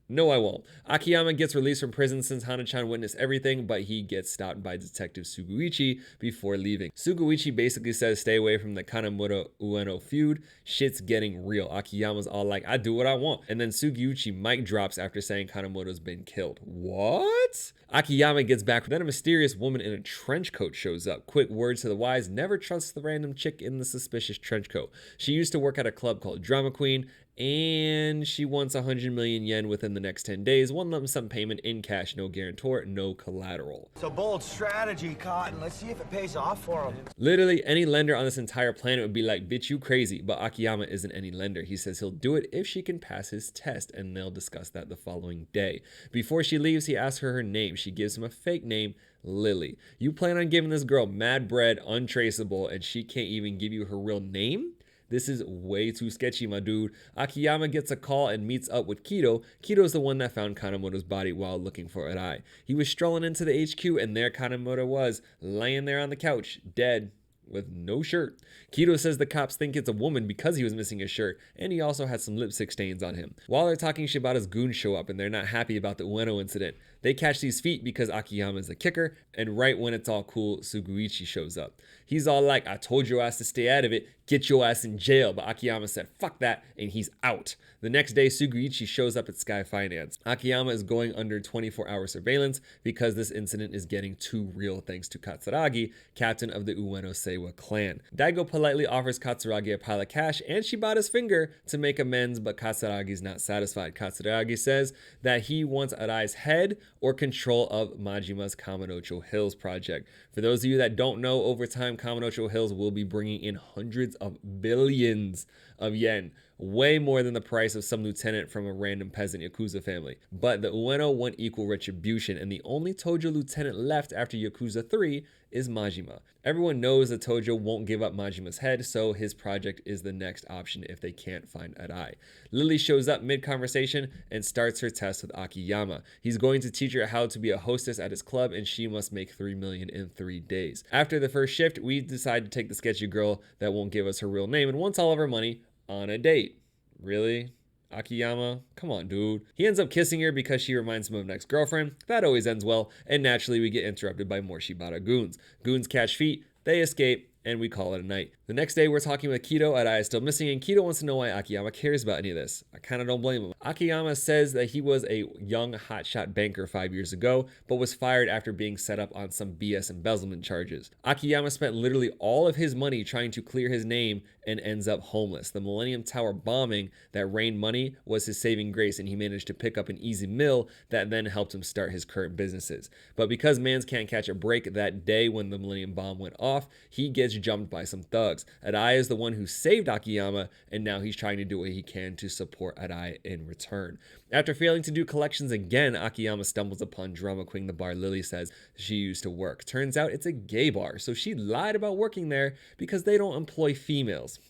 No, I won't. Akiyama gets released from prison since Hana-chan witnessed everything, but he gets stopped by Detective Suguichi before leaving. Suguichi basically says stay away from the Kanemura-Ueno feud. Shit's getting real. Akiyama's all like, I do what I want. And then Suguichi mic drops after saying Kanemura's been killed. What? Akiyama gets back, then a mysterious woman in a trench coat shows up. Quick words to the wise, never trust the random chick in the suspicious trench coat. She used to work at a club called Drama Queen, and she wants 100 million yen within the next 10 days. One lump sum payment in cash, no guarantor, no collateral. It's a bold strategy, Cotton. Let's see if it pays off for him. Literally, any lender on this entire planet would be like, bitch, you crazy. But Akiyama isn't any lender. He says he'll do it if she can pass his test, and they'll discuss that the following day. Before she leaves, he asks her name. She gives him a fake name, Lily. You plan on giving this girl mad bread, untraceable, and she can't even give you her real name? This is way too sketchy, my dude. Akiyama gets a call and meets up with Kido. Kido's the one that found Kanemoto's body while looking for Arai. He was strolling into the HQ and there Kanemoto was, laying there on the couch, dead, with no shirt. Kido says the cops think it's a woman because he was missing a shirt, and he also had some lipstick stains on him. While they're talking, Shibata's goons show up and they're not happy about the Ueno incident. They catch these feet because Akiyama is a kicker, and right when it's all cool, Suguichi shows up. He's all like, I told your ass to stay out of it, get your ass in jail, but Akiyama said, fuck that, and he's out. The next day, Suguichi shows up at Sky Finance. Akiyama is going under 24-hour surveillance because this incident is getting too real thanks to Katsuragi, captain of the Ueno Seiwa clan. Daigo politely offers Katsuragi a pile of cash and Shibata's finger to make amends, but Katsuragi's not satisfied. Katsuragi says that he wants Arai's head or control of Majima's Kamurocho Hills project. For those of you that don't know, over time, Kamurocho Hills will be bringing in hundreds of billions of yen, way more than the price of some lieutenant from a random peasant Yakuza family. But the Ueno want equal retribution, and the only Tojo lieutenant left after Yakuza 3 is Majima. Everyone knows that Tojo won't give up Majima's head, so his project is the next option if they can't find Arai. Lily shows up mid-conversation and starts her test with Akiyama. He's going to teach her how to be a hostess at his club, and she must make 3 million in 3 days. After the first shift, we decide to take the sketchy girl that won't give us her real name and wants all of her money on a date. Really? Akiyama? Come on, dude. He ends up kissing her because she reminds him of an ex-girlfriend. That always ends well, and naturally we get interrupted by more Shibata goons. Goons catch feet, they escape, and we call it a night. The next day, we're talking with Kido. Arai is still missing, and Kido wants to know why Akiyama cares about any of this. I kind of don't blame him. Akiyama says that he was a young hotshot banker 5 years ago, but was fired after being set up on some BS embezzlement charges. Akiyama spent literally all of his money trying to clear his name and ends up homeless. The Millennium Tower bombing that rained money was his saving grace, and he managed to pick up an easy mill that then helped him start his current businesses. But because mans can't catch a break that day when the Millennium Bomb went off, he gets jumped by some thugs. Arai is the one who saved Akiyama, and now he's trying to do what he can to support Arai in return. After failing to do collections again, Akiyama stumbles upon Drama Queen, the bar Lily says she used to work. Turns out it's a gay bar, so she lied about working there because they don't employ females.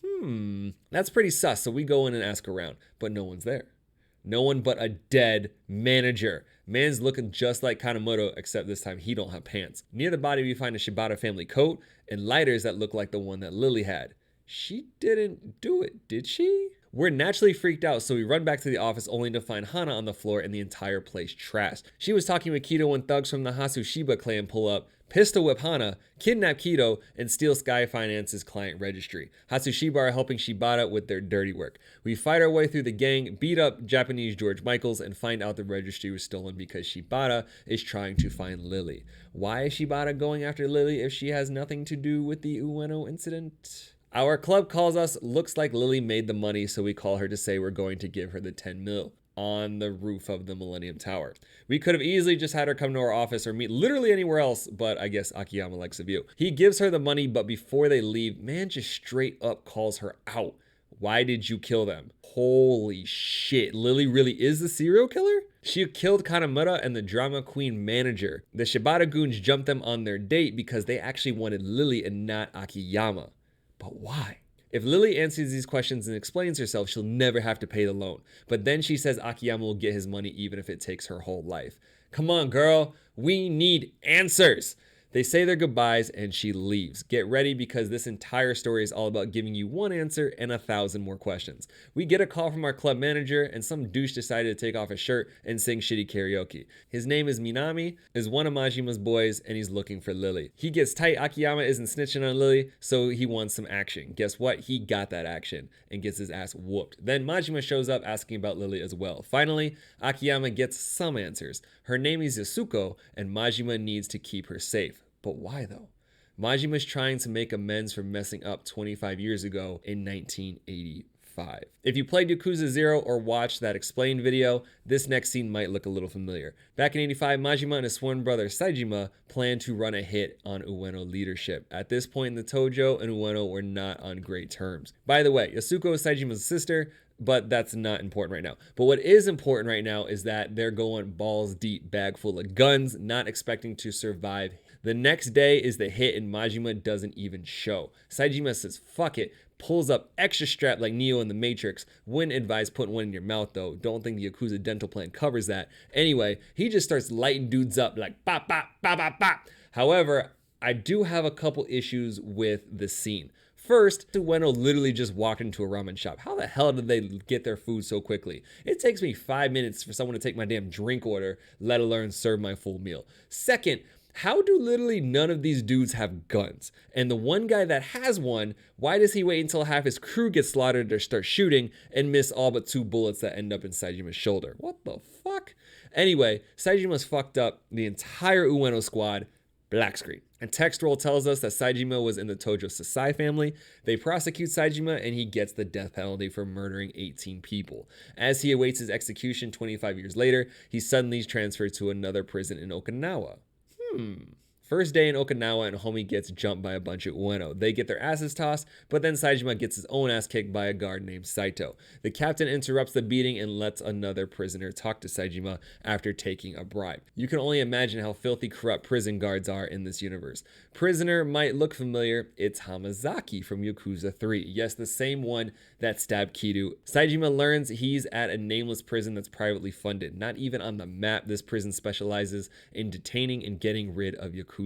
That's pretty sus, so we go in and ask around, but no one's there. No one but a dead manager. Man's looking just like Kanemoto, except this time he don't have pants. Near the body we find a Shibata family coat and lighters that look like the one that Lily had. She didn't do it, did she? We're naturally freaked out, so we run back to the office only to find Hana on the floor and the entire place trashed. She was talking with Kido when thugs from the Hatsushiba clan pull up, pistol whip Hana, kidnap Kido, and steal Sky Finance's client registry. Hatsushiba are helping Shibata with their dirty work. We fight our way through the gang, beat up Japanese George Michaels, and find out the registry was stolen because Shibata is trying to find Lily. Why is Shibata going after Lily if she has nothing to do with the Ueno incident? Our club calls us, looks like Lily made the money, so we call her to say we're going to give her the 10 mil on the roof of the Millennium Tower. We could have easily just had her come to our office or meet literally anywhere else, but I guess Akiyama likes a view. He gives her the money, but before they leave, man just straight up calls her out. Why did you kill them? Holy shit, Lily really is the serial killer? She killed Kanemura and the drama queen manager. The Shibata goons jumped them on their date because they actually wanted Lily and not Akiyama. But why? If Lily answers these questions and explains herself, she'll never have to pay the loan. But then she says Akiyama will get his money even if it takes her whole life. Come on, girl. We need answers. They say their goodbyes and she leaves. Get ready because this entire story is all about giving you one answer and 1,000 more questions. We get a call from our club manager and some douche decided to take off his shirt and sing shitty karaoke. His name is Minami, is one of Majima's boys, and he's looking for Lily. He gets tight Akiyama isn't snitching on Lily, so he wants some action. Guess what? He got that action and gets his ass whooped. Then Majima shows up asking about Lily as well. Finally, Akiyama gets some answers. Her name is Yasuko and Majima needs to keep her safe. But why though? Majima's trying to make amends for messing up 25 years ago in 1985. If you played Yakuza 0 or watched that explained video, this next scene might look a little familiar. Back in 85, Majima and his sworn brother Saejima planned to run a hit on Ueno leadership. At this point, the Tojo and Ueno were not on great terms. By the way, Yasuko is Saejima's sister, but that's not important right now. But what is important right now is that they're going balls deep, bag full of guns, not expecting to survive. The next day is the hit and Majima doesn't even show. Saejima says fuck it, pulls up extra strap like Neo in the Matrix. Wouldn't advise putting one in your mouth though. Don't think the Yakuza dental plan covers that. Anyway, he just starts lighting dudes up like bop bop bop bop bop. However, I do have a couple issues with the scene. First, Ueno literally just walked into a ramen shop. How the hell did they get their food so quickly? It takes me 5 minutes for someone to take my damn drink order, let alone serve my full meal. Second, how do literally none of these dudes have guns? And the one guy that has one, why does he wait until half his crew gets slaughtered or start shooting and miss all but 2 bullets that end up in Saejima's shoulder? What the fuck? Anyway, Saejima's fucked up the entire Ueno squad. Black screen. And text roll tells us that Saejima was in the Tojo Sasai family. They prosecute Saejima and he gets the death penalty for murdering 18 people. As he awaits his execution 25 years later, he's suddenly transferred to another prison in Okinawa. First day in Okinawa and homie gets jumped by a bunch of Ueno. They get their asses tossed, but then Saejima gets his own ass kicked by a guard named Saito. The captain interrupts the beating and lets another prisoner talk to Saejima after taking a bribe. You can only imagine how filthy corrupt prison guards are in this universe. Prisoner might look familiar. It's Hamazaki from Yakuza 3. Yes, the same one that stabbed Kiryu. Saejima learns he's at a nameless prison that's privately funded. Not even on the map, this prison specializes in detaining and getting rid of Yakuza.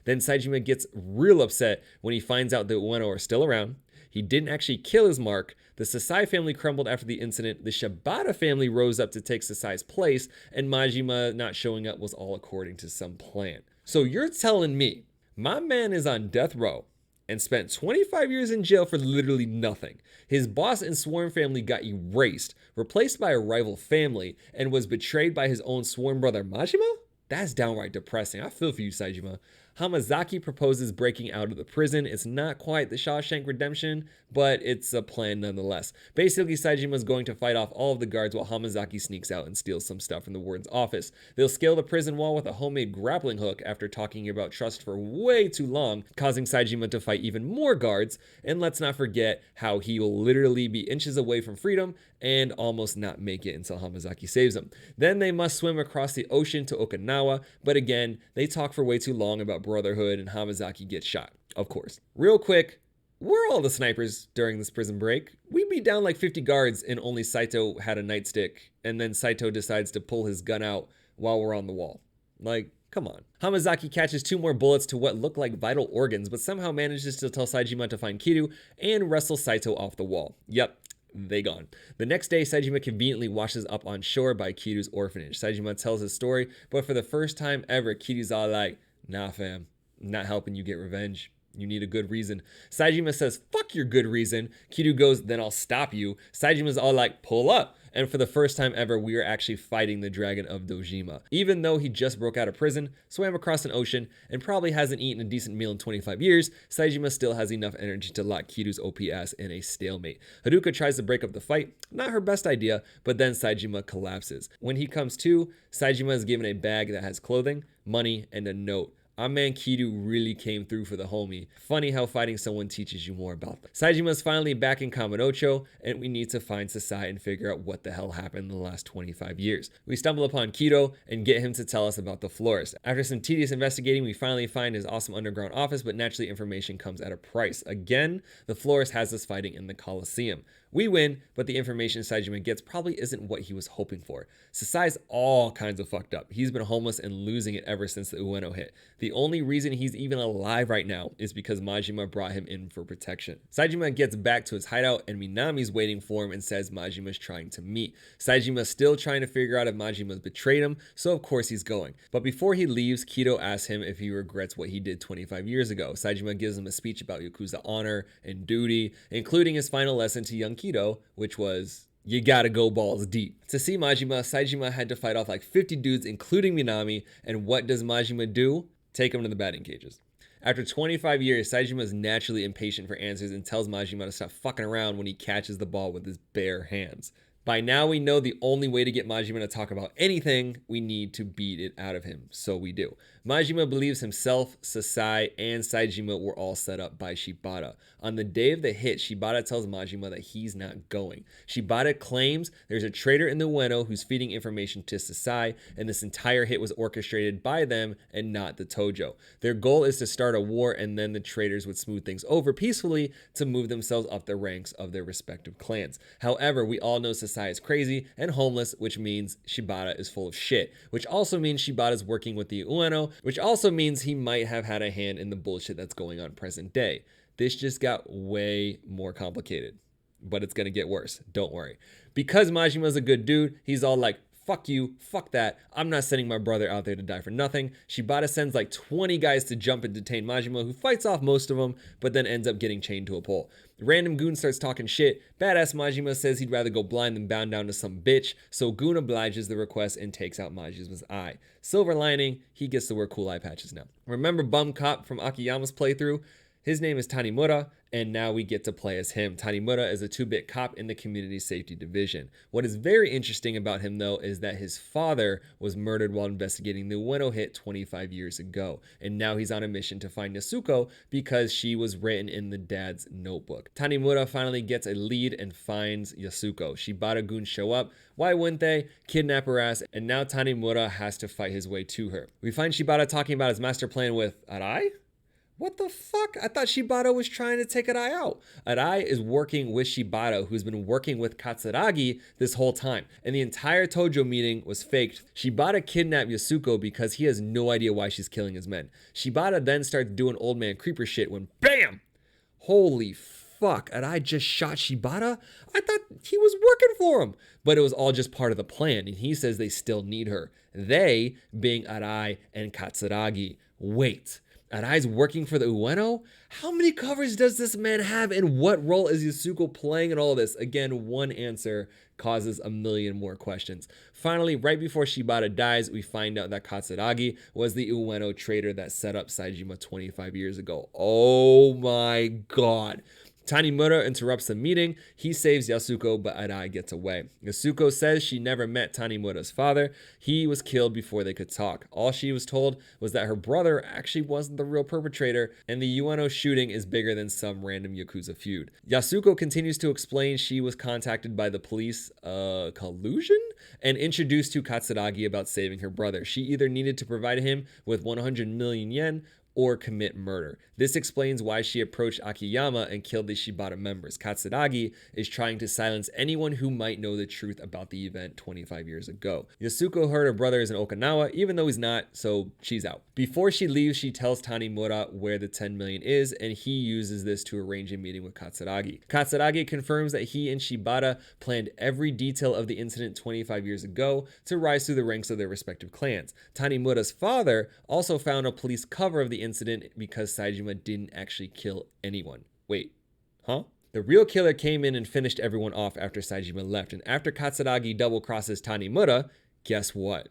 Then Saejima gets real upset when he finds out that Ueno are still around. He didn't actually kill his mark. The Sasai family crumbled after the incident. The Shibata family rose up to take Sasai's place, and Majima not showing up was all according to some plan. So you're telling me my man is on death row and spent 25 years in jail for literally nothing. His boss and sworn family got erased, replaced by a rival family, and was betrayed by his own sworn brother Majima? That's downright depressing. I feel for you, Saejima. Hamazaki proposes breaking out of the prison. It's not quite the Shawshank Redemption, but it's a plan nonetheless. Basically, Saejima's going to fight off all of the guards while Hamazaki sneaks out and steals some stuff from the warden's office. They'll scale the prison wall with a homemade grappling hook after talking about trust for way too long, causing Saejima to fight even more guards. And let's not forget how he will literally be inches away from freedom and almost not make it until Hamazaki saves him. Then they must swim across the ocean to Okinawa, but again, they talk for way too long about brotherhood and Hamazaki gets shot, of course. Real quick, we're all the snipers during this prison break. We beat down like 50 guards and only Saito had a nightstick, and then Saito decides to pull his gun out while we're on the wall. Like, come on. Hamazaki catches 2 more bullets to what look like vital organs, but somehow manages to tell Saejima to find Kiryu and wrestle Saito off the wall. Yep. they gone. The next day, Saejima conveniently washes up on shore by Kiryu's orphanage. Saejima tells his story, but for the first time ever, Kiryu's all like, nah fam, I'm not helping you get revenge. You need a good reason. Saejima says, fuck your good reason. Kiryu goes, then I'll stop you. Saejima's all like, pull up. And for the first time ever, we are actually fighting the dragon of Dojima. Even though he just broke out of prison, swam across an ocean, and probably hasn't eaten a decent meal in 25 years, Saejima still has enough energy to lock Kiryu's OP ass in a stalemate. Haruka tries to break up the fight. Not her best idea, but then Saejima collapses. When he comes to, Saejima is given a bag that has clothing, money, and a note. Our man Kiryu really came through for the homie. Funny how fighting someone teaches you more about them. Saejima's finally back in Kamurocho, and we need to find Sasai and figure out what the hell happened in the last 25 years. We stumble upon Kido and get him to tell us about the florist. After some tedious investigating, we finally find his awesome underground office, but naturally information comes at a price. Again, the florist has us fighting in the Colosseum. We win, but the information Saejima gets probably isn't what he was hoping for. Sasai's all kinds of fucked up. He's been homeless and losing it ever since the Ueno hit. The only reason he's even alive right now is because Majima brought him in for protection. Saejima gets back to his hideout and Minami's waiting for him and says Majima's trying to meet. Saejima's still trying to figure out if Majima's betrayed him, so of course he's going. But before he leaves, Kido asks him if he regrets what he did 25 years ago. Saejima gives him a speech about Yakuza honor and duty, including his final lesson to young Kido, which was, you gotta go balls deep. To see Majima, Saejima had to fight off like 50 dudes, including Minami, and what does Majima do? Take him to the batting cages. After 25 years, Saejima is naturally impatient for answers and tells Majima to stop fucking around when he catches the ball with his bare hands. By now we know the only way to get Majima to talk about anything, we need to beat it out of him, so we do. Majima believes himself, Sasai, and Saejima were all set up by Shibata. On the day of the hit, Shibata tells Majima that he's not going. Shibata claims there's a traitor in the Ueno who's feeding information to Sasai, and this entire hit was orchestrated by them and not the Tojo. Their goal is to start a war, and then the traitors would smooth things over peacefully to move themselves up the ranks of their respective clans. However, we all know Sasai is crazy and homeless, which means Shibata is full of shit, which also means Shibata is working with the Ueno, which also means he might have had a hand in the bullshit that's going on present day. This just got way more complicated, but it's gonna get worse, don't worry. Because Majima's a good dude, he's all like, fuck you, fuck that, I'm not sending my brother out there to die for nothing. Shibata sends like 20 guys to jump and detain Majima, who fights off most of them, but then ends up getting chained to a pole. The random goon starts talking shit. Badass Majima says he'd rather go blind than bound down to some bitch, so goon obliges the request and takes out Majima's eye. Silver lining, he gets to wear cool eye patches now. Remember Bum Cop from Akiyama's playthrough? His name is Tanimura, and now we get to play as him. Tanimura is a 2-bit cop in the Community Safety Division. What is very interesting about him, though, is that his father was murdered while investigating the Ueno hit 25 years ago, and now he's on a mission to find Yasuko because she was written in the dad's notebook. Tanimura finally gets a lead and finds Yasuko. Shibata goons show up. Why wouldn't they? Kidnap her ass, and now Tanimura has to fight his way to her. We find Shibata talking about his master plan with Arai? What the fuck? I thought Shibata was trying to take Arai out. Arai is working with Shibata, who's been working with Katsuragi this whole time. And the entire Tojo meeting was faked. Shibata kidnapped Yasuko because he has no idea why she's killing his men. Shibata then starts doing old man creeper shit when BAM! Holy fuck, Arai just shot Shibata? I thought he was working for him. But it was all just part of the plan, and he says they still need her. They being Arai and Katsuragi. Wait. Arai's working for the Ueno? How many covers does this man have, and what role is Yasuko playing in all this? Again, one answer causes a million more questions. Finally, right before Shibata dies, we find out that Katsuragi was the Ueno traitor that set up Saejima 25 years ago. Oh my god. Tanimura interrupts the meeting. He saves Yasuko, but Arai gets away. Yasuko says she never met Tanimura's father. He was killed before they could talk. All she was told was that her brother actually wasn't the real perpetrator, and the Ueno shooting is bigger than some random Yakuza feud. Yasuko continues to explain she was contacted by the police, collusion? And introduced to Katsuragi about saving her brother. She either needed to provide him with 100 million yen or commit murder. This explains why she approached Akiyama and killed the Shibata members. Katsuragi is trying to silence anyone who might know the truth about the event 25 years ago. Yasuko heard her brother is in Okinawa, even though he's not, so she's out. Before she leaves, she tells Tanimura where the 10 million is, and he uses this to arrange a meeting with Katsuragi. Katsuragi confirms that he and Shibata planned every detail of the incident 25 years ago to rise through the ranks of their respective clans. Tanimura's father also found a police cover of the incident because Saejima didn't actually kill anyone. Wait, huh? The real killer came in and finished everyone off after Saejima left, and after Katsuragi double crosses Tanimura, guess what?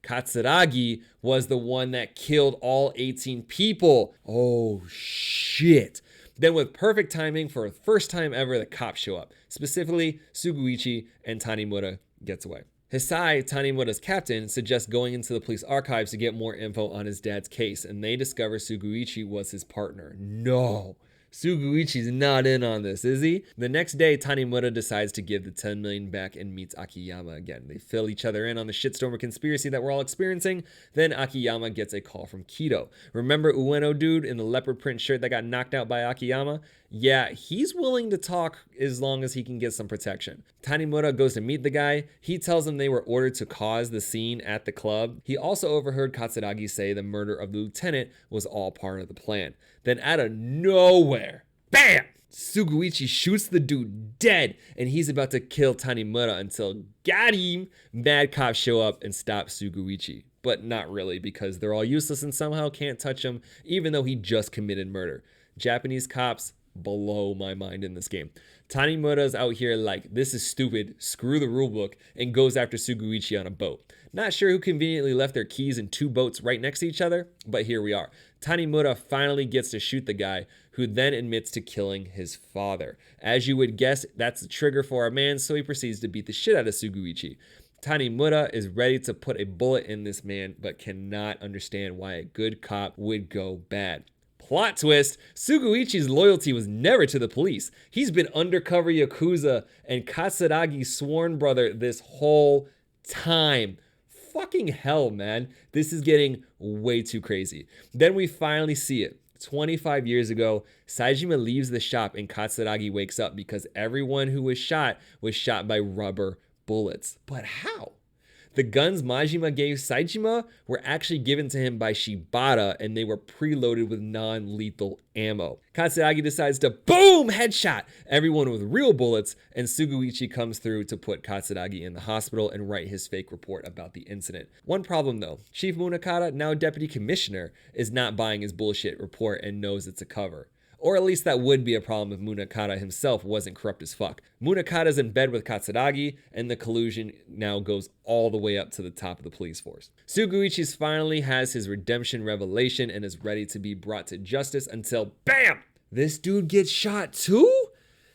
Katsuragi was the one that killed all 18 people. Oh shit. Then with perfect timing, for the first time ever, the cops show up. Specifically, Suguichi, and Tanimura gets away. Hisai, Tanimura's captain, suggests going into the police archives to get more info on his dad's case, and they discover Suguichi was his partner. No, Suguichi's not in on this, is he? The next day, Tanimura decides to give the 10 million back and meets Akiyama again. They fill each other in on the shitstorm of conspiracy that we're all experiencing. Then Akiyama gets a call from Kido. Remember Ueno dude in the leopard print shirt that got knocked out by Akiyama? Yeah, he's willing to talk as long as he can get some protection. Tanimura goes to meet the guy. He tells him they were ordered to cause the scene at the club. He also overheard Katsuragi say the murder of the lieutenant was all part of the plan. Then out of nowhere, bam! Suguichi shoots the dude dead, and he's about to kill Tanimura until, got him! Mad cops show up and stop Suguichi. But not really, because they're all useless and somehow can't touch him, even though he just committed murder. Japanese cops blow my mind in this game. Tanimura's out here like, this is stupid, screw the rulebook, and goes after Suguichi on a boat. Not sure who conveniently left their keys in two boats right next to each other, but here we are. Tanimura finally gets to shoot the guy, who then admits to killing his father. As you would guess, that's the trigger for our man, so he proceeds to beat the shit out of Suguichi. Tanimura is ready to put a bullet in this man, but cannot understand why a good cop would go bad. Plot twist, Suguichi's loyalty was never to the police. He's been undercover Yakuza and Katsuragi's sworn brother this whole time. Fucking hell, man. This is getting way too crazy. Then we finally see it. 25 years ago, Saejima leaves the shop and Katsuragi wakes up because everyone who was shot by rubber bullets. But how? The guns Majima gave Saejima were actually given to him by Shibata, and they were preloaded with non-lethal ammo. Katsuragi decides to boom headshot everyone with real bullets, and Suguichi comes through to put Katsuragi in the hospital and write his fake report about the incident. One problem though, Chief Munakata, now deputy commissioner, is not buying his bullshit report and knows it's a cover. Or at least that would be a problem if Munakata himself wasn't corrupt as fuck. Munakata's in bed with Katsuragi, and the collusion now goes all the way up to the top of the police force. Suguichi finally has his redemption revelation and is ready to be brought to justice until, BAM! This dude gets shot too?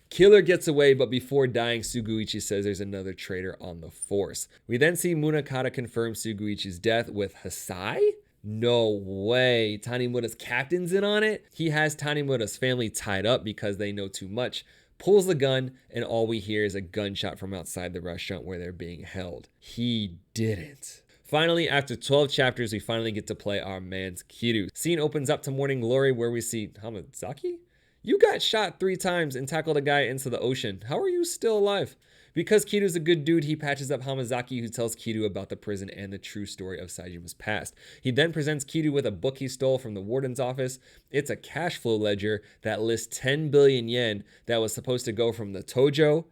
Killer gets away, but before dying, Suguichi says there's another traitor on the force. We then see Munakata confirm Suguichi's death with Hisai? No way. Tanimura's captain's in on it? He has Tanimura's family tied up because they know too much, pulls the gun, and all we hear is a gunshot from outside the restaurant where they're being held. He didn't. Finally, after 12 chapters, we finally get to play our man's Kiryu. Scene opens up to Morning Glory where we see Hamazaki? You got shot 3 times and tackled a guy into the ocean. How are you still alive? Because Kiryu's a good dude, he patches up Hamazaki, who tells Kiryu about the prison and the true story of Saejima's past. He then presents Kiryu with a book he stole from the warden's office. It's a cash flow ledger that lists 10 billion yen that was supposed to go from the Tojo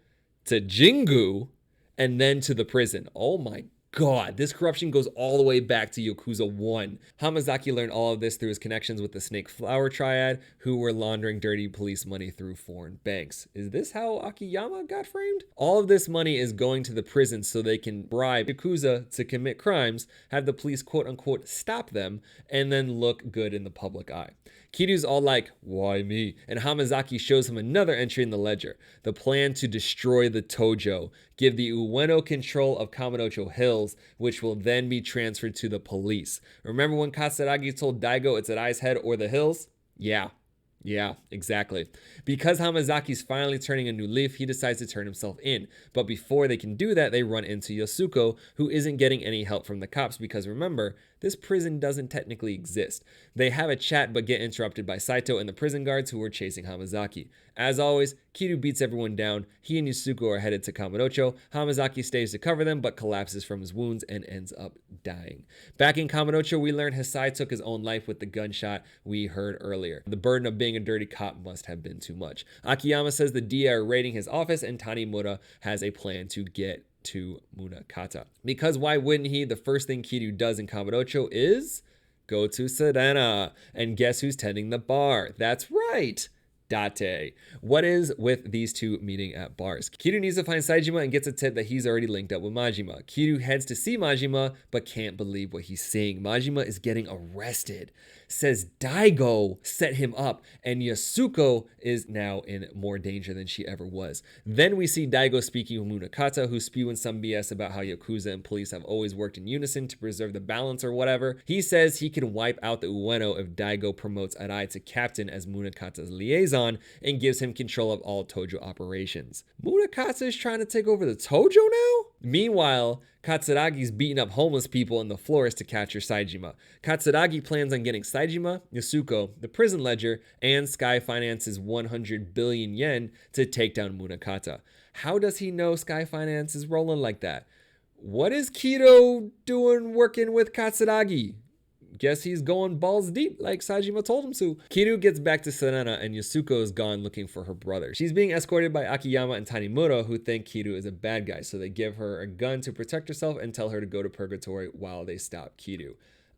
to Jingu and then to the prison. Oh my God, this corruption goes all the way back to Yakuza 1. Hamazaki learned all of this through his connections with the Snake Flower Triad, who were laundering dirty police money through foreign banks. Is this how Akiyama got framed? All of this money is going to the prison so they can bribe Yakuza to commit crimes, have the police quote-unquote stop them, and then look good in the public eye. Kiryu's all like, why me? And Hamazaki shows him another entry in the ledger. The plan to destroy the Tojo, give the Ueno control of Kamurocho Hills, which will then be transferred to the police. Remember when Katsuragi told Daigo it's at I's Head or the Hills? Yeah, exactly. Because Hamazaki's finally turning a new leaf, he decides to turn himself in. But before they can do that, they run into Yasuko, who isn't getting any help from the cops because remember, this prison doesn't technically exist. They have a chat but get interrupted by Saito and the prison guards who are chasing Hamazaki. As always, Kiryu beats everyone down. He and Yasuko are headed to Kamurocho. Hamazaki stays to cover them but collapses from his wounds and ends up dying. Back in Kamurocho, we learn Hisai took his own life with the gunshot we heard earlier. The burden of being a dirty cop must have been too much. Akiyama says the DA are raiding his office and Tanimura has a plan to get to Munakata. Because why wouldn't he? The first thing Kiryu does in Kamurocho is go to Serena. And guess who's tending the bar? That's right, Date. What is with these two meeting at bars? Kiryu needs to find Saejima and gets a tip that he's already linked up with Majima. Kiryu heads to see Majima, but can't believe what he's seeing. Majima is getting arrested. Says Daigo set him up, and Yasuko is now in more danger than she ever was. Then we see Daigo speaking with Munakata, who's spewing some BS about how Yakuza and police have always worked in unison to preserve the balance or whatever. He says he can wipe out the Ueno if Daigo promotes Arai to captain as Munakata's liaison and gives him control of all Tojo operations. Munakata is trying to take over the Tojo now? Meanwhile, Katsuragi's beating up homeless people in the forest to capture Saejima. Katsuragi plans on getting Saejima, Yasuko, the prison ledger, and Sky Finance's 100 billion yen to take down Munakata. How does he know Sky Finance is rolling like that? What is Kido doing working with Katsuragi? Guess he's going balls deep like Saejima told him to. Kiryu gets back to Serena and Yasuko is gone looking for her brother. She's being escorted by Akiyama and Tanimura, who think Kiryu is a bad guy, so they give her a gun to protect herself and tell her to go to purgatory while they stop Kiryu.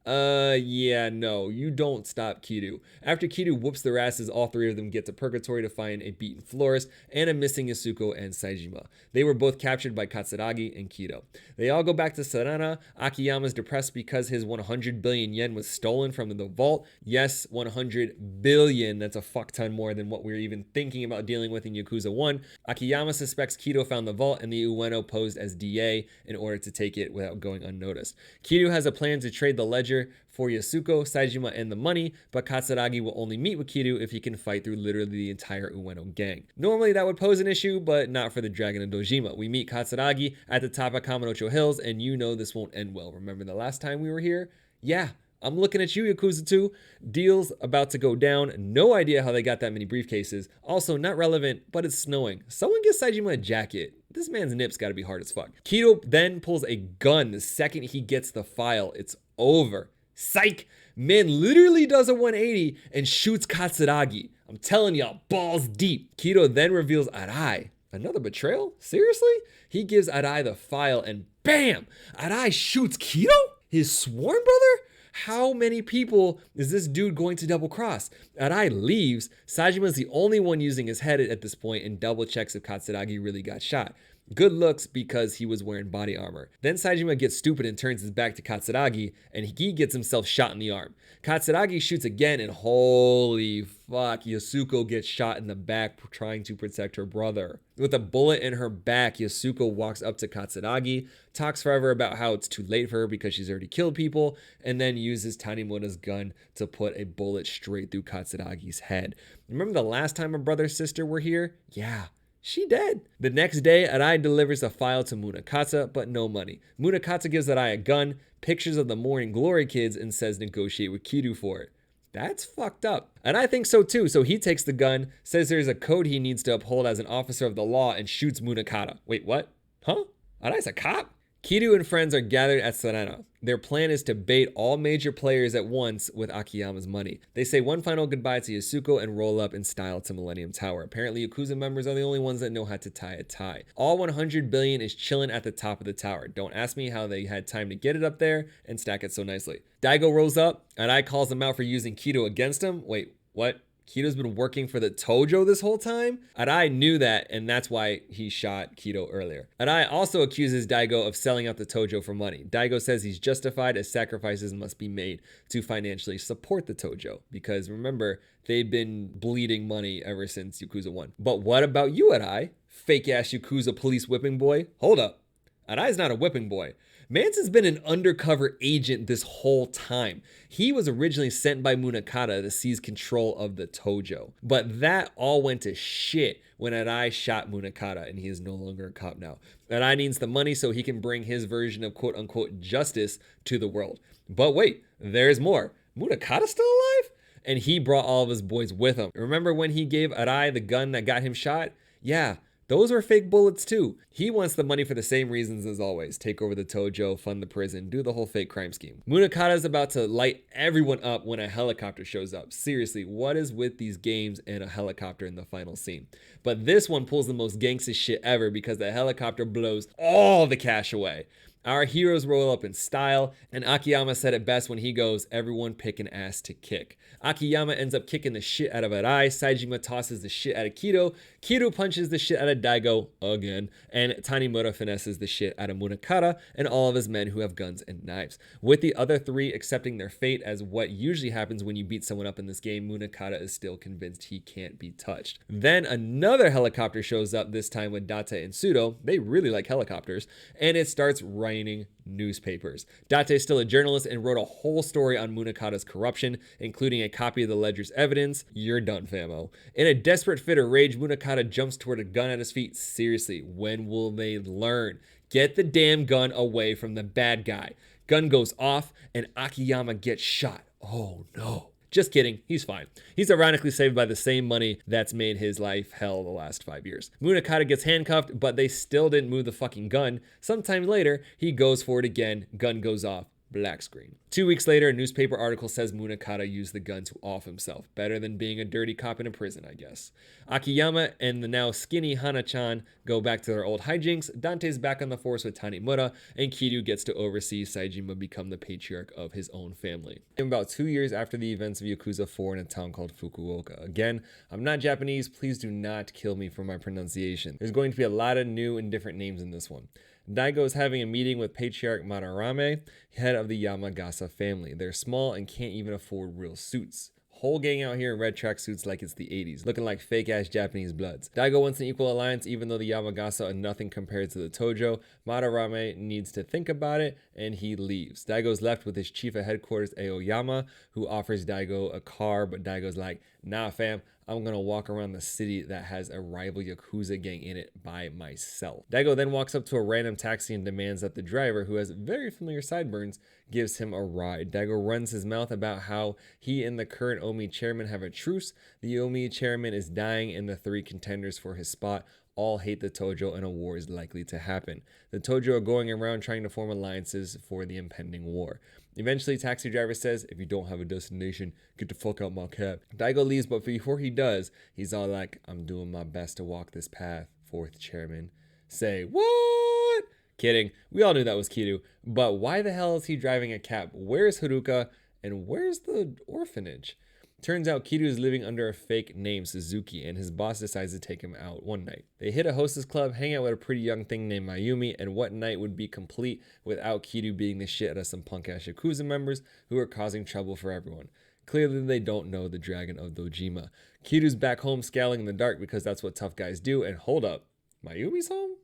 Yeah, no, you don't stop Kiryu. After Kiryu whoops their asses, all three of them get to purgatory to find a beaten florist and a missing Yasuko and Saejima. They were both captured by Katsuragi and Kido. They all go back to Serena. Akiyama's depressed because his 100 billion yen was stolen from the vault. Yes, 100 billion, that's a fuck ton more than what we were even thinking about dealing with in Yakuza 1. Akiyama suspects Kido found the vault and the Ueno posed as DA in order to take it without going unnoticed. Kido has a plan to trade the ledger for Yasuko, Saejima, and the money, but Katsuragi will only meet with Kiryu if he can fight through literally the entire Ueno gang. Normally that would pose an issue, but not for the Dragon of Dojima. We meet Katsuragi at the top of Kamurocho Hills, and you know this won't end well. Remember the last time we were here? Yeah, I'm looking at you, Yakuza 2. Deal's about to go down. No idea how they got that many briefcases. Also, not relevant, but it's snowing. Someone get Saejima a jacket. This man's nips gotta be hard as fuck. Kido then pulls a gun the second he gets the file. It's over. Psych! Man literally does a 180 and shoots Katsuragi. I'm telling y'all, balls deep. Kido then reveals Arai. Another betrayal? Seriously? He gives Arai the file and BAM! Arai shoots Kido? His sworn brother? How many people is this dude going to double cross? Arai leaves. Sajima's the only one using his head at this point and double checks if Katsuragi really got shot. Good looks because he was wearing body armor. Then Saejima gets stupid and turns his back to Katsuragi, and he gets himself shot in the arm. Katsuragi shoots again, and holy fuck, Yasuko gets shot in the back trying to protect her brother. With a bullet in her back, Yasuko walks up to Katsuragi, talks forever about how it's too late for her because she's already killed people, and then uses Tanimura's gun to put a bullet straight through Katsuragi's head. Remember the last time a brother and sister were here? Yeah. She dead. The next day, Arai delivers a file to Munakata, but no money. Munakata gives Arai a gun, pictures of the Morning Glory kids, and says negotiate with Kiryu for it. That's fucked up. And I think so too, so he takes the gun, says there's a code he needs to uphold as an officer of the law, and shoots Munakata. Wait, what? Huh? Arai's a cop? Kiryu and friends are gathered at Serena. Their plan is to bait all major players at once with Akiyama's money. They say one final goodbye to Yasuko and roll up in style to Millennium Tower. Apparently, Yakuza members are the only ones that know how to tie a tie. All 100 billion is chilling at the top of the tower. Don't ask me how they had time to get it up there and stack it so nicely. Daigo rolls up, and I calls him out for using Kido against him. Wait, what? Kido's been working for the Tojo this whole time? Arai knew that, and that's why he shot Kido earlier. Arai also accuses Daigo of selling out the Tojo for money. Daigo says he's justified as sacrifices must be made to financially support the Tojo. Because remember, they've been bleeding money ever since Yakuza 1. But what about you, Arai? Fake ass Yakuza police whipping boy? Hold up. Arai's not a whipping boy. Mance has been an undercover agent this whole time. He was originally sent by Munakata to seize control of the Tojo. But that all went to shit when Arai shot Munakata, and he is no longer a cop now. Arai needs the money so he can bring his version of quote-unquote justice to the world. But wait, there's more. Munakata's still alive? And he brought all of his boys with him. Remember when he gave Arai the gun that got him shot? Yeah, those were fake bullets too. He wants the money for the same reasons as always. Take over the Tojo, fund the prison, do the whole fake crime scheme. Munakata is about to light everyone up when a helicopter shows up. Seriously, what is with these games and a helicopter in the final scene? But this one pulls the most gangsta shit ever because the helicopter blows all the cash away. Our heroes roll up in style, and Akiyama said it best when he goes, everyone pick an ass to kick. Akiyama ends up kicking the shit out of Arai, Saejima tosses the shit out of Kido, Kido punches the shit out of Daigo again, and Tanimura finesses the shit out of Munakata and all of his men who have guns and knives. With the other three accepting their fate as what usually happens when you beat someone up in this game, Munakata is still convinced he can't be touched. Then another helicopter shows up, this time with Date and Sudo. They really like helicopters, and it starts raining newspapers. Date is still a journalist and wrote a whole story on Munakata's corruption, including a copy of the ledger's evidence. You're done, famo. In a desperate fit of rage, Munakata jumps toward a gun at his feet. Seriously, when will they learn? Get the damn gun away from the bad guy. Gun goes off and Akiyama gets shot. Oh no. Just kidding, he's fine. He's ironically saved by the same money that's made his life hell the last 5 years. Munakata gets handcuffed, but they still didn't move the fucking gun. Sometime later, he goes for it again, gun goes off. Black screen. 2 weeks later, a newspaper article says Munakata used the gun to off himself. Better than being a dirty cop in a prison, I guess. Akiyama and the now skinny Hana-chan go back to their old hijinks. Dante's back on the force with Tanimura, and Kiryu gets to oversee Saejima become the patriarch of his own family. About 2 years after the events of Yakuza 4 in a town called Fukuoka. Again, I'm not Japanese, please do not kill me for my pronunciation. There's going to be a lot of new and different names in this one. Daigo is having a meeting with Patriarch Madarame, head of the Yamagasa family. They're small and can't even afford real suits. Whole gang out here in red tracksuits like it's the 80s, looking like fake-ass Japanese bloods. Daigo wants an equal alliance even though the Yamagasa are nothing compared to the Tojo. Madarame needs to think about it, and he leaves. Daigo's left with his chief of headquarters, Aoyama, who offers Daigo a car, but Daigo's like, nah fam, I'm gonna walk around the city that has a rival Yakuza gang in it by myself. Daigo then walks up to a random taxi and demands that the driver, who has very familiar sideburns, gives him a ride. Daigo runs his mouth about how he and the current Omi chairman have a truce. The Omi chairman is dying and the 3 contenders for his spot all hate the Tojo and a war is likely to happen. The Tojo are going around trying to form alliances for the impending war. Eventually, taxi driver says, if you don't have a destination, get the fuck out my cab. Daigo leaves, but before he does, he's all like, I'm doing my best to walk this path, 4th chairman. Say, what? Kidding. We all knew that was Kiryu. But why the hell is he driving a cab? Where's Haruka? And where's the orphanage? Turns out Kiryu is living under a fake name, Suzuki, and his boss decides to take him out one night. They hit a hostess club, hang out with a pretty young thing named Mayumi, and what night would be complete without Kiryu beating the shit out of some punk-ass Yakuza members who are causing trouble for everyone. Clearly they don't know the Dragon of Dojima. Kiryu's back home scowling in the dark because that's what tough guys do, and hold up, Mayumi's home?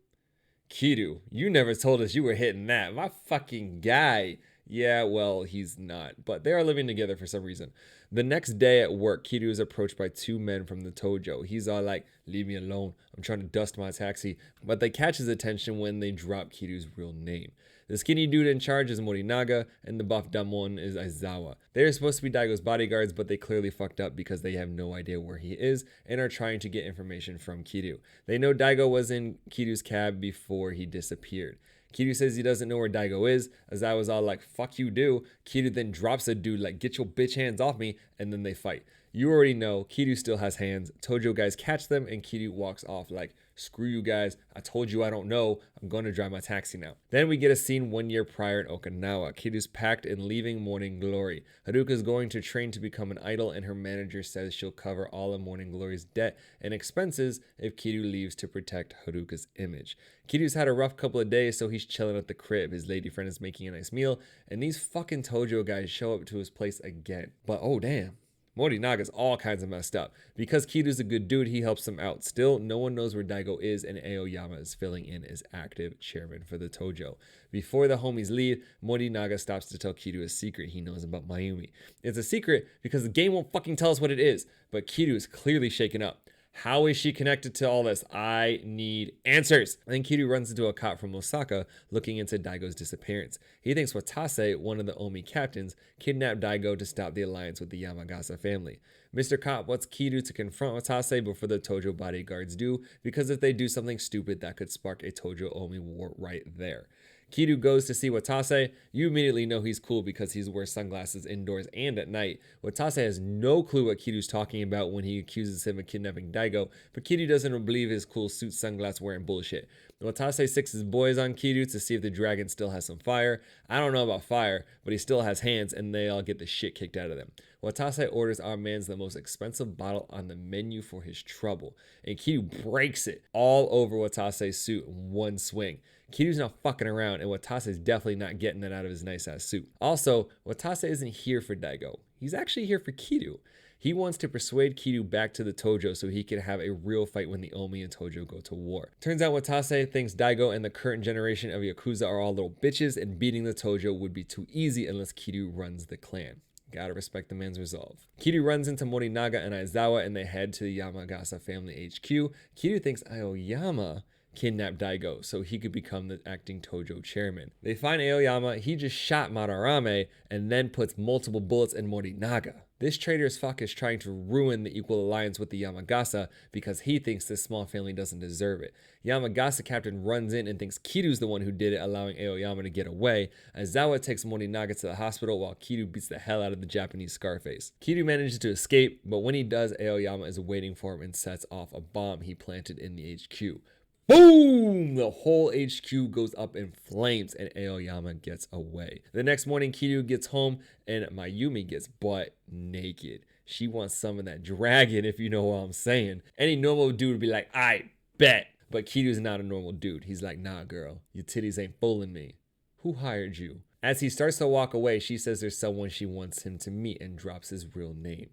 Kiryu, you never told us you were hitting that. My fucking guy. Yeah, well, he's not, but they are living together for some reason. The next day at work, Kiryu is approached by 2 men from the Tojo. He's all like, leave me alone, I'm trying to dust my taxi, but they catch his attention when they drop Kiryu's real name. The skinny dude in charge is Morinaga, and the buff dumb one is Aizawa. They are supposed to be Daigo's bodyguards, but they clearly fucked up because they have no idea where he is and are trying to get information from Kiryu. They know Daigo was in Kiryu's cab before he disappeared. Kiryu says he doesn't know where Daigo is. Aizawa's all like, fuck you do. Kiryu then drops a dude like, get your bitch hands off me, and then they fight. You already know, Kiryu still has hands. Tojo guys catch them, and Kiryu walks off like, screw you guys, I told you I don't know, I'm gonna drive my taxi now. Then we get a scene 1 year prior in Okinawa. Kiryu's packed and leaving Morning Glory. Haruka's going to train to become an idol, and her manager says she'll cover all of Morning Glory's debt and expenses if Kiryu leaves to protect Haruka's image. Kiryu's had a rough couple of days, so he's chilling at the crib. His lady friend is making a nice meal, and these fucking Tojo guys show up to his place again. But oh damn, Morinaga's all kinds of messed up. Because Kiryu's a good dude, he helps him out. Still, no one knows where Daigo is, and Aoyama is filling in as active chairman for the Tojo. Before the homies leave, Morinaga stops to tell Kiryu a secret he knows about Mayumi. It's a secret because the game won't fucking tell us what it is, but Kiryu is clearly shaken up. How is she connected to all this? I need answers. Then Kiryu runs into a cop from Osaka looking into Daigo's disappearance. He thinks Watase, one of the Omi captains, kidnapped Daigo to stop the alliance with the Yamagasa family. Mr. Cop wants Kiryu to confront Watase before the Tojo bodyguards do, because if they do something stupid, that could spark a Tojo Omi war right there. Kiryu goes to see Watase. You immediately know he's cool because he wears sunglasses indoors and at night. Watase has no clue what Kiryu's talking about when he accuses him of kidnapping Daigo, but Kiryu doesn't believe his cool suit sunglass wearing bullshit. Watase sicks his boys on Kiryu to see if the dragon still has some fire. I don't know about fire, but he still has hands, and they all get the shit kicked out of them. Watase orders our man's the most expensive bottle on the menu for his trouble, and Kiryu breaks it all over Watase's suit in one swing. Kiryu's not fucking around, and Watase's definitely not getting that out of his nice-ass suit. Also, Watase isn't here for Daigo. He's actually here for Kiryu. He wants to persuade Kiryu back to the Tojo so he can have a real fight when the Omi and Tojo go to war. Turns out Watase thinks Daigo and the current generation of Yakuza are all little bitches, and beating the Tojo would be too easy unless Kiryu runs the clan. Gotta respect the man's resolve. Kiryu runs into Morinaga and Aizawa, and they head to the Yamagasa family HQ. Kiryu thinks Aoyama kidnapped Daigo so he could become the acting Tojo chairman. They find Aoyama. He just shot Madarame and then puts multiple bullets in Morinaga. This traitor as fuck is trying to ruin the equal alliance with the Yamagasa because he thinks this small family doesn't deserve it. Yamagasa captain runs in and thinks Kiryu's the one who did it, allowing Aoyama to get away. Aizawa takes Morinaga to the hospital while Kiryu beats the hell out of the Japanese Scarface. Kiryu manages to escape, but when he does, Aoyama is waiting for him and sets off a bomb he planted in the HQ. Boom! The whole HQ goes up in flames and Aoyama gets away. The next morning, Kiryu gets home and Mayumi gets butt naked. She wants some of that dragon, if you know what I'm saying. Any normal dude would be like, I bet. But Kiryu's not a normal dude. He's like, nah, girl, your titties ain't fooling me. Who hired you? As he starts to walk away, she says there's someone she wants him to meet and drops his real name.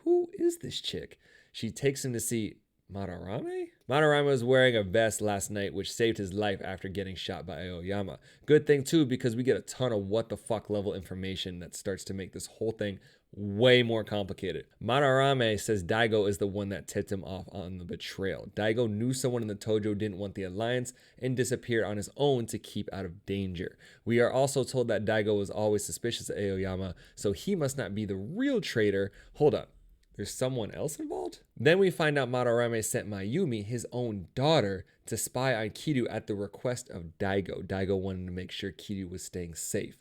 Who is this chick? She takes him to see Madarame? Madarame was wearing a vest last night, which saved his life after getting shot by Aoyama. Good thing too, because we get a ton of what the fuck level information that starts to make this whole thing way more complicated. Madarame says Daigo is the one that tipped him off on the betrayal. Daigo knew someone in the Tojo didn't want the alliance and disappeared on his own to keep out of danger. We are also told that Daigo was always suspicious of Aoyama, so he must not be the real traitor. Hold up. There's someone else involved? Then we find out Madarame sent Mayumi, his own daughter, to spy on Kiryu at the request of Daigo. Daigo wanted to make sure Kiryu was staying safe.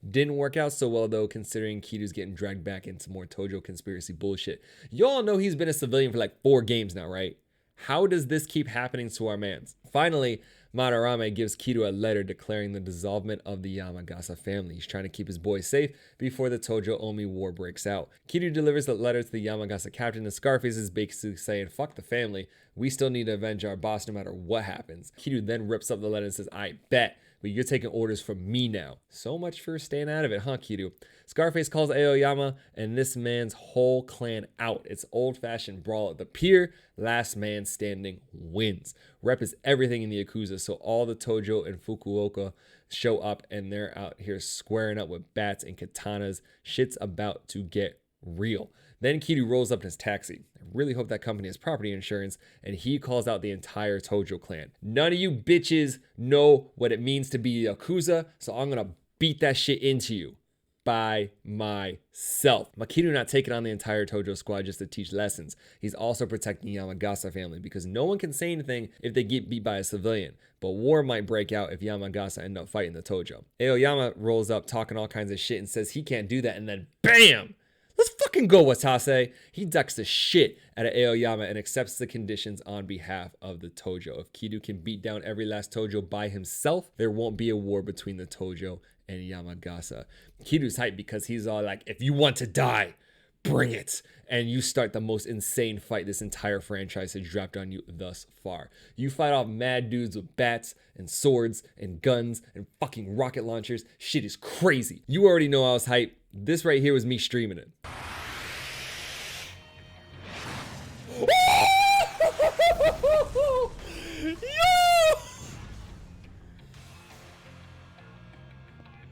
Didn't work out so well though, considering Kiryu's getting dragged back into more Tojo conspiracy bullshit. Y'all know he's been a civilian for like 4 games now, right? How does this keep happening to our mans? Finally, Madarame gives Kiryu a letter declaring the dissolvement of the Yamagasa family. He's trying to keep his boys safe before the Tojo Omi war breaks out. Kiryu delivers the letter to the Yamagasa captain, and Scarface is basically saying, fuck the family, we still need to avenge our boss no matter what happens. Kiryu then rips up the letter and says, I bet, but you're taking orders from me now. So much for staying out of it, huh, Kiryu? Scarface calls Aoyama and this man's whole clan out. It's old-fashioned brawl at the pier. Last man standing wins. Rep is everything in the Yakuza, so all the Tojo and Fukuoka show up and they're out here squaring up with bats and katanas. Shit's about to get real. Then Kiryu rolls up in his taxi. I really hope that company has property insurance, and he calls out the entire Tojo clan. None of you bitches know what it means to be a Yakuza, so I'm gonna beat that shit into you by myself. Kiryu not taking on the entire Tojo squad just to teach lessons. He's also protecting the Yamagasa family because no one can say anything if they get beat by a civilian. But war might break out if Yamagasa end up fighting the Tojo. Aoyama rolls up talking all kinds of shit and says he can't do that, and then BAM! Let's fucking go, Watase. He ducks the shit out of Aoyama and accepts the conditions on behalf of the Tojo. If Kiryu can beat down every last Tojo by himself, there won't be a war between the Tojo and Yamagasa. Kiryu's hyped because he's all like, if you want to die, bring it. And you start the most insane fight this entire franchise has dropped on you thus far. You fight off mad dudes with bats and swords and guns and fucking rocket launchers. Shit is crazy. You already know I was hyped. This right here was me streaming it.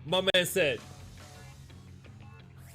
My man said,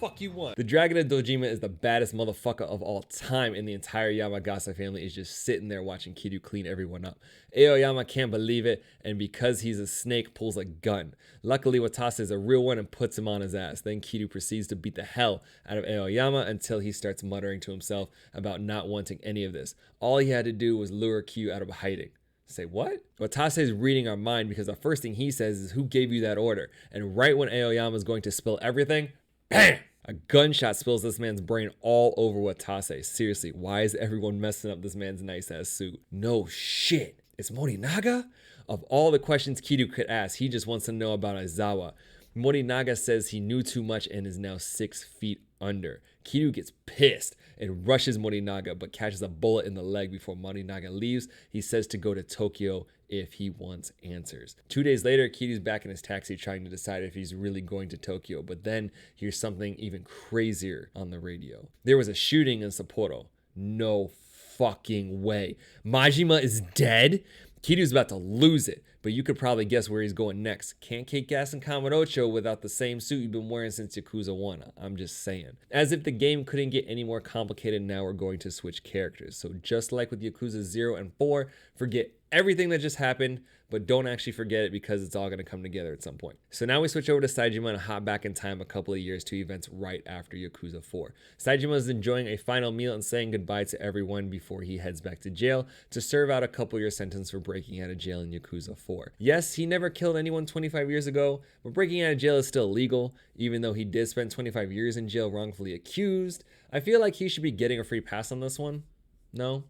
fuck you want. The Dragon of Dojima is the baddest motherfucker of all time, and the entire Yamagasa family is just sitting there watching Kiryu clean everyone up. Aoyama can't believe it, and because he's a snake, pulls a gun. Luckily, Watase is a real one and puts him on his ass. Then Kiryu proceeds to beat the hell out of Aoyama until he starts muttering to himself about not wanting any of this. All he had to do was lure Kiryu out of hiding. Say what? Watase is reading our mind because the first thing he says is, who gave you that order? And right when Aoyama is going to spill everything, bam! A gunshot spills this man's brain all over Watase. Seriously, why is everyone messing up this man's nice ass suit? No shit. It's Morinaga? Of all the questions Kiryu could ask, he just wants to know about Aizawa. Morinaga says he knew too much and is now 6 feet under. Kiryu gets pissed and rushes Morinaga, but catches a bullet in the leg before Morinaga leaves. He says to go to Tokyo if he wants answers. 2 days later, Kiryu's back in his taxi trying to decide if he's really going to Tokyo, but then hears something even crazier on the radio. There was a shooting in Sapporo. No fucking way. Majima is dead? Kiryu's about to lose it, but you could probably guess where he's going next. Can't kick gas in Kamurocho without the same suit you've been wearing since Yakuza 1. I'm just saying. As if the game couldn't get any more complicated, now we're going to switch characters. So just like with Yakuza 0 and 4, forget everything that just happened, but don't actually forget it because it's all going to come together at some point. So now we switch over to Saejima and hop back in time a couple of years to events right after Yakuza 4. Saejima is enjoying a final meal and saying goodbye to everyone before he heads back to jail to serve out a couple-year sentence for breaking out of jail in Yakuza 4. Yes, he never killed anyone 25 years ago, but breaking out of jail is still legal, even though he did spend 25 years in jail wrongfully accused. I feel like he should be getting a free pass on this one. No?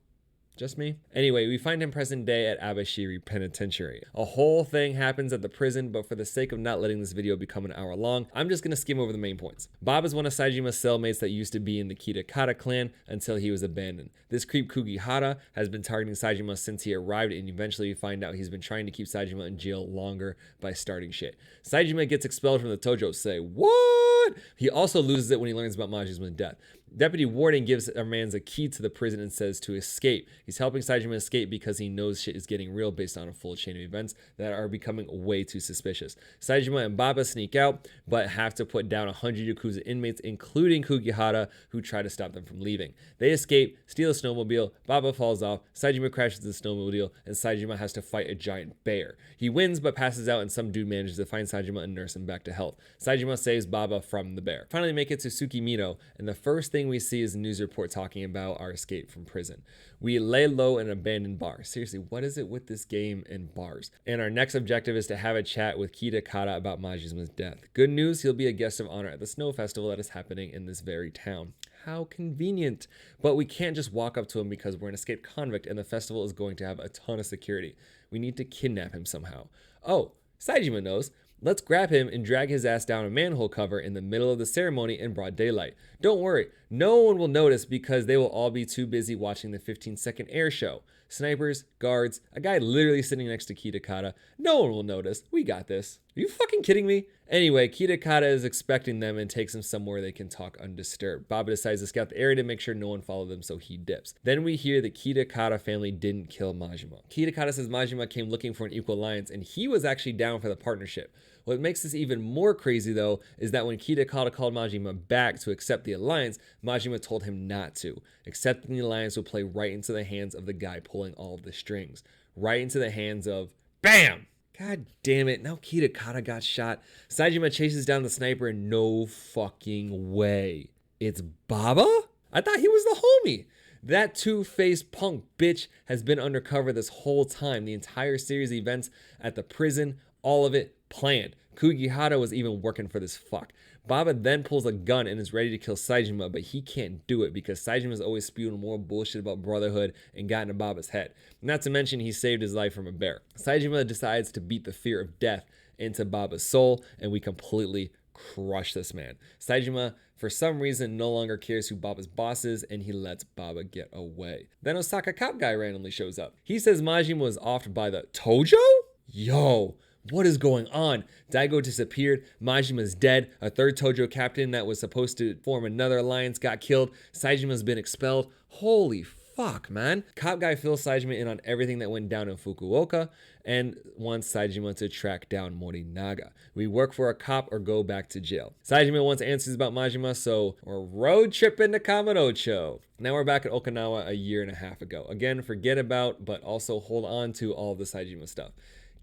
Just me? Anyway, we find him present day at Abashiri Penitentiary. A whole thing happens at the prison, but for the sake of not letting this video become an hour long, I'm just gonna skim over the main points. Bob is one of Saejima's cellmates that used to be in the Kitakata clan until he was abandoned. This creep Kugihara has been targeting Saejima since he arrived, and eventually we find out he's been trying to keep Saejima in jail longer by starting shit. Saejima gets expelled from the Tojo. Say, what? He also loses it when he learns about Majima's death. Deputy Warden gives our man a key to the prison and says to escape. He's helping Saejima escape because he knows shit is getting real based on a full chain of events that are becoming way too suspicious. Saejima and Baba sneak out, but have to put down 100 Yakuza inmates, including Kugihara, who try to stop them from leaving. They escape, steal a snowmobile, Baba falls off, Saejima crashes the snowmobile, and Saejima has to fight a giant bear. He wins, but passes out, and some dude manages to find Saejima and nurse him back to health. Saejima saves Baba from the bear. Finally make it to Tsukimino, and the first thing we see is a news report talking about our escape from prison. We lay low in an abandoned bar. Seriously, what is it with this game and bars? And our next objective is to have a chat with Kitakata about Majima's death. Good news, he'll be a guest of honor at the snow festival that is happening in this very town. How convenient. But we can't just walk up to him because we're an escaped convict and the festival is going to have a ton of security. We need to kidnap him somehow. Oh, Saejima knows. Let's grab him and drag his ass down a manhole cover in the middle of the ceremony in broad daylight. Don't worry, no one will notice because they will all be too busy watching the 15-second air show. Snipers, guards, a guy literally sitting next to Kitakata. No one will notice. We got this. Are you fucking kidding me? Anyway, Kitakata is expecting them and takes them somewhere they can talk undisturbed. Baba decides to scout the area to make sure no one followed them, so he dips. Then we hear the Kitakata family didn't kill Majima. Kitakata says Majima came looking for an equal alliance and he was actually down for the partnership. What makes this even more crazy though is that when Kitakata called Majima back to accept the alliance, Majima told him not to. Accepting the alliance would play right into the hands of the guy pulling all of the strings. Right into the hands of BAM! God damn it, now Kitakata got shot. Saejima chases down the sniper and no fucking way. It's Baba? I thought he was the homie. That two-faced punk bitch has been undercover this whole time. The entire series of events at the prison, all of it planned. Kugihara was even working for this fuck. Baba then pulls a gun and is ready to kill Saejima, but he can't do it because Saijima's always spewing more bullshit about brotherhood and got into Baba's head. Not to mention he saved his life from a bear. Saejima decides to beat the fear of death into Baba's soul, and we completely crush this man. Saejima, for some reason, no longer cares who Baba's boss is, and he lets Baba get away. Then Osaka cop guy randomly shows up. He says Majima was offed by the Tojo? Yo, what is going on? Daigo disappeared, Majima's dead, a third Tojo captain that was supposed to form another alliance got killed, Saijima's been expelled. Holy fuck, man. Cop guy fills Saejima in on everything that went down in Fukuoka, and wants Saejima to track down Morinaga. We work for a cop or go back to jail. Saejima wants answers about Majima, so we're road tripping to Kamurocho. Now we're back at Okinawa a year and a half ago. Again, forget about, but also hold on to all of the Saejima stuff.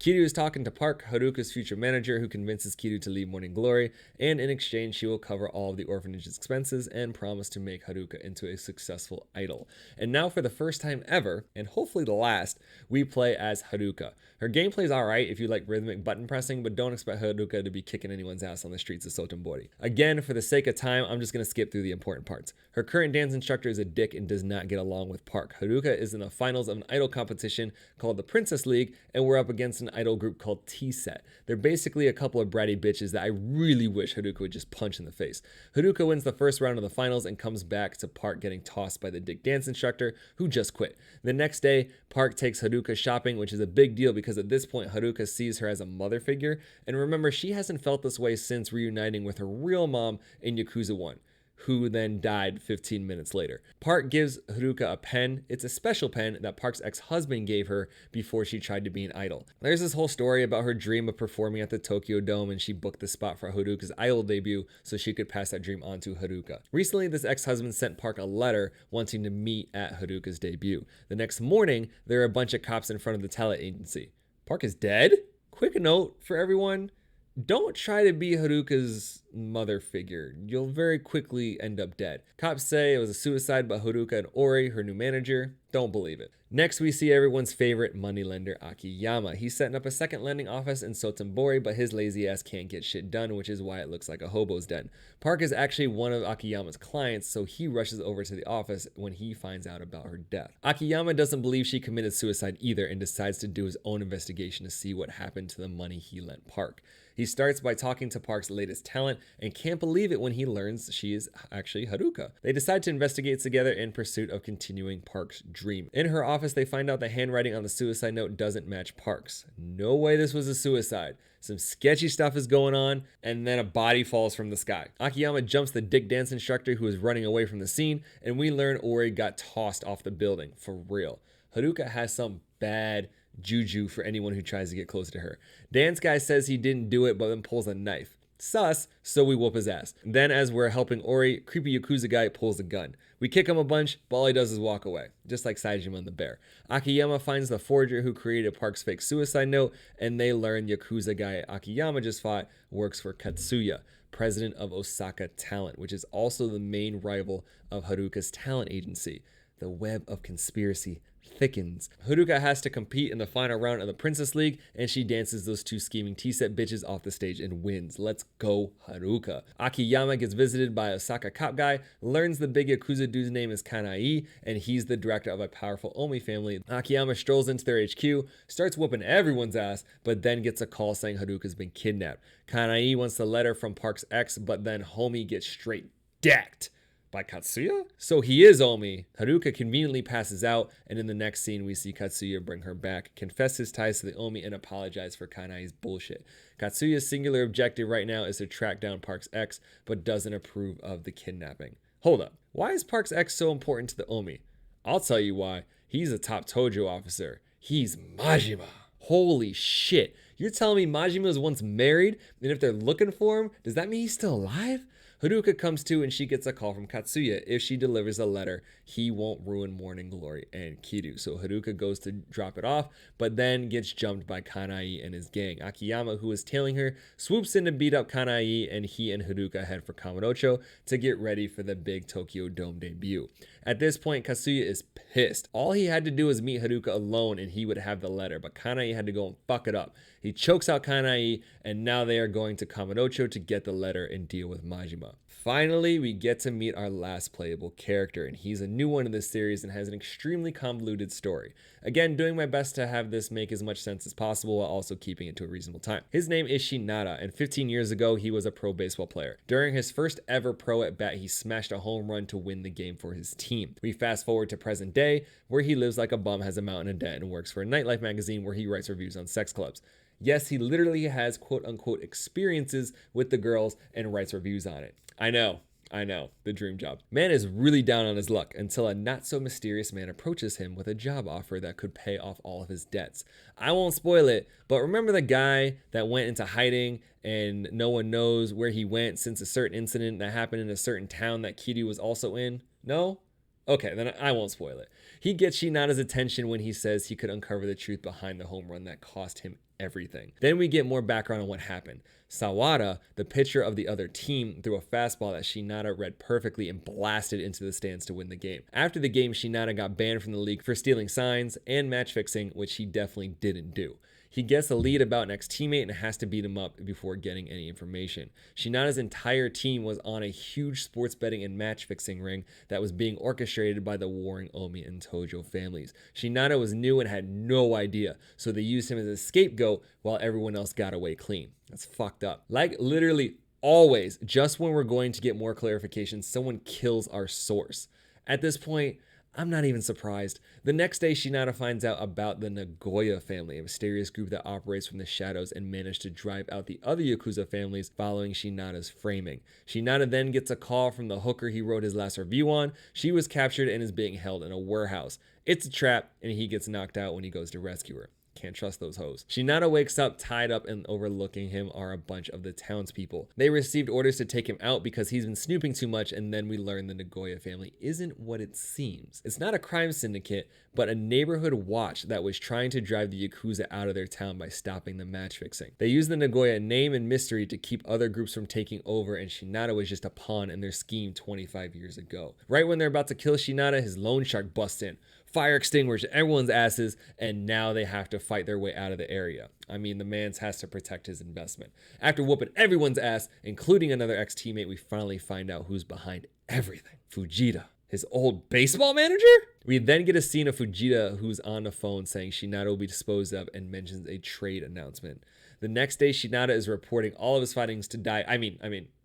Kiryu is talking to Park, Haruka's future manager, who convinces Kiryu to leave Morning Glory, and in exchange she will cover all of the orphanage's expenses and promise to make Haruka into a successful idol. And now for the first time ever, and hopefully the last, we play as Haruka. Her gameplay is alright if you like rhythmic button pressing, but don't expect Haruka to be kicking anyone's ass on the streets of Sotenbori. Again, for the sake of time, I'm just going to skip through the important parts. Her current dance instructor is a dick and does not get along with Park. Haruka is in the finals of an idol competition called the Princess League, and we're up against an idol group called T-Set. They're basically a couple of bratty bitches that I really wish Haruka would just punch in the face. Haruka wins the first round of the finals and comes back to Park getting tossed by the dick dance instructor who just quit. The next day, Park takes Haruka shopping, which is a big deal because at this point Haruka sees her as a mother figure, and remember, she hasn't felt this way since reuniting with her real mom in Yakuza 1. Who then died 15 minutes later. Park gives Haruka a pen. It's a special pen that Park's ex-husband gave her before she tried to be an idol. There's this whole story about her dream of performing at the Tokyo Dome, and she booked the spot for Haruka's idol debut so she could pass that dream on to Haruka. Recently, this ex-husband sent Park a letter wanting to meet at Haruka's debut. The next morning, there are a bunch of cops in front of the talent agency. Park is dead? Quick note for everyone. Don't try to be Haruka's mother figure. You'll very quickly end up dead. Cops say it was a suicide by Haruka and Ori, her new manager. Don't believe it. Next, we see everyone's favorite moneylender, Akiyama. He's setting up a second lending office in Sotenbori, but his lazy ass can't get shit done, which is why it looks like a hobo's den. Park is actually one of Akiyama's clients, so he rushes over to the office when he finds out about her death. Akiyama doesn't believe she committed suicide either and decides to do his own investigation to see what happened to the money he lent Park. He starts by talking to Park's latest talent and can't believe it when he learns she is actually Haruka. They decide to investigate together in pursuit of continuing Park's dream. In her office, they find out the handwriting on the suicide note doesn't match Park's. No way this was a suicide. Some sketchy stuff is going on, and then a body falls from the sky. Akiyama jumps the dick dance instructor who is running away from the scene, and we learn Ori got tossed off the building, for real. Haruka has some bad juju for anyone who tries to get closer to her. Dance guy says he didn't do it, but then pulls a knife. Sus, so we whoop his ass. Then as we're helping Ori, creepy Yakuza guy pulls a gun. We kick him a bunch, but all he does is walk away, just like Saejima and the bear. Akiyama finds the forger who created Park's fake suicide note, and they learn Yakuza guy Akiyama just fought works for Katsuya, president of Osaka Talent, which is also the main rival of Haruka's talent agency. The web of conspiracy thickens. Haruka has to compete in the final round of the Princess League, and she dances those two scheming T-Set bitches off the stage and wins. Let's go, Haruka. Akiyama gets visited by a Osaka cop guy, learns the big Yakuza dude's name is Kanai, and he's the director of a powerful Omi family. Akiyama strolls into their HQ, starts whooping everyone's ass, but then gets a call saying Haruka's been kidnapped. Kanai wants the letter from Park's ex, but then homie gets straight decked by Katsuya? So he is Omi. Haruka conveniently passes out, and in the next scene we see Katsuya bring her back, confess his ties to the Omi, and apologize for Kanai's bullshit. Katsuya's singular objective right now is to track down Park's ex, but doesn't approve of the kidnapping. Hold up, why is Park's ex so important to the Omi? I'll tell you why. He's a top Tojo officer. He's Majima. Holy shit. You're telling me Majima was once married, and if they're looking for him, does that mean he's still alive? Haruka comes to and she gets a call from Katsuya. If she delivers a letter, he won't ruin Morning Glory and Kiryu. So Haruka goes to drop it off, but then gets jumped by Kanai and his gang. Akiyama, who is tailing her, swoops in to beat up Kanai, and he and Haruka head for Kamurocho to get ready for the big Tokyo Dome debut. At this point, Katsuya is pissed. All he had to do was meet Haruka alone and he would have the letter, but Kanai had to go and fuck it up. He chokes out Kanai, and now they are going to Kamurocho to get the letter and deal with Majima. Finally, we get to meet our last playable character, and he's a new one in this series and has an extremely convoluted story. Again, doing my best to have this make as much sense as possible while also keeping it to a reasonable time. His name is Shinada, and 15 years ago, he was a pro baseball player. During his first ever pro at bat, he smashed a home run to win the game for his team. We fast forward to present day, where he lives like a bum, has a mountain in debt, and works for a nightlife magazine where he writes reviews on sex clubs. Yes, he literally has quote-unquote experiences with the girls and writes reviews on it. I know, I know, the dream job. Man is really down on his luck until a not-so-mysterious man approaches him with a job offer that could pay off all of his debts. I won't spoil it, but remember the guy that went into hiding and no one knows where he went since a certain incident that happened in a certain town that Kiryu was also in? No? Okay, then I won't spoil it. He gets Shinada's attention when he says he could uncover the truth behind the home run that cost him everything. Then we get more background on what happened. Sawada, the pitcher of the other team, threw a fastball that Shinada read perfectly and blasted into the stands to win the game. After the game, Shinada got banned from the league for stealing signs and match fixing, which he definitely didn't do. He gets a lead about an ex-teammate and has to beat him up before getting any information. Shinada's entire team was on a huge sports betting and match fixing ring that was being orchestrated by the warring Omi and Tojo families. Shinada was new and had no idea, so they used him as a scapegoat while everyone else got away clean. That's fucked up. Like literally always, just when we're going to get more clarification, someone kills our source. At this point, I'm not even surprised. The next day, Shinada finds out about the Nagoya family, a mysterious group that operates from the shadows and managed to drive out the other Yakuza families following Shinada's framing. Shinada then gets a call from the hooker he wrote his last review on. She was captured and is being held in a warehouse. It's a trap, and he gets knocked out when he goes to rescue her. Can't trust those hoes. Shinada wakes up tied up, and overlooking him are a bunch of the townspeople. They received orders to take him out because he's been snooping too much, and then we learn the Nagoya family isn't what it seems. It's not a crime syndicate, but a neighborhood watch that was trying to drive the Yakuza out of their town by stopping the match fixing. They use the Nagoya name and mystery to keep other groups from taking over, and Shinada was just a pawn in their scheme 25 years ago. Right when they're about to kill Shinada, his loan shark busts in. Fire extinguished everyone's asses, and now they have to fight their way out of the area. I mean, the man has to protect his investment. After whooping everyone's ass, including another ex-teammate, we finally find out who's behind everything. Fujita, his old baseball manager? We then get a scene of Fujita who's on the phone saying Shinada will be disposed of and mentions a trade announcement. The next day, Shinada is reporting all of his findings to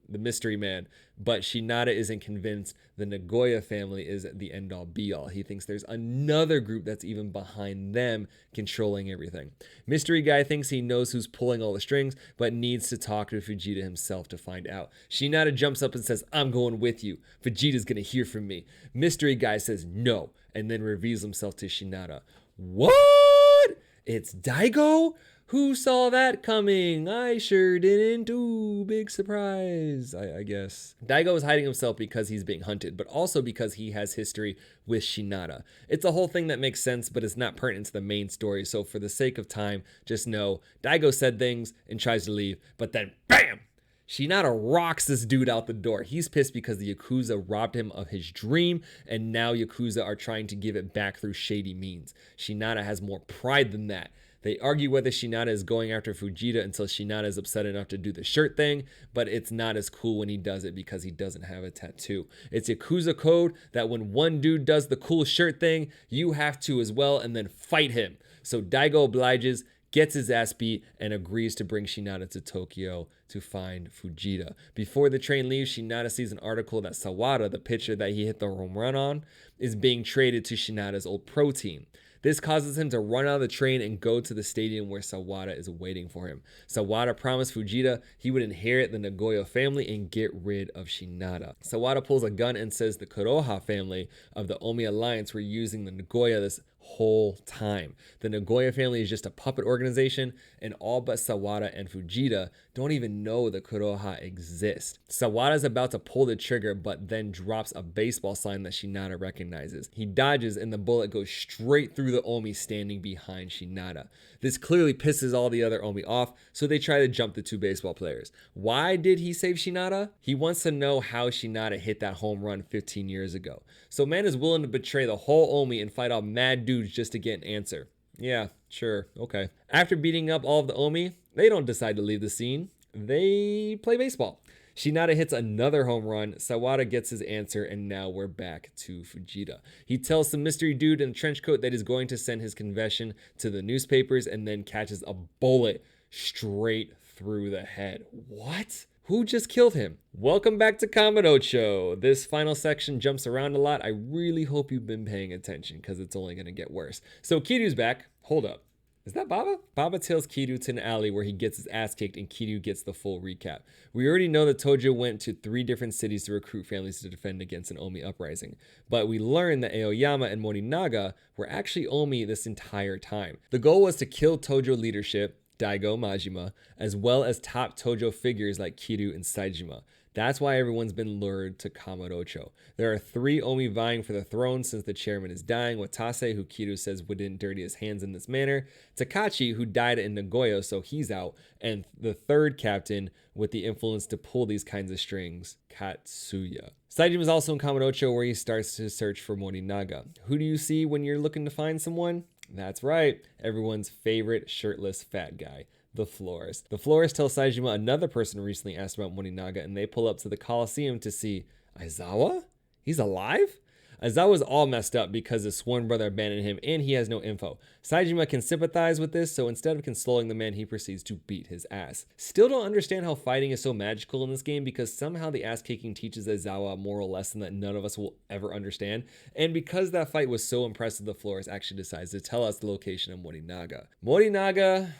the mystery man, but Shinada isn't convinced the Nagoya family is the end-all be-all. He thinks there's another group that's even behind them controlling everything. Mystery guy thinks he knows who's pulling all the strings, but needs to talk to Fujita himself to find out. Shinada jumps up and says, "I'm going with you. Fujita's gonna hear from me." Mystery guy says no, and then reveals himself to Shinada. What? It's Daigo? Who saw that coming? I sure didn't. Ooh, big surprise, I guess. Daigo is hiding himself because he's being hunted, but also because he has history with Shinada. It's a whole thing that makes sense, but it's not pertinent to the main story, so for the sake of time, just know Daigo said things and tries to leave, but then BAM! Shinada rocks this dude out the door. He's pissed because the Yakuza robbed him of his dream, and now Yakuza are trying to give it back through shady means. Shinada has more pride than that. They argue whether Shinada is going after Fujita until Shinada is upset enough to do the shirt thing, but it's not as cool when he does it because he doesn't have a tattoo. It's Yakuza code that when one dude does the cool shirt thing, you have to as well and then fight him. So Daigo obliges, gets his ass beat, and agrees to bring Shinada to Tokyo to find Fujita. Before the train leaves, Shinada sees an article that Sawada, the pitcher that he hit the home run on, is being traded to Shinada's old pro team. This causes him to run out of the train and go to the stadium where Sawada is waiting for him. Sawada promised Fujita he would inherit the Nagoya family and get rid of Shinada. Sawada pulls a gun and says the Kuroha family of the Omi Alliance were using the Nagoya this whole time. The Nagoya family is just a puppet organization, and all but Sawada and Fujita don't even know the Kuroha exist. Sawada is about to pull the trigger, but then drops a baseball sign that Shinada recognizes. He dodges, and the bullet goes straight through the Omi standing behind Shinada. This clearly pisses all the other Omi off, so they try to jump the two baseball players. Why did he save Shinada? He wants to know how Shinada hit that home run 15 years ago. So man is willing to betray the whole Omi and fight off mad dudes just to get an answer. Yeah, sure, okay. After beating up all of the Omi, they don't decide to leave the scene. They play baseball. Shinada hits another home run, Sawada gets his answer, and now we're back to Fujita. He tells some mystery dude in a trench coat that he's going to send his confession to the newspapers and then catches a bullet straight through the head. What? Who just killed him? Welcome back to Kamurocho. This final section jumps around a lot. I really hope you've been paying attention because it's only going to get worse. So Kiryu's back. Hold up. Is that Baba? Baba tails Kiryu to an alley where he gets his ass kicked and Kiryu gets the full recap. We already know that Tojo went to 3 different cities to recruit families to defend against an Omi uprising, but we learned that Aoyama and Morinaga were actually Omi this entire time. The goal was to kill Tojo leadership, Daigo, Majima, as well as top Tojo figures like Kiryu and Saejima. That's why everyone's been lured to Kamurocho. There are 3 Omi vying for the throne since the chairman is dying: Watase, who Kiryu says wouldn't dirty his hands in this manner; Takachi, who died in Nagoya, so he's out; and the 3rd captain with the influence to pull these kinds of strings, Katsuya. Saejima is also in Kamurocho, where he starts to search for Morinaga. Who do you see when you're looking to find someone? That's right, everyone's favorite shirtless fat guy, the Florist. The Florist tells Saejima another person recently asked about Morinaga, and they pull up to the Coliseum to see Aizawa? He's alive? Aizawa's all messed up because his sworn brother abandoned him and he has no info. Saejima can sympathize with this, so instead of consoling the man, he proceeds to beat his ass. Still don't understand how fighting is so magical in this game, because somehow the ass kicking teaches Aizawa a moral lesson that none of us will ever understand, and because that fight was so impressive, the Florist actually decides to tell us the location of Morinaga. Morinaga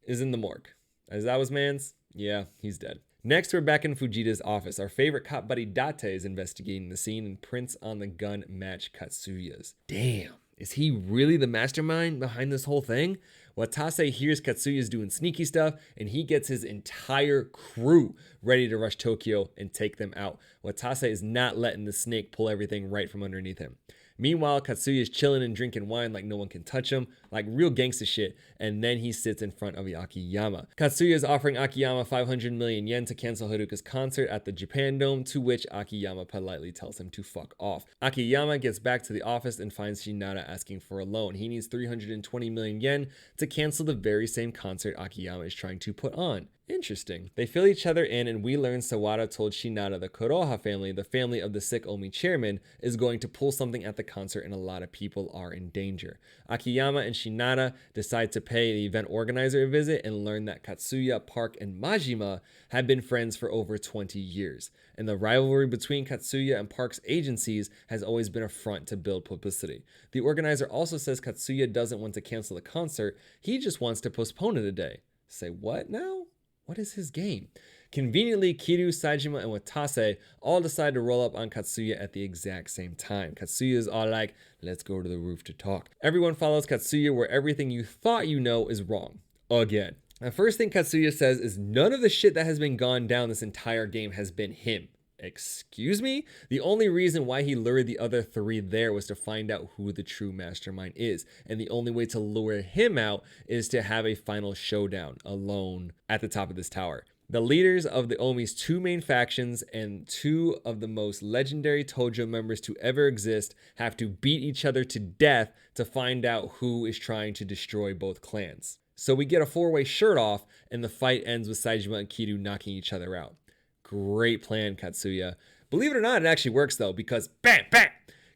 is in the morgue. Aizawa's man's? Yeah, he's dead. Next, we're back in Fujita's office. Our favorite cop buddy Date is investigating the scene, and prints on the gun match Katsuya's. Damn, is he really the mastermind behind this whole thing? Watase hears Katsuya's doing sneaky stuff, and he gets his entire crew ready to rush Tokyo and take them out. Watase is not letting the snake pull everything right from underneath him. Meanwhile, Katsuya is chilling and drinking wine like no one can touch him, like real gangsta shit, and then he sits in front of Akiyama. Katsuya is offering Akiyama 500 million yen to cancel Haruka's concert at the Japan Dome, to which Akiyama politely tells him to fuck off. Akiyama gets back to the office and finds Shinada asking for a loan. He needs 320 million yen to cancel the very same concert Akiyama is trying to put on. Interesting. They fill each other in, and we learn Sawada told Shinada the Kuroha family, the family of the sick Omi chairman, is going to pull something at the concert and a lot of people are in danger. Akiyama and Shinada decide to pay the event organizer a visit and learn that Katsuya, Park, and Majima have been friends for over 20 years. And the rivalry between Katsuya and Park's agencies has always been a front to build publicity. The organizer also says Katsuya doesn't want to cancel the concert, he just wants to postpone it a day. Say what now? What is his game? Conveniently, Kiryu, Saejima, and Watase all decide to roll up on Katsuya at the exact same time. Katsuya is all like, let's go to the roof to talk. Everyone follows Katsuya, where everything you thought you know is wrong. Again. The first thing Katsuya says is none of the shit that has been gone down this entire game has been him. Excuse me? The only reason why he lured the other 3 there was to find out who the true mastermind is, and the only way to lure him out is to have a final showdown alone at the top of this tower. The leaders of the Omi's 2 main factions and 2 of the most legendary Tojo members to ever exist have to beat each other to death to find out who is trying to destroy both clans. So we get a 4-way shirt off, and the fight ends with Saejima and Kiryu knocking each other out. Great plan, Katsuya. Believe it or not, it actually works though, because bam, bam,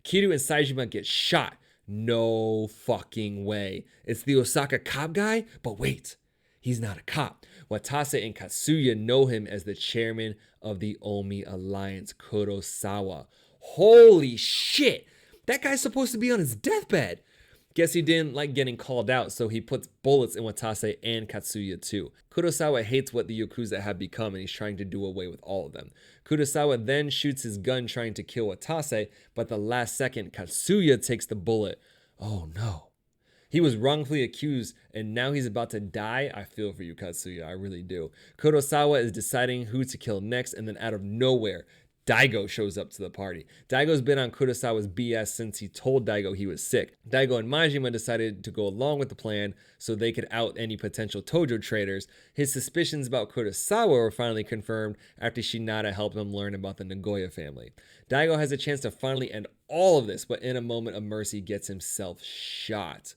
Kiryu and Saejima get shot. No fucking way. It's the Osaka cop guy? But wait, he's not a cop. Watase and Katsuya know him as the chairman of the Omi Alliance, Kurosawa. Holy shit! That guy's supposed to be on his deathbed. Guess he didn't like getting called out, so he puts bullets in Watase and Katsuya too. Kurosawa hates what the Yakuza have become, and he's trying to do away with all of them. Kurosawa then shoots his gun trying to kill Watase, but the last second Katsuya takes the bullet. Oh no. He was wrongfully accused, and now he's about to die. I feel for you, Katsuya, I really do. Kurosawa is deciding who to kill next, and then out of nowhere, Daigo shows up to the party. Daigo's been on Kurosawa's BS since he told Daigo he was sick. Daigo and Majima decided to go along with the plan so they could out any potential Tojo traitors. His suspicions about Kurosawa were finally confirmed after Shinada helped him learn about the Nagoya family. Daigo has a chance to finally end all of this, but in a moment of mercy gets himself shot.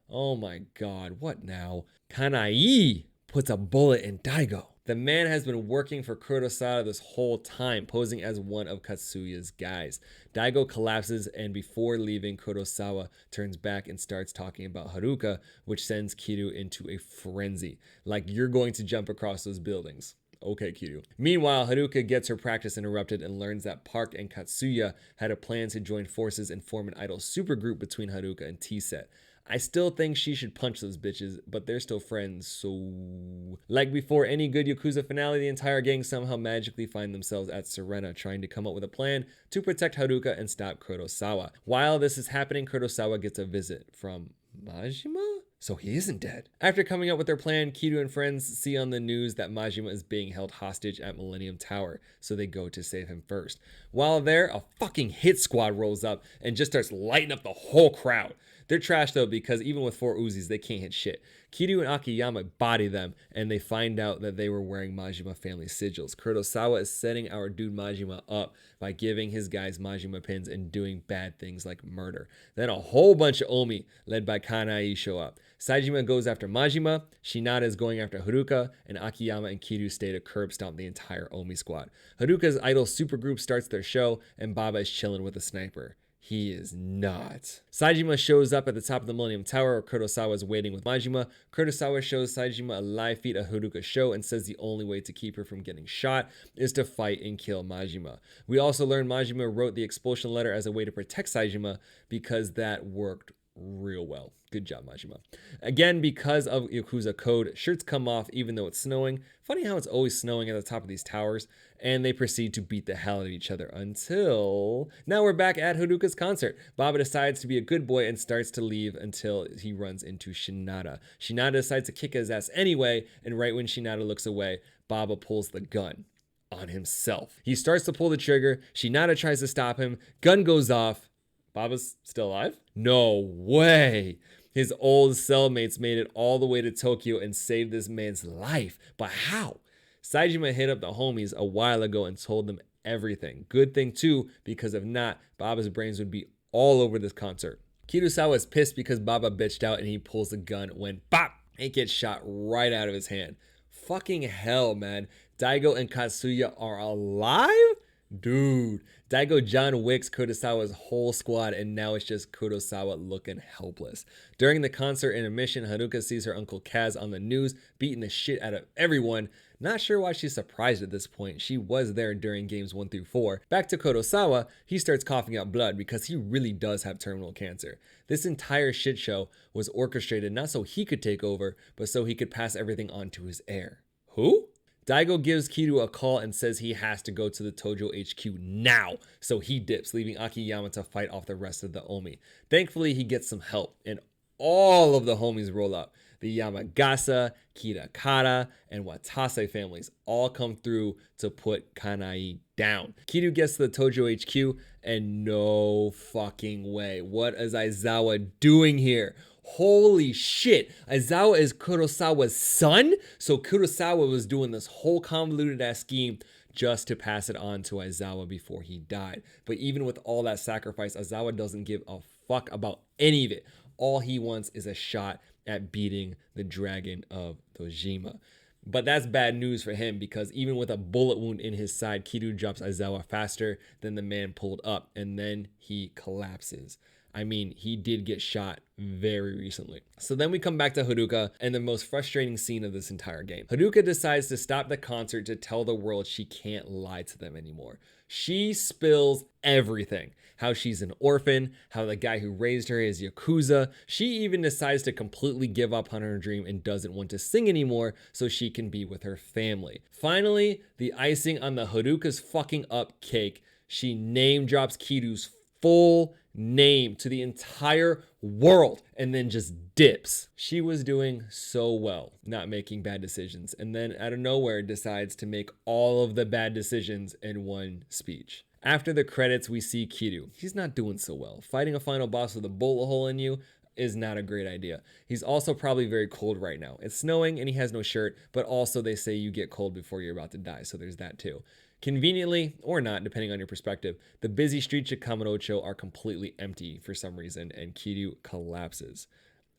Oh my god, what now? Kanai puts a bullet in Daigo. The man has been working for Kurosawa this whole time, posing as one of Katsuya's guys. Daigo collapses, and before leaving, Kurosawa turns back and starts talking about Haruka, which sends Kiryu into a frenzy. Like, you're going to jump across those buildings. Okay, Kiryu. Meanwhile, Haruka gets her practice interrupted and learns that Park and Katsuya had a plan to join forces and form an idol supergroup between Haruka and T-Set. I still think she should punch those bitches, but they're still friends, so... Like before any good Yakuza finale, the entire gang somehow magically find themselves at Serena, trying to come up with a plan to protect Haruka and stop Kurosawa. While this is happening, Kurosawa gets a visit from Majima? So he isn't dead. After coming up with their plan, Kiryu and friends see on the news that Majima is being held hostage at Millennium Tower, so they go to save him first. While there, a fucking hit squad rolls up and just starts lighting up the whole crowd. They're trash though, because even with 4 Uzis, they can't hit shit. Kiryu and Akiyama body them, and they find out that they were wearing Majima family sigils. Kurosawa is setting our dude Majima up by giving his guys Majima pins and doing bad things like murder. Then a whole bunch of Omi, led by Kanai, show up. Saejima goes after Majima, Shinada is going after Haruka, and Akiyama and Kiryu stay to curb stomp the entire Omi squad. Haruka's idol supergroup starts their show, and Baba is chilling with a sniper. He is not. Saejima shows up at the top of the Millennium Tower where Kurosawa is waiting with Majima. Kurosawa shows Saejima a live feed of Haruka's show and says the only way to keep her from getting shot is to fight and kill Majima. We also learn Majima wrote the expulsion letter as a way to protect Saejima because that worked real well. Good job, Majima. Again, because of Yakuza code, shirts come off even though it's snowing. Funny how it's always snowing at the top of these towers. And they proceed to beat the hell out of each other until... Now we're back at Haruka's concert. Baba decides to be a good boy and starts to leave until he runs into Shinada. Shinada decides to kick his ass anyway, and right when Shinada looks away, Baba pulls the gun on himself. He starts to pull the trigger. Shinada tries to stop him. Gun goes off. Baba's still alive? No way. His old cellmates made it all the way to Tokyo and saved this man's life. But how? Saejima hit up the homies a while ago and told them everything. Good thing too, because if not, Baba's brains would be all over this concert. Kurosawa is pissed because Baba bitched out and he pulls the gun when bop! It gets shot right out of his hand. Fucking hell, man. Daigo and Katsuya are alive? Dude, Daigo John Wicks Kurosawa's whole squad, and now it's just Kurosawa looking helpless. During the concert intermission, Haruka sees her uncle Kaz on the news, beating the shit out of everyone. Not sure why she's surprised at this point. She was there during games 1 through 4. Back to Kurosawa, he starts coughing out blood because he really does have terminal cancer. This entire shit show was orchestrated not so he could take over, but so he could pass everything on to his heir. Who? Daigo gives Kiryu a call and says he has to go to the Tojo HQ now, so he dips, leaving Akiyama to fight off the rest of the Omi. Thankfully, he gets some help, and all of the homies roll up. The Yamagasa, Kitakata, and Watase families all come through to put Kanai down. Kiryu gets to the Tojo HQ, and no fucking way. What is Aizawa doing here? Holy shit, Aizawa is Kurosawa's son? So Kurosawa was doing this whole convoluted ass scheme just to pass it on to Aizawa before he died. But even with all that sacrifice, Aizawa doesn't give a fuck about any of it. All he wants is a shot at beating the Dragon of Dojima. But that's bad news for him because even with a bullet wound in his side, Kiryu drops Aizawa faster than the man pulled up, and then he collapses. I mean, he did get shot very recently. So then we come back to Haruka and the most frustrating scene of this entire game. Haruka decides to stop the concert to tell the world she can't lie to them anymore. She spills everything. How she's an orphan, how the guy who raised her is Yakuza. She even decides to completely give up on her dream and doesn't want to sing anymore so she can be with her family. Finally, the icing on the Haruka's fucking up cake, she name drops Kiryu's full name to the entire world and then just dips. She was doing so well, not making bad decisions, and then out of nowhere decides to make all of the bad decisions in one speech. After the credits, we see Kiryu. He's not doing so well. Fighting a final boss with a bullet hole in you is not a great idea. He's also probably very cold right now. It's snowing and he has no shirt, but also they say you get cold before you're about to die, so there's that too. Conveniently, or not, depending on your perspective, the busy streets of Kamurocho are completely empty for some reason, and Kiryu collapses.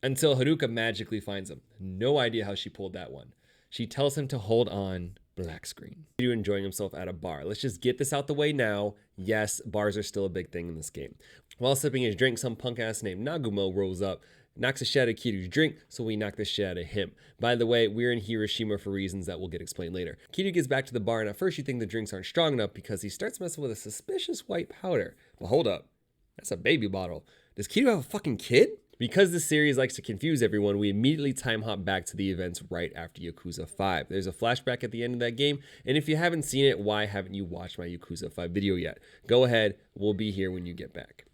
Until Haruka magically finds him. No idea how she pulled that one. She tells him to hold on. Black screen. Kiryu enjoying himself at a bar. Let's just get this out the way now. Yes, bars are still a big thing in this game. While sipping his drink, some punk ass named Nagumo rolls up, knocks a shit out of Kiryu's drink, so we knock the shit out of him. By the way, we're in Hiroshima for reasons that will get explained later. Kiryu gets back to the bar, and at first you think the drinks aren't strong enough because he starts messing with a suspicious white powder. Well, hold up. That's a baby bottle. Does Kiryu have a fucking kid? Because the series likes to confuse everyone, we immediately time hop back to the events right after Yakuza 5. There's a flashback at the end of that game, and if you haven't seen it, why haven't you watched my Yakuza 5 video yet? Go ahead, we'll be here when you get back.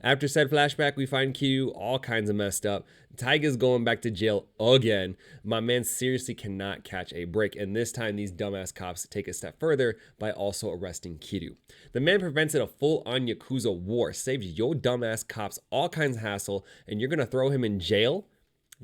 After said flashback, we find Kiryu all kinds of messed up. Taiga's going back to jail again. My man seriously cannot catch a break, and this time these dumbass cops take a step further by also arresting Kiryu. The man prevented a full-on Yakuza war, saved yo dumbass cops all kinds of hassle, and you're gonna throw him in jail?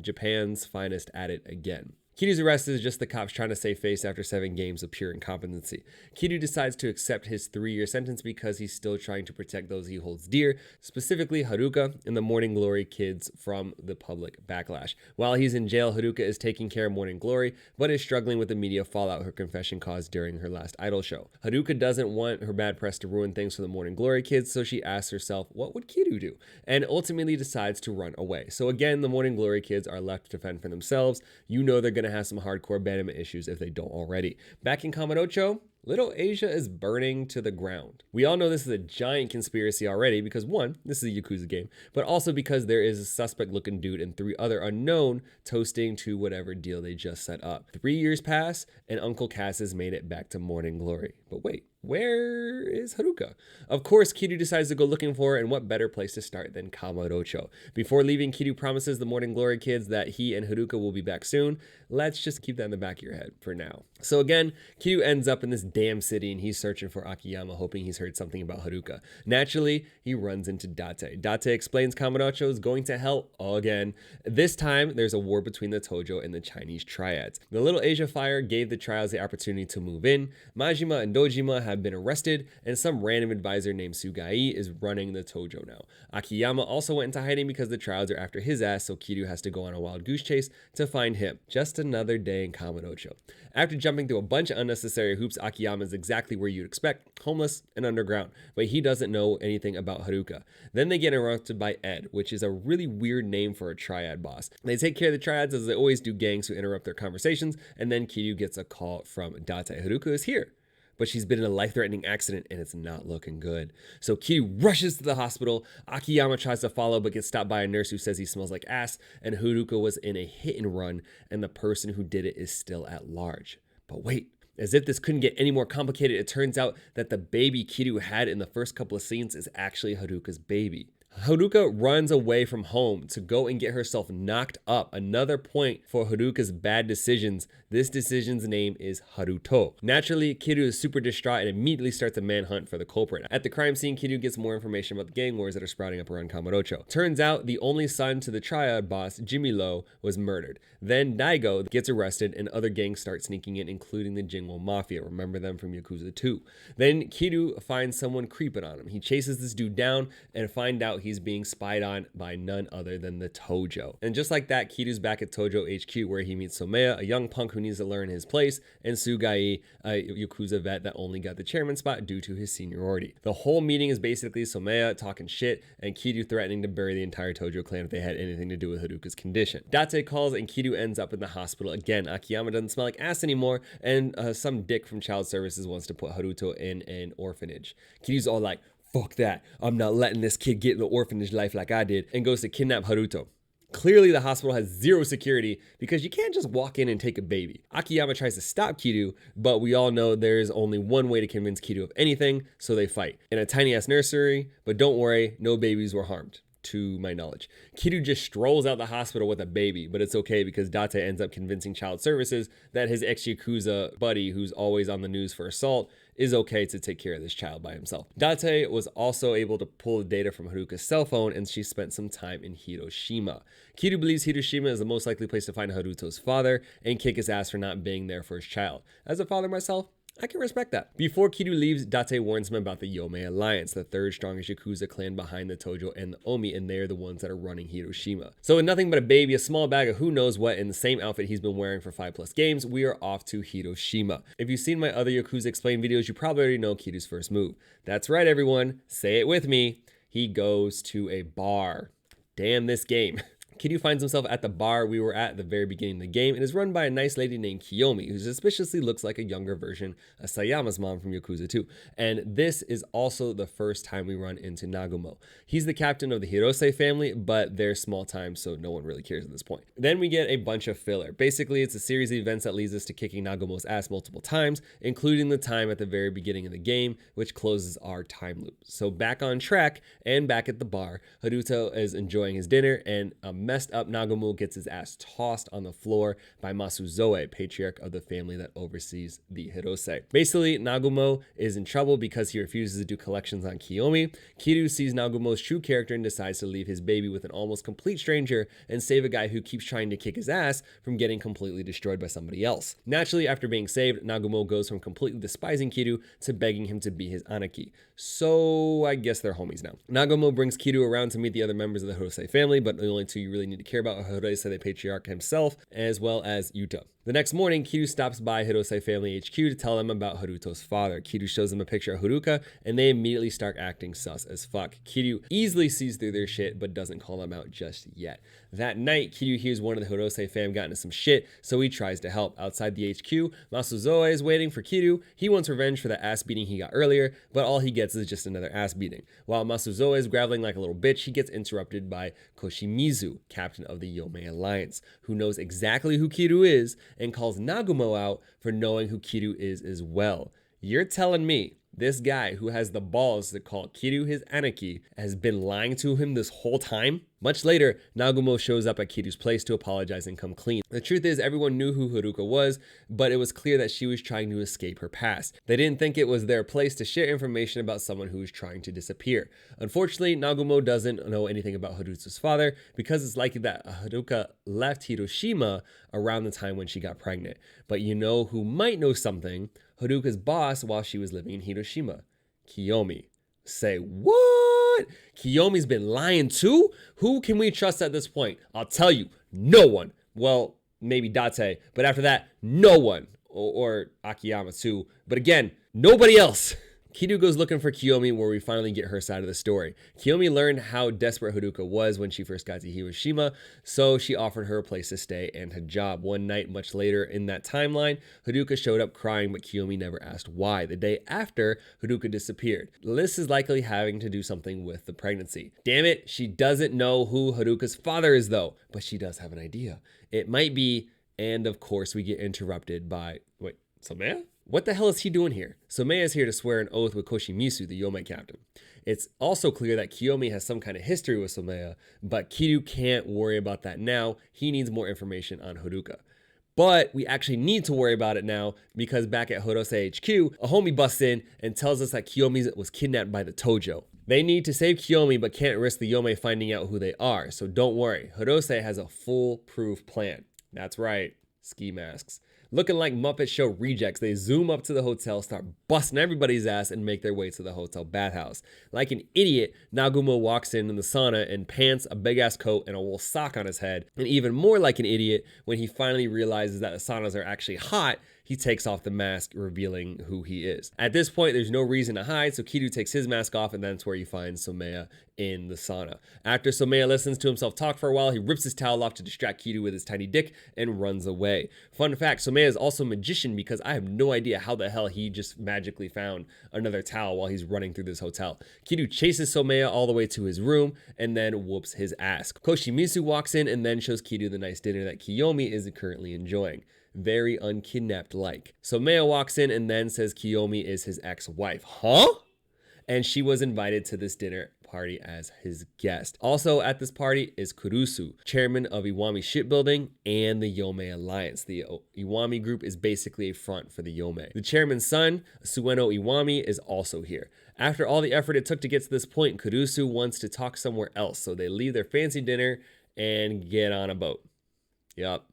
Japan's finest at it again. Kiryu's arrest is just the cops trying to save face after 7 games of pure incompetency. Kiryu decides to accept his 3-year sentence because he's still trying to protect those he holds dear, specifically Haruka and the Morning Glory kids from the public backlash. While he's in jail, Haruka is taking care of Morning Glory, but is struggling with the media fallout her confession caused during her last idol show. Haruka doesn't want her bad press to ruin things for the Morning Glory kids, so she asks herself, what would Kiryu do? And ultimately decides to run away. So again, the Morning Glory kids are left to fend for themselves. You know they're gonna have some hardcore abandonment issues if they don't already. Back in Kamurocho, Little Asia is burning to the ground. We all know this is a giant conspiracy already because 1, this is a Yakuza game, but also because there is a suspect looking dude and 3 other unknown toasting to whatever deal they just set up. 3 years pass and Uncle Cass has made it back to Morning Glory. But wait, where is Haruka? Of course, Kiryu decides to go looking for her, and what better place to start than Kamurocho. Before leaving, Kiryu promises the Morning Glory kids that he and Haruka will be back soon. Let's just keep that in the back of your head for now. So again, Kiryu ends up in this damn city and he's searching for Akiyama, hoping he's heard something about Haruka. Naturally, he runs into Date. Date explains Kamurocho is going to hell again. This time, there's a war between the Tojo and the Chinese triads. The Little Asia fire gave the triads the opportunity to move in. Majima and Dojima have been arrested, and some random advisor named Sugai is running the Tojo now. Akiyama also went into hiding because the triads are after his ass, so Kiryu has to go on a wild goose chase to find him. Just another day in Kamurocho. After jumping through a bunch of unnecessary hoops, Akiyama is exactly where you'd expect, homeless and underground, but he doesn't know anything about Haruka. Then they get interrupted by Ed, which is a really weird name for a triad boss. They take care of the triads as they always do gangs who interrupt their conversations, and then Kiryu gets a call from Date. Haruka is here, but she's been in a life-threatening accident and it's not looking good. So Kiryu rushes to the hospital. Akiyama tries to follow but gets stopped by a nurse who says he smells like ass, and Haruka was in a hit and run and the person who did it is still at large. But wait, as if this couldn't get any more complicated, it turns out that the baby Kiryu had in the first couple of scenes is actually Haruka's baby. Haruka runs away from home to go and get herself knocked up. Another point for Haruka's bad decisions. This decision's name is Haruto. Naturally, Kiryu is super distraught and immediately starts a manhunt for the culprit. At the crime scene, Kiryu gets more information about the gang wars that are sprouting up around Kamurocho. Turns out the only son to the triad boss, Jimmy-Lo, was murdered. Then Daigo gets arrested and other gangs start sneaking in, including the Jingle Mafia. Remember them from Yakuza 2. Then Kiryu finds someone creeping on him. He chases this dude down and finds out he's being spied on by none other than the Tojo. And just like that, Kiryu's back at Tojo HQ where he meets Somea, a young punk who needs to learn his place, and Sugai, a Yakuza vet that only got the chairman spot due to his seniority. The whole meeting is basically Somea talking shit and Kiryu threatening to bury the entire Tojo clan if they had anything to do with Haruka's condition. Date calls and Kiryu ends up in the hospital again. Akiyama doesn't smell like ass anymore, and some dick from child services wants to put Haruto in an orphanage. Kiryu's all like, fuck that, I'm not letting this kid get in the orphanage life like I did, and goes to kidnap Haruto. Clearly the hospital has zero security because you can't just walk in and take a baby. Akiyama tries to stop Kiryu, but we all know there's only one way to convince Kiryu of anything, so they fight. In a tiny ass nursery, but don't worry, no babies were harmed, to my knowledge. Kiryu just strolls out the hospital with a baby, but it's okay because Date ends up convincing child services that his ex-Yakuza buddy, who's always on the news for assault, is okay to take care of this child by himself. Date was also able to pull the data from Haruka's cell phone, and she spent some time in Hiroshima. Kiryu believes Hiroshima is the most likely place to find Haruto's father and kick his ass for not being there for his child. As a father myself, I can respect that. Before Kiryu leaves, Date warns him about the Yomei Alliance, the third strongest Yakuza clan behind the Tojo and the Omi, and they're the ones that are running Hiroshima. So with nothing but a baby, a small bag of who knows what, in the same outfit he's been wearing for 5+ games, we are off to Hiroshima. If you've seen my other Yakuza Explained videos, you probably already know Kiryu's first move. That's right, everyone. Say it with me. He goes to a bar. Damn this game. Kiryu finds himself at the bar we were at the very beginning of the game and is run by a nice lady named Kiyomi, who suspiciously looks like a younger version of Sayama's mom from Yakuza 2. And this is also the first time we run into Nagumo. He's the captain of the Hirose family, but they're small time, so no one really cares at this point. Then we get a bunch of filler. Basically, it's a series of events that leads us to kicking Nagumo's ass multiple times, including the time at the very beginning of the game, which closes our time loop. So back on track and back at the bar, Haruto is enjoying his dinner, and a messed up Nagumo gets his ass tossed on the floor by Masuzoe, patriarch of the family that oversees the Hirose. Basically, Nagumo is in trouble because he refuses to do collections on Kiyomi. Kiryu sees Nagumo's true character and decides to leave his baby with an almost complete stranger and save a guy who keeps trying to kick his ass from getting completely destroyed by somebody else. Naturally, after being saved, Nagumo goes from completely despising Kiryu to begging him to be his Anaki. So I guess they're homies now. Nagumo brings Kiryu around to meet the other members of the Hirose family, but the only two you really need to care about are Hirose, the patriarch himself, as well as Yuta. The next morning, Kiryu stops by Hirose family HQ to tell them about Haruto's father. Kiryu shows them a picture of Haruka, and they immediately start acting sus as fuck. Kiryu easily sees through their shit, but doesn't call them out just yet. That night, Kiryu hears one of the Hirose fam got into some shit, so he tries to help. Outside the HQ, Masuzoe is waiting for Kiryu. He wants revenge for the ass beating he got earlier, but all he gets is just another ass beating. While Masuzoe is graveling like a little bitch, he gets interrupted by Koshimizu, captain of the Yomei Alliance, who knows exactly who Kiryu is and calls Nagumo out for knowing who Kiryu is as well. You're telling me this guy who has the balls to call Kiryu his Anaki has been lying to him this whole time? Much later, Nagumo shows up at Kiryu's place to apologize and come clean. The truth is, everyone knew who Haruka was, but it was clear that she was trying to escape her past. They didn't think it was their place to share information about someone who was trying to disappear. Unfortunately, Nagumo doesn't know anything about Haruka's father because it's likely that Haruka left Hiroshima around the time when she got pregnant. But you know who might know something? Haruka's boss while she was living in Hiroshima, Kiyomi. Say what? Kiyomi's been lying too? Who can we trust at this point? I'll tell you, no one. Well, maybe Date, but after that, no one. Or Akiyama too. But again, nobody else. Kiryu goes looking for Kiyomi, where we finally get her side of the story. Kiyomi learned how desperate Haruka was when she first got to Hiroshima, so she offered her a place to stay and a job. One night, much later in that timeline, Haruka showed up crying, but Kiyomi never asked why. The day after, Haruka disappeared. This is likely having to do something with the pregnancy. Damn it, she doesn't know who Haruka's father is though, but she does have an idea. It might be, and of course we get interrupted by, wait, Somea? What the hell is he doing here? Somea is here to swear an oath with Koshimizu, the Yomei captain. It's also clear that Kiyomi has some kind of history with Somea, but Kiryu can't worry about that now. He needs more information on Haruka. But we actually need to worry about it now because back at Hirose HQ, a homie busts in and tells us that Kiyomi was kidnapped by the Tojo. They need to save Kiyomi but can't risk the Yomei finding out who they are, so don't worry. Hirose has a foolproof plan. That's right, ski masks. Looking like Muppet Show rejects, they zoom up to the hotel, start busting everybody's ass, and make their way to the hotel bathhouse. Like an idiot, Nagumo walks in the sauna in pants, a big-ass coat, and a wool sock on his head. And even more like an idiot, when he finally realizes that the saunas are actually hot, he takes off the mask, revealing who he is. At this point, there's no reason to hide, so Kiryu takes his mask off, and that's where he finds Somea in the sauna. After Somea listens to himself talk for a while, he rips his towel off to distract Kiryu with his tiny dick and runs away. Fun fact, Somea is also a magician because I have no idea how the hell he just magically found another towel while he's running through this hotel. Kiryu chases Somea all the way to his room and then whoops his ass. Koshimizu walks in and then shows Kiryu the nice dinner that Kiyomi is currently enjoying. Very unkidnapped-like. Somea walks in and then says Kiyomi is his ex-wife. Huh? And she was invited to this dinner party as his guest. Also at this party is Kurusu, chairman of Iwami Shipbuilding and the Yomei Alliance. The Iwami group is basically a front for the Yomei. The chairman's son, Sueno Iwami, is also here. After all the effort it took to get to this point, Kurusu wants to talk somewhere else, so they leave their fancy dinner and get on a boat. Yup.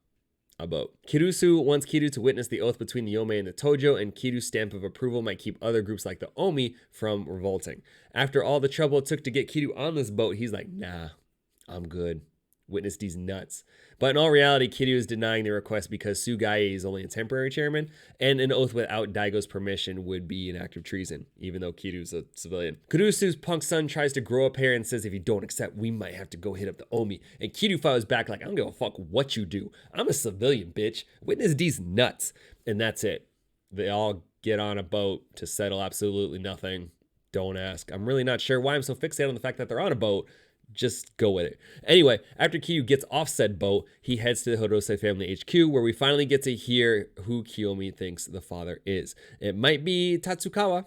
A boat. Kurusu wants Kiryu to witness the oath between the Yomei and the Tojo, and Kiryu's stamp of approval might keep other groups like the Omi from revolting. After all the trouble it took to get Kiryu on this boat, he's like, nah, I'm good. Witness D's nuts. But in all reality, Kiryu is denying the request because Sugai is only a temporary chairman, and an oath without Daigo's permission would be an act of treason, even though Kiryu's a civilian. Kurusu's punk son tries to grow up here and says if you don't accept, we might have to go hit up the Omi. And Kiryu fires back like, I don't give a fuck what you do. I'm a civilian, bitch. Witness D's nuts. And that's it. They all get on a boat to settle absolutely nothing. Don't ask. I'm really not sure why I'm so fixated on the fact that they're on a boat. Just go with it. Anyway, after Kiryu gets off said boat, he heads to the Hirose family HQ, where we finally get to hear who Kiyomi thinks the father is. It might be Tatsukawa.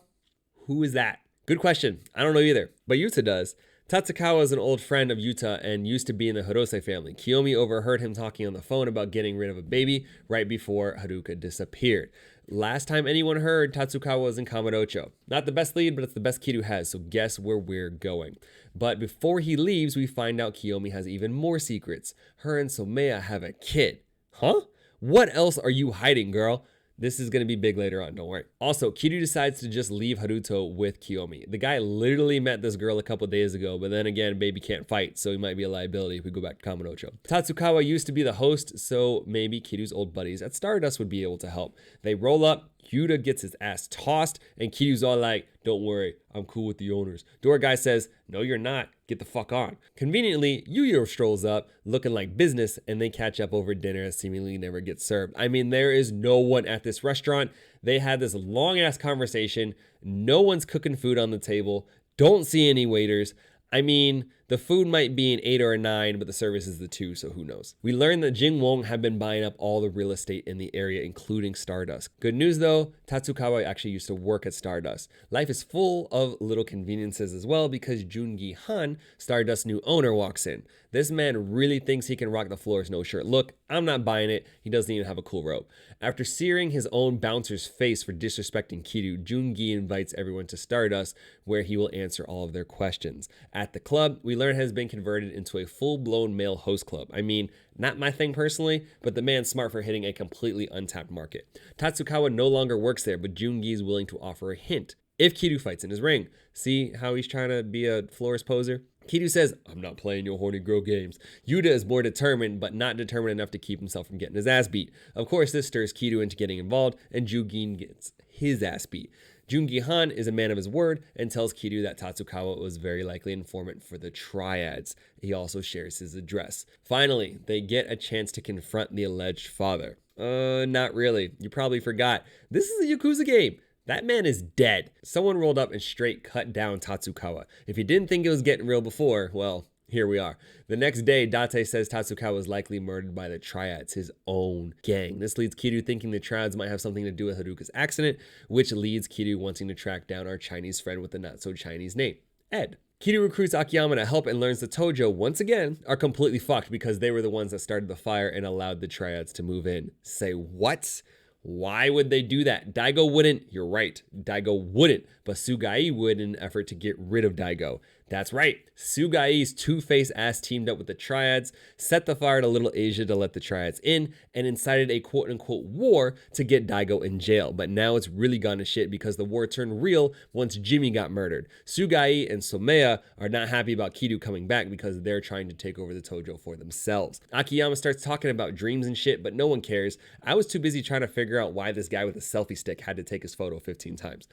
Who is that? Good question. I don't know either, but Yuta does. Tatsukawa is an old friend of Yuta and used to be in the Hirose family. Kiyomi overheard him talking on the phone about getting rid of a baby right before Haruka disappeared. Last time anyone heard, Tatsukawa was in Kamurocho. Not the best lead, but it's the best Kiryu has, so guess where we're going. But before he leaves, we find out Kiyomi has even more secrets. Her and Somea have a kid. Huh? What else are you hiding, girl? This is going to be big later on, don't worry. Also, Kiryu decides to just leave Haruto with Kiyomi. The guy literally met this girl a couple days ago, but then again, baby can't fight, so he might be a liability if we go back to Kamurocho. Tatsukawa used to be the host, so maybe Kiryu's old buddies at Stardust would be able to help. They roll up, Yuta gets his ass tossed, and Kiryu's all like, don't worry, I'm cool with the owners. Door guy says, no you're not, get the fuck on. Conveniently, Yuya strolls up, looking like business, and they catch up over dinner as seemingly never gets served. I mean, there is no one at this restaurant. They had this long ass conversation, no one's cooking food on the table, don't see any waiters. I mean, the food might be an 8 or a 9, but the service is the 2, so who knows. We learned that Jing Wong have been buying up all the real estate in the area, including Stardust. Good news though, Tatsukawa actually used to work at Stardust. Life is full of little conveniences as well because Jungi Han, Stardust's new owner, walks in. This man really thinks he can rock the floors no shirt. Look, I'm not buying it. He doesn't even have a cool robe. After searing his own bouncer's face for disrespecting Kiryu, Jungi invites everyone to Stardust, where he will answer all of their questions. At the club, we learn has been converted into a full-blown male host club. I mean, not my thing personally, but the man's smart for hitting a completely untapped market. Tatsukawa no longer works there, but Jungi is willing to offer a hint if Kiryu fights in his ring. See how he's trying to be a florist poser? Kiryu says, I'm not playing your horny girl games. Yuta is more determined, but not determined enough to keep himself from getting his ass beat. Of course, this stirs Kiryu into getting involved, and Jugin gets his ass beat. Jungi Han is a man of his word and tells Kiryu that Tatsukawa was very likely an informant for the Triads. He also shares his address. Finally, they get a chance to confront the alleged father. Not really. You probably forgot. This is a Yakuza game. That man is dead. Someone rolled up and straight cut down Tatsukawa. If you didn't think it was getting real before, well, here we are. The next day, Date says Tatsukawa was likely murdered by the Triads, his own gang. This leads Kiryu thinking the Triads might have something to do with Haruka's accident, which leads Kiryu wanting to track down our Chinese friend with the not-so-Chinese name, Ed. Kiryu recruits Akiyama to help and learns the Tojo, once again, are completely fucked because they were the ones that started the fire and allowed the Triads to move in. Say what? Why would they do that? Daigo wouldn't. You're right. Daigo wouldn't. But Sugai would in an effort to get rid of Daigo. That's right. Sugai's two-faced ass teamed up with the Triads, set the fire to Little Asia to let the Triads in, and incited a quote-unquote war to get Daigo in jail. But now it's really gone to shit because the war turned real once Jimmy got murdered. Sugai and Somea are not happy about Kiryu coming back because they're trying to take over the Tojo for themselves. Akiyama starts talking about dreams and shit, but no one cares. I was too busy trying to figure out why this guy with a selfie stick had to take his photo 15 times.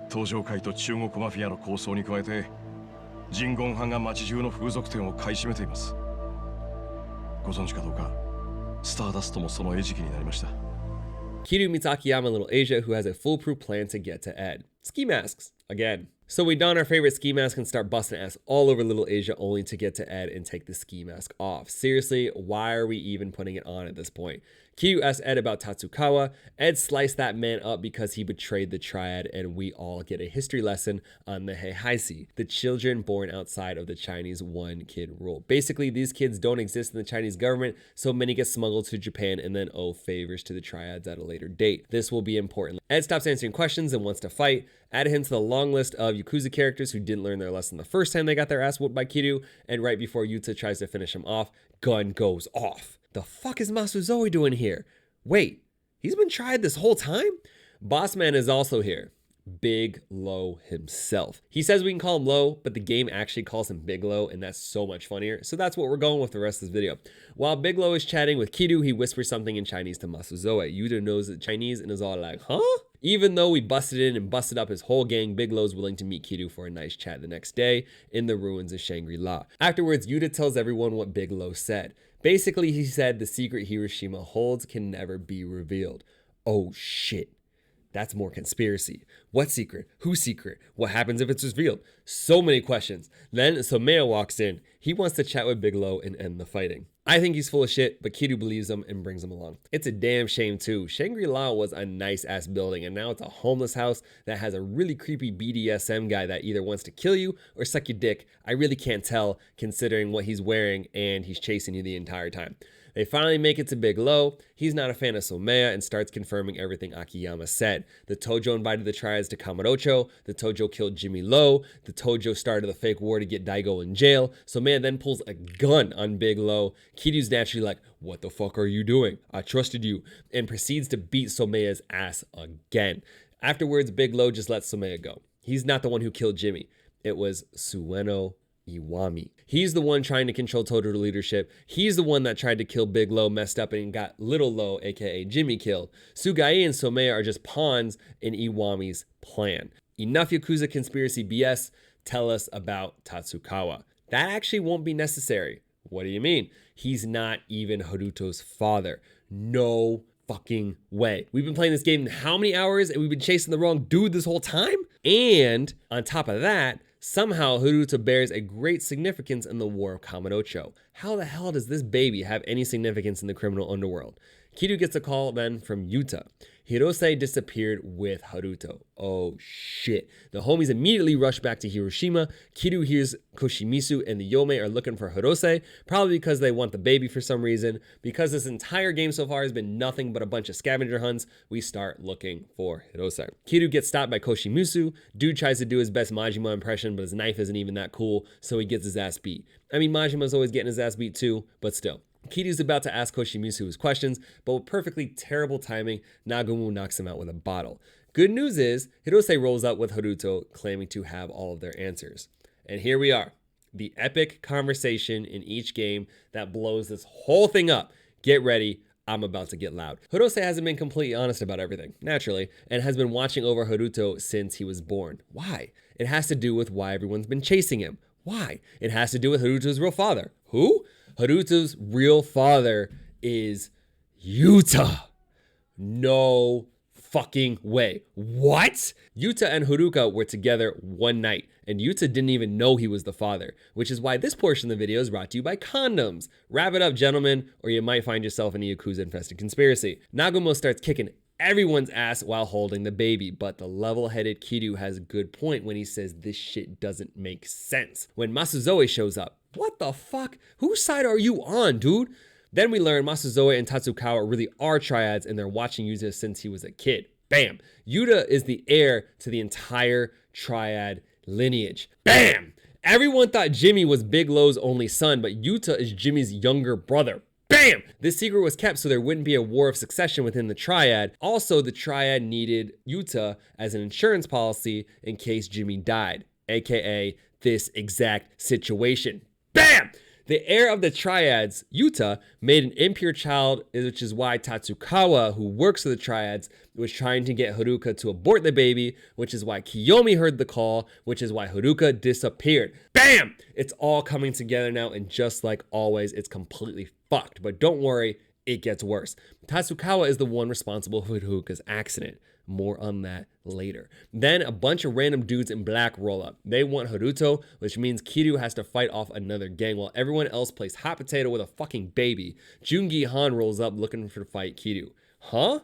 東上会と中国マフィアの抗争に加えて人言派が町中の風俗店を買い占めています。ご存知かどうか、スターダストもその餌食になりました。 Kiryu meets Akiyama in Little Asia, who has a foolproof plan to get to Ed. Ski masks, again. So we don our favorite ski mask and start busting ass all over Little Asia only to get to Ed and take the ski mask off. Seriously, why are we even putting it on at this point? Kiryu asks Ed about Tatsukawa. Ed sliced that man up because he betrayed the Triad, and we all get a history lesson on the Heihaisi, the children born outside of the Chinese one-kid rule. Basically, these kids don't exist in the Chinese government, so many get smuggled to Japan and then owe favors to the Triads at a later date. This will be important. Ed stops answering questions and wants to fight. Add him to the long list of Yakuza characters who didn't learn their lesson the first time they got their ass whooped by Kiryu, and right before Yuta tries to finish him off, gun goes off. The fuck is Masuzoe doing here? Wait, he's been tried this whole time? Bossman is also here. Big Lo himself. He says we can call him Lo, but the game actually calls him Big Lo, and that's so much funnier. So that's what we're going with the rest of this video. While Big Lo is chatting with Kiryu, he whispers something in Chinese to Masuzoe. Yuta knows the Chinese and is all like, huh? Even though we busted in and busted up his whole gang, Big Lo's willing to meet Kiryu for a nice chat the next day in the ruins of Shangri-La. Afterwards, Yuta tells everyone what Big Lo said. Basically, he said the secret Hiroshima holds can never be revealed. Oh shit. That's more conspiracy. What secret? Whose secret? What happens if it's revealed? So many questions. Then Somea walks in. He wants to chat with Big Lo and end the fighting. I think he's full of shit, but Kiryu believes him and brings him along. It's a damn shame too. Shangri-La was a nice ass building, and now it's a homeless house that has a really creepy BDSM guy that either wants to kill you or suck your dick. I really can't tell considering what he's wearing, and he's chasing you the entire time. They finally make it to Big Lo. He's not a fan of Somea and starts confirming everything Akiyama said. The Tojo invited the triads to Kamurocho. The Tojo killed Jimmy Lo. The Tojo started a fake war to get Daigo in jail. Somea then pulls a gun on Big Lo. Kiryu's naturally like, what the fuck are you doing? I trusted you. And proceeds to beat Somea's ass again. Afterwards, Big Lo just lets Somea go. He's not the one who killed Jimmy. It was Sueno Iwami. He's the one trying to control Tojo leadership. He's the one that tried to kill Big Lo, messed up and got Little Lo, aka Jimmy, killed. Sugai and Somea are just pawns in Iwami's plan. Enough Yakuza conspiracy BS. Tell us about Tatsukawa. That actually won't be necessary. What do you mean? He's not even Haruto's father. No fucking way. We've been playing this game how many hours and we've been chasing the wrong dude this whole time? And on top of that, somehow Haruto bears a great significance in the War of Kamurocho. How the hell does this baby have any significance in the criminal underworld? Kiryu gets a call then from Yuta. Hirose disappeared with Haruto. Oh shit. The homies immediately rush back to Hiroshima. Kiryu hears Koshimizu and the Yome are looking for Hirose, probably because they want the baby for some reason. Because this entire game so far has been nothing but a bunch of scavenger hunts, we start looking for Hirose. Kiryu gets stopped by Koshimizu. Dude tries to do his best Majima impression, but his knife isn't even that cool, so he gets his ass beat. I mean, Majima's always getting his ass beat too, but still. Kiryu's about to ask Koshimizu his questions, but with perfectly terrible timing, Nagumo knocks him out with a bottle. Good news is, Hirose rolls up with Haruto, claiming to have all of their answers. And here we are, the epic conversation in each game that blows this whole thing up. Get ready, I'm about to get loud. Hirose hasn't been completely honest about everything, naturally, and has been watching over Haruto since he was born. Why? It has to do with why everyone's been chasing him. Why? It has to do with Haruto's real father. Who? Haruto's real father is Yuta. No fucking way. What? Yuta and Haruka were together one night, and Yuta didn't even know he was the father, which is why this portion of the video is brought to you by condoms. Wrap it up, gentlemen, or you might find yourself in a Yakuza-infested conspiracy. Nagumo starts kicking everyone's ass while holding the baby, but the level-headed Kiryu has a good point when he says this shit doesn't make sense. When Masuzoe shows up, what the fuck? Whose side are you on, dude? Then we learn Masuzoe and Tatsukawa really are triads and they're watching Yuta since he was a kid. Bam! Yuta is the heir to the entire triad lineage. Bam! Everyone thought Jimmy was Big Lo's only son, but Yuta is Jimmy's younger brother. Bam! This secret was kept so there wouldn't be a war of succession within the triad. Also, the triad needed Yuta as an insurance policy in case Jimmy died, aka this exact situation. Bam! The heir of the triads, Yuta, made an impure child, which is why Tatsukawa, who works for the triads, was trying to get Haruka to abort the baby, which is why Kiyomi heard the call, which is why Haruka disappeared. Bam! It's all coming together now, and just like always, it's completely fucked. But don't worry, it gets worse. Tatsukawa is the one responsible for Haruka's accident. More on that later. Then a bunch of random dudes in black roll up. They want Haruto, which means Kiryu has to fight off another gang while everyone else plays hot potato with a fucking baby. Jungi Han rolls up looking for to fight Kiryu. Huh?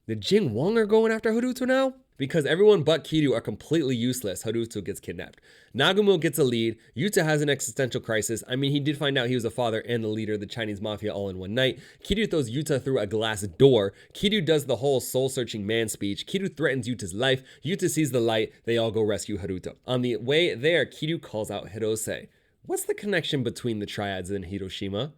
The Jing Wong are going after Haruto now? Because everyone but Kiryu are completely useless, Haruto gets kidnapped. Nagumo gets a lead. Yuta has an existential crisis. I mean, he did find out he was a father and the leader of the Chinese mafia all in one night. Kiryu throws Yuta through a glass door. Kiryu does the whole soul-searching man speech. Kiryu threatens Yuta's life. Yuta sees the light. They all go rescue Haruto. On the way there, Kiryu calls out Hirose. What's the connection between the triads and Hiroshima?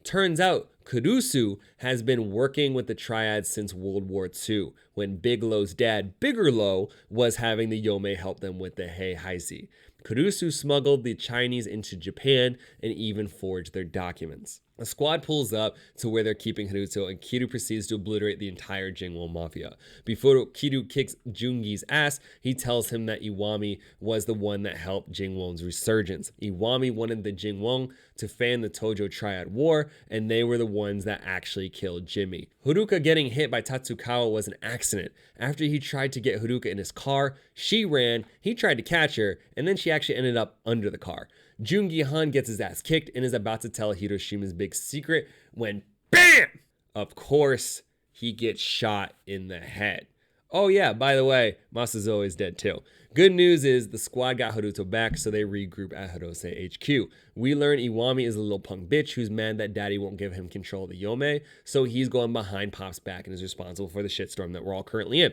Turns out, Kurusu has been working with the Triads since World War II, when Bigelow's dad, Biggerlow, was having the Yomei help them with the Heihaisi. Kurusu smuggled the Chinese into Japan and even forged their documents. The squad pulls up to where they're keeping Haruto, and Kiryu proceeds to obliterate the entire Jingwon Mafia. Before Kiryu kicks Jungi's ass, he tells him that Iwami was the one that helped Jingwon's resurgence. Iwami wanted the Jingwon to fan the Tojo Triad War, and they were the ones that actually killed Jimmy. Haruka getting hit by Tatsukawa was an accident. After he tried to get Haruka in his car, she ran, he tried to catch her, and then she actually ended up under the car. Jungi Han gets his ass kicked and is about to tell Hiroshima's big secret when BAM! Of course, he gets shot in the head. Oh yeah, by the way, Masazoe is dead too. Good news is the squad got Haruto back, so they regroup at Hirose HQ. We learn Iwami is a little punk bitch who's mad that daddy won't give him control of the Yomei, so he's going behind Pop's back and is responsible for the shitstorm that we're all currently in.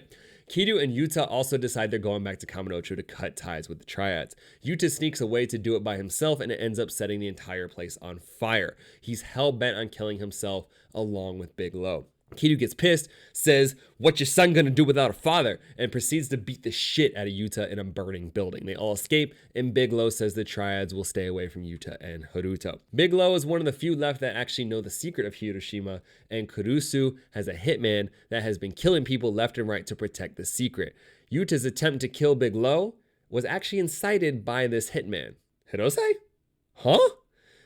Kiryu and Yuta also decide they're going back to Kamurocho to cut ties with the Triads. Yuta sneaks away to do it by himself, and it ends up setting the entire place on fire. He's hell-bent on killing himself along with Bigelow. Kiryu gets pissed, says, "What's your son gonna do without a father?" and proceeds to beat the shit out of Yuta in a burning building. They all escape, and Bigelow says the Triads will stay away from Yuta and Haruto. Bigelow is one of the few left that actually know the secret of Hiroshima, and Kurusu has a hitman that has been killing people left and right to protect the secret. Yuta's attempt to kill Bigelow was actually incited by this hitman. Hirose? Huh?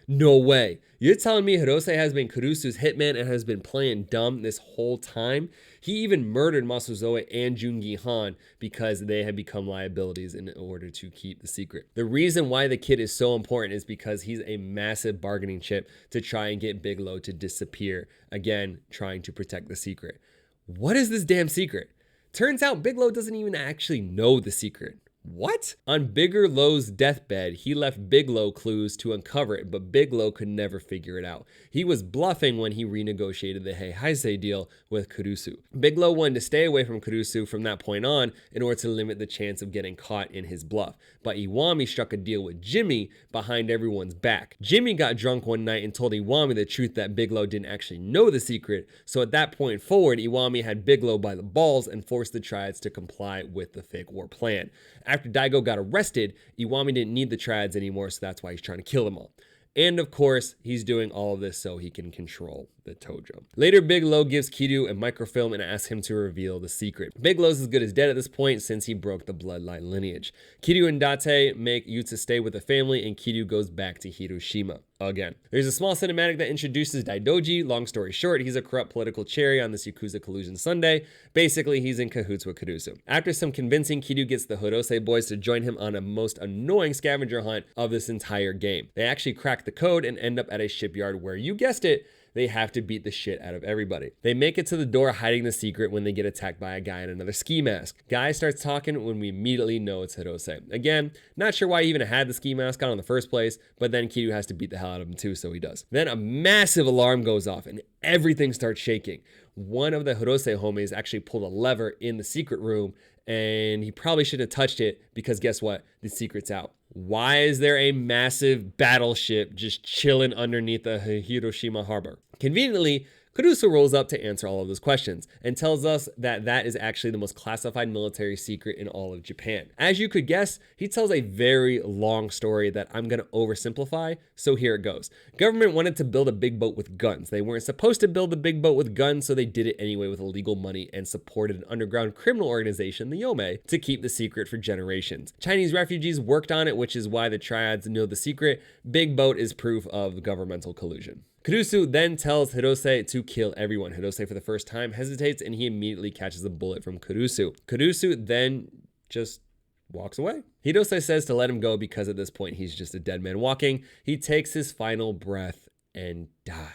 No way. You're telling me Hirose has been Kurusu's hitman and has been playing dumb this whole time? He even murdered Masazoe and Jungi Han because they had become liabilities in order to keep the secret. The reason why the kid is so important is because he's a massive bargaining chip to try and get Bigelow to disappear. Again, trying to protect the secret. What is this damn secret? Turns out Bigelow doesn't even actually know the secret. What? On Bigelow's deathbed, he left Bigelow clues to uncover it, but Bigelow could never figure it out. He was bluffing when he renegotiated the Heihaise deal with Kurusu. Bigelow wanted to stay away from Kurusu from that point on in order to limit the chance of getting caught in his bluff. But Iwami struck a deal with Jimmy behind everyone's back. Jimmy got drunk one night and told Iwami the truth that Bigelow didn't actually know the secret, so at that point forward, Iwami had Bigelow by the balls and forced the Triads to comply with the fake war plan. After Daigo got arrested, Iwami didn't need the Triads anymore, so that's why he's trying to kill them all. And of course, he's doing all of this so he can control the Tojo. Later, Bigelow gives Kiryu a microfilm and asks him to reveal the secret. Bigelow's as good as dead at this point since he broke the bloodline lineage. Kiryu and Date make Yuta stay with the family, and Kiryu goes back to Hiroshima again. There's a small cinematic that introduces Daidoji. Long story short, he's a corrupt political cherry on this Yakuza collusion Sunday. Basically, he's in cahoots with Kurusu. After some convincing, Kiryu gets the Hirose boys to join him on a most annoying scavenger hunt of this entire game. They actually crack the code and end up at a shipyard where, you guessed it, they have to beat the shit out of everybody. They make it to the door hiding the secret when they get attacked by a guy in another ski mask. Guy starts talking when we immediately know it's Hirose. Again, not sure why he even had the ski mask on in the first place, but then Kiryu has to beat the hell out of him too, so he does. Then a massive alarm goes off and everything starts shaking. One of the Hirose homies actually pulled a lever in the secret room, and he probably shouldn't have touched it because guess what? The secret's out. Why is there a massive battleship just chilling underneath the Hiroshima harbor? Conveniently, Kurusu rolls up to answer all of those questions and tells us that that is actually the most classified military secret in all of Japan. As you could guess, he tells a very long story that I'm going to oversimplify, so here it goes. Government wanted to build a big boat with guns. They weren't supposed to build a big boat with guns, so they did it anyway with illegal money and supported an underground criminal organization, the Yomei, to keep the secret for generations. Chinese refugees worked on it, which is why the Triads know the secret. Big boat is proof of governmental collusion. Kurusu then tells Hirose to kill everyone. Hirose for the first time hesitates and he immediately catches a bullet from Kurusu. Kurusu then just walks away. Hirose says to let him go because at this point he's just a dead man walking. He takes his final breath and dies.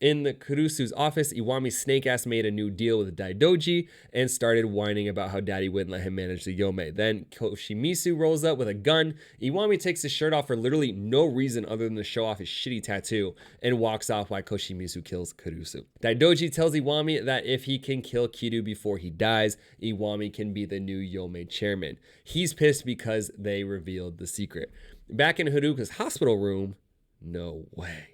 In the Kurusu's office, Iwami's snake-ass made a new deal with Daidoji and started whining about how daddy wouldn't let him manage the Yomei. Then Koshimizu rolls up with a gun. Iwami takes his shirt off for literally no reason other than to show off his shitty tattoo and walks off while Koshimizu kills Kurusu. Daidoji tells Iwami that if he can kill Kiryu before he dies, Iwami can be the new Yomei chairman. He's pissed because they revealed the secret. Back in Haruka's hospital room, no way.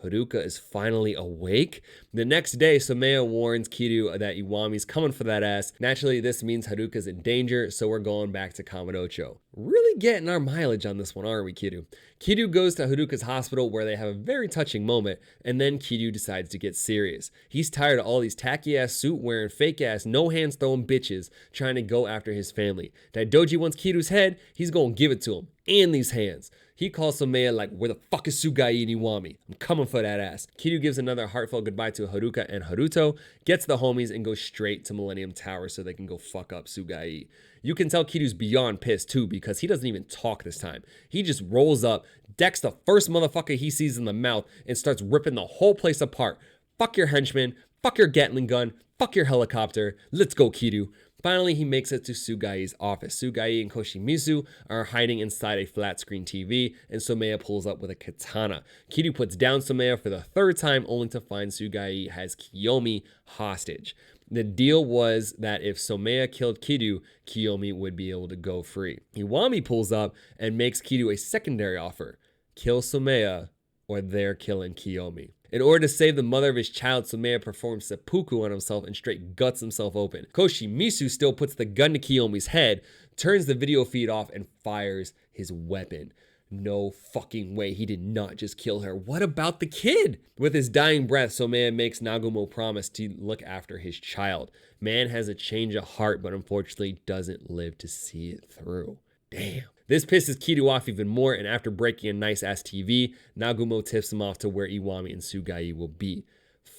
Haruka is finally awake. The next day, Somaya warns Kiryu that Iwami's coming for that ass. Naturally, this means Haruka's in danger, so we're going back to Kamurocho. Really getting our mileage on this one, aren't we, Kiryu? Kiryu goes to Haruka's hospital where they have a very touching moment, and then Kiryu decides to get serious. He's tired of all these tacky-ass suit-wearing, fake-ass, no-hands-throwing bitches trying to go after his family. Daidoji wants Kiryu's head, he's gonna give it to him, and these hands. He calls Somaya like, where the fuck is Sugai and Iwami? I'm coming for that ass. Kiryu gives another heartfelt goodbye to Haruka and Haruto, gets the homies, and goes straight to Millennium Tower so they can go fuck up Sugai. You can tell Kiryu's beyond pissed too because he doesn't even talk this time. He just rolls up, decks the first motherfucker he sees in the mouth, and starts ripping the whole place apart. Fuck your henchman, fuck your Gatling gun, fuck your helicopter. Let's go, Kiryu. Finally, he makes it to Sugai's office. Sugai and Koshimizu are hiding inside a flat screen TV, and Somaya pulls up with a katana. Kiryu puts down Somaya for the third time, only to find Sugai has Kiyomi hostage. The deal was that if Somaya killed Kiryu, Kiyomi would be able to go free. Iwami pulls up and makes Kiryu a secondary offer. Kill Somaya, or they're killing Kiyomi. In order to save the mother of his child, Somaya performs seppuku on himself and straight guts himself open. Koshimizu still puts the gun to Kiyomi's head, turns the video feed off, and fires his weapon. No fucking way, he did not just kill her. What about the kid? With his dying breath, Somaya makes Nagumo promise to look after his child. Man has a change of heart, but unfortunately doesn't live to see it through. Damn. This pisses Kiryu off even more, and after breaking a nice-ass TV, Nagumo tips him off to where Iwami and Sugai will be.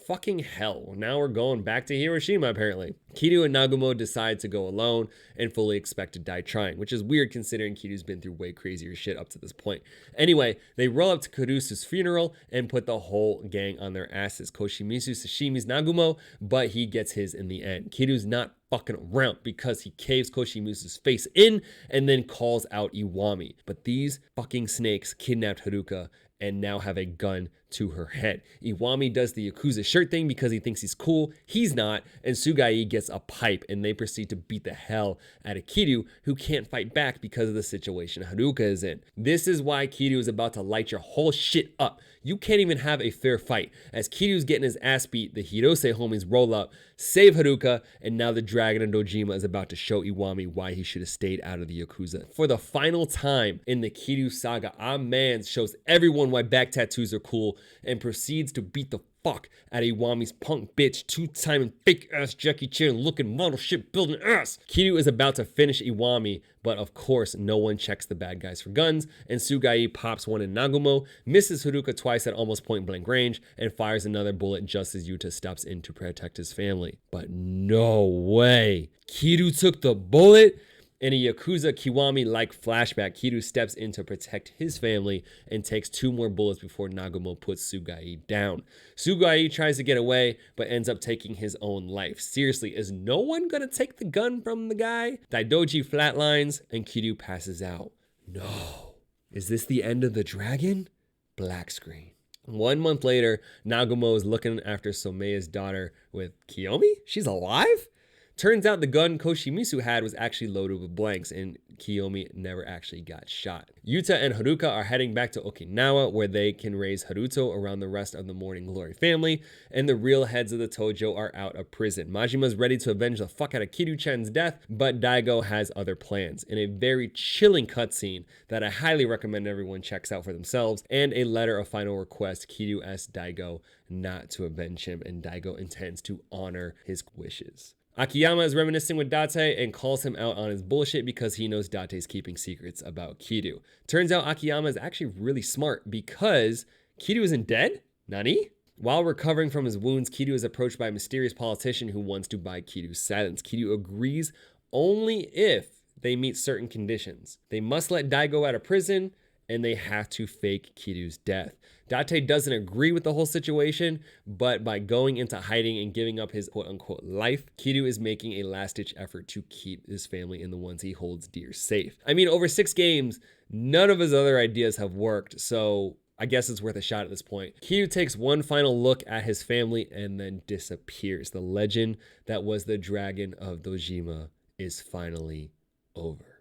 Fucking hell, now we're going back to Hiroshima apparently. Kiryu and Nagumo decide to go alone and fully expect to die trying, which is weird considering Kiryu's been through way crazier shit up to this point. Anyway, they roll up to Kurusu's funeral and put the whole gang on their asses. Koshimizu sashimi's Nagumo, but he gets his in the end. Kiryu's not fucking around because he caves Koshimizu's face in and then calls out Iwami. But these fucking snakes kidnapped Haruka and now have a gun to her head. Iwami does the Yakuza shirt thing because he thinks he's cool. He's not, and Sugai gets a pipe, and they proceed to beat the hell out of Kiryu, who can't fight back because of the situation Haruka is in. This is why Kiryu is about to light your whole shit up. You can't even have a fair fight. As Kiryu's getting his ass beat, the Hirose homies roll up, save Haruka, and now the Dragon of Dojima is about to show Iwami why he should have stayed out of the Yakuza. For the final time in the Kiryu saga, our man shows everyone why back tattoos are cool and proceeds to beat the fuck out of Iwami's punk bitch, two-time and fake-ass Jackie Chan looking model ship building ass. Kiryu is about to finish Iwami, but of course no one checks the bad guys for guns, and Sugai pops one in Nagumo, misses Haruka twice at almost point-blank range, and fires another bullet just as Yuta steps in to protect his family. But no way! Kiryu took the bullet? In a Yakuza Kiwami-like flashback, Kiryu steps in to protect his family and takes 2 more bullets before Nagumo puts Sugai down. Sugai tries to get away, but ends up taking his own life. Seriously, is no one gonna take the gun from the guy? Daidoji flatlines, and Kiryu passes out. No. Is this the end of the dragon? Black screen. 1 month later, Nagumo is looking after Someya's daughter with Kiyomi? She's alive? Turns out the gun Koshimizu had was actually loaded with blanks, and Kiyomi never actually got shot. Yuta and Haruka are heading back to Okinawa, where they can raise Haruto around the rest of the Morning Glory family, and the real heads of the Tojo are out of prison. Majima's ready to avenge the fuck out of Kiryu-chan's death, but Daigo has other plans. In a very chilling cutscene that I highly recommend everyone checks out for themselves, and a letter of final request, Kiryu asks Daigo not to avenge him, and Daigo intends to honor his wishes. Akiyama is reminiscing with Date and calls him out on his bullshit because he knows Date's keeping secrets about Kiryu. Turns out Akiyama is actually really smart because Kiryu isn't dead? Nani? While recovering from his wounds, Kiryu is approached by a mysterious politician who wants to buy Kiryu's silence. Kiryu agrees only if they meet certain conditions. They must let Daigo out of prison, and they have to fake Kiryu's death. Date doesn't agree with the whole situation, but by going into hiding and giving up his quote-unquote life, Kiryu is making a last-ditch effort to keep his family and the ones he holds dear safe. I mean, over 6 games, none of his other ideas have worked, so I guess it's worth a shot at this point. Kiryu takes one final look at his family and then disappears. The legend that was the Dragon of Dojima is finally over.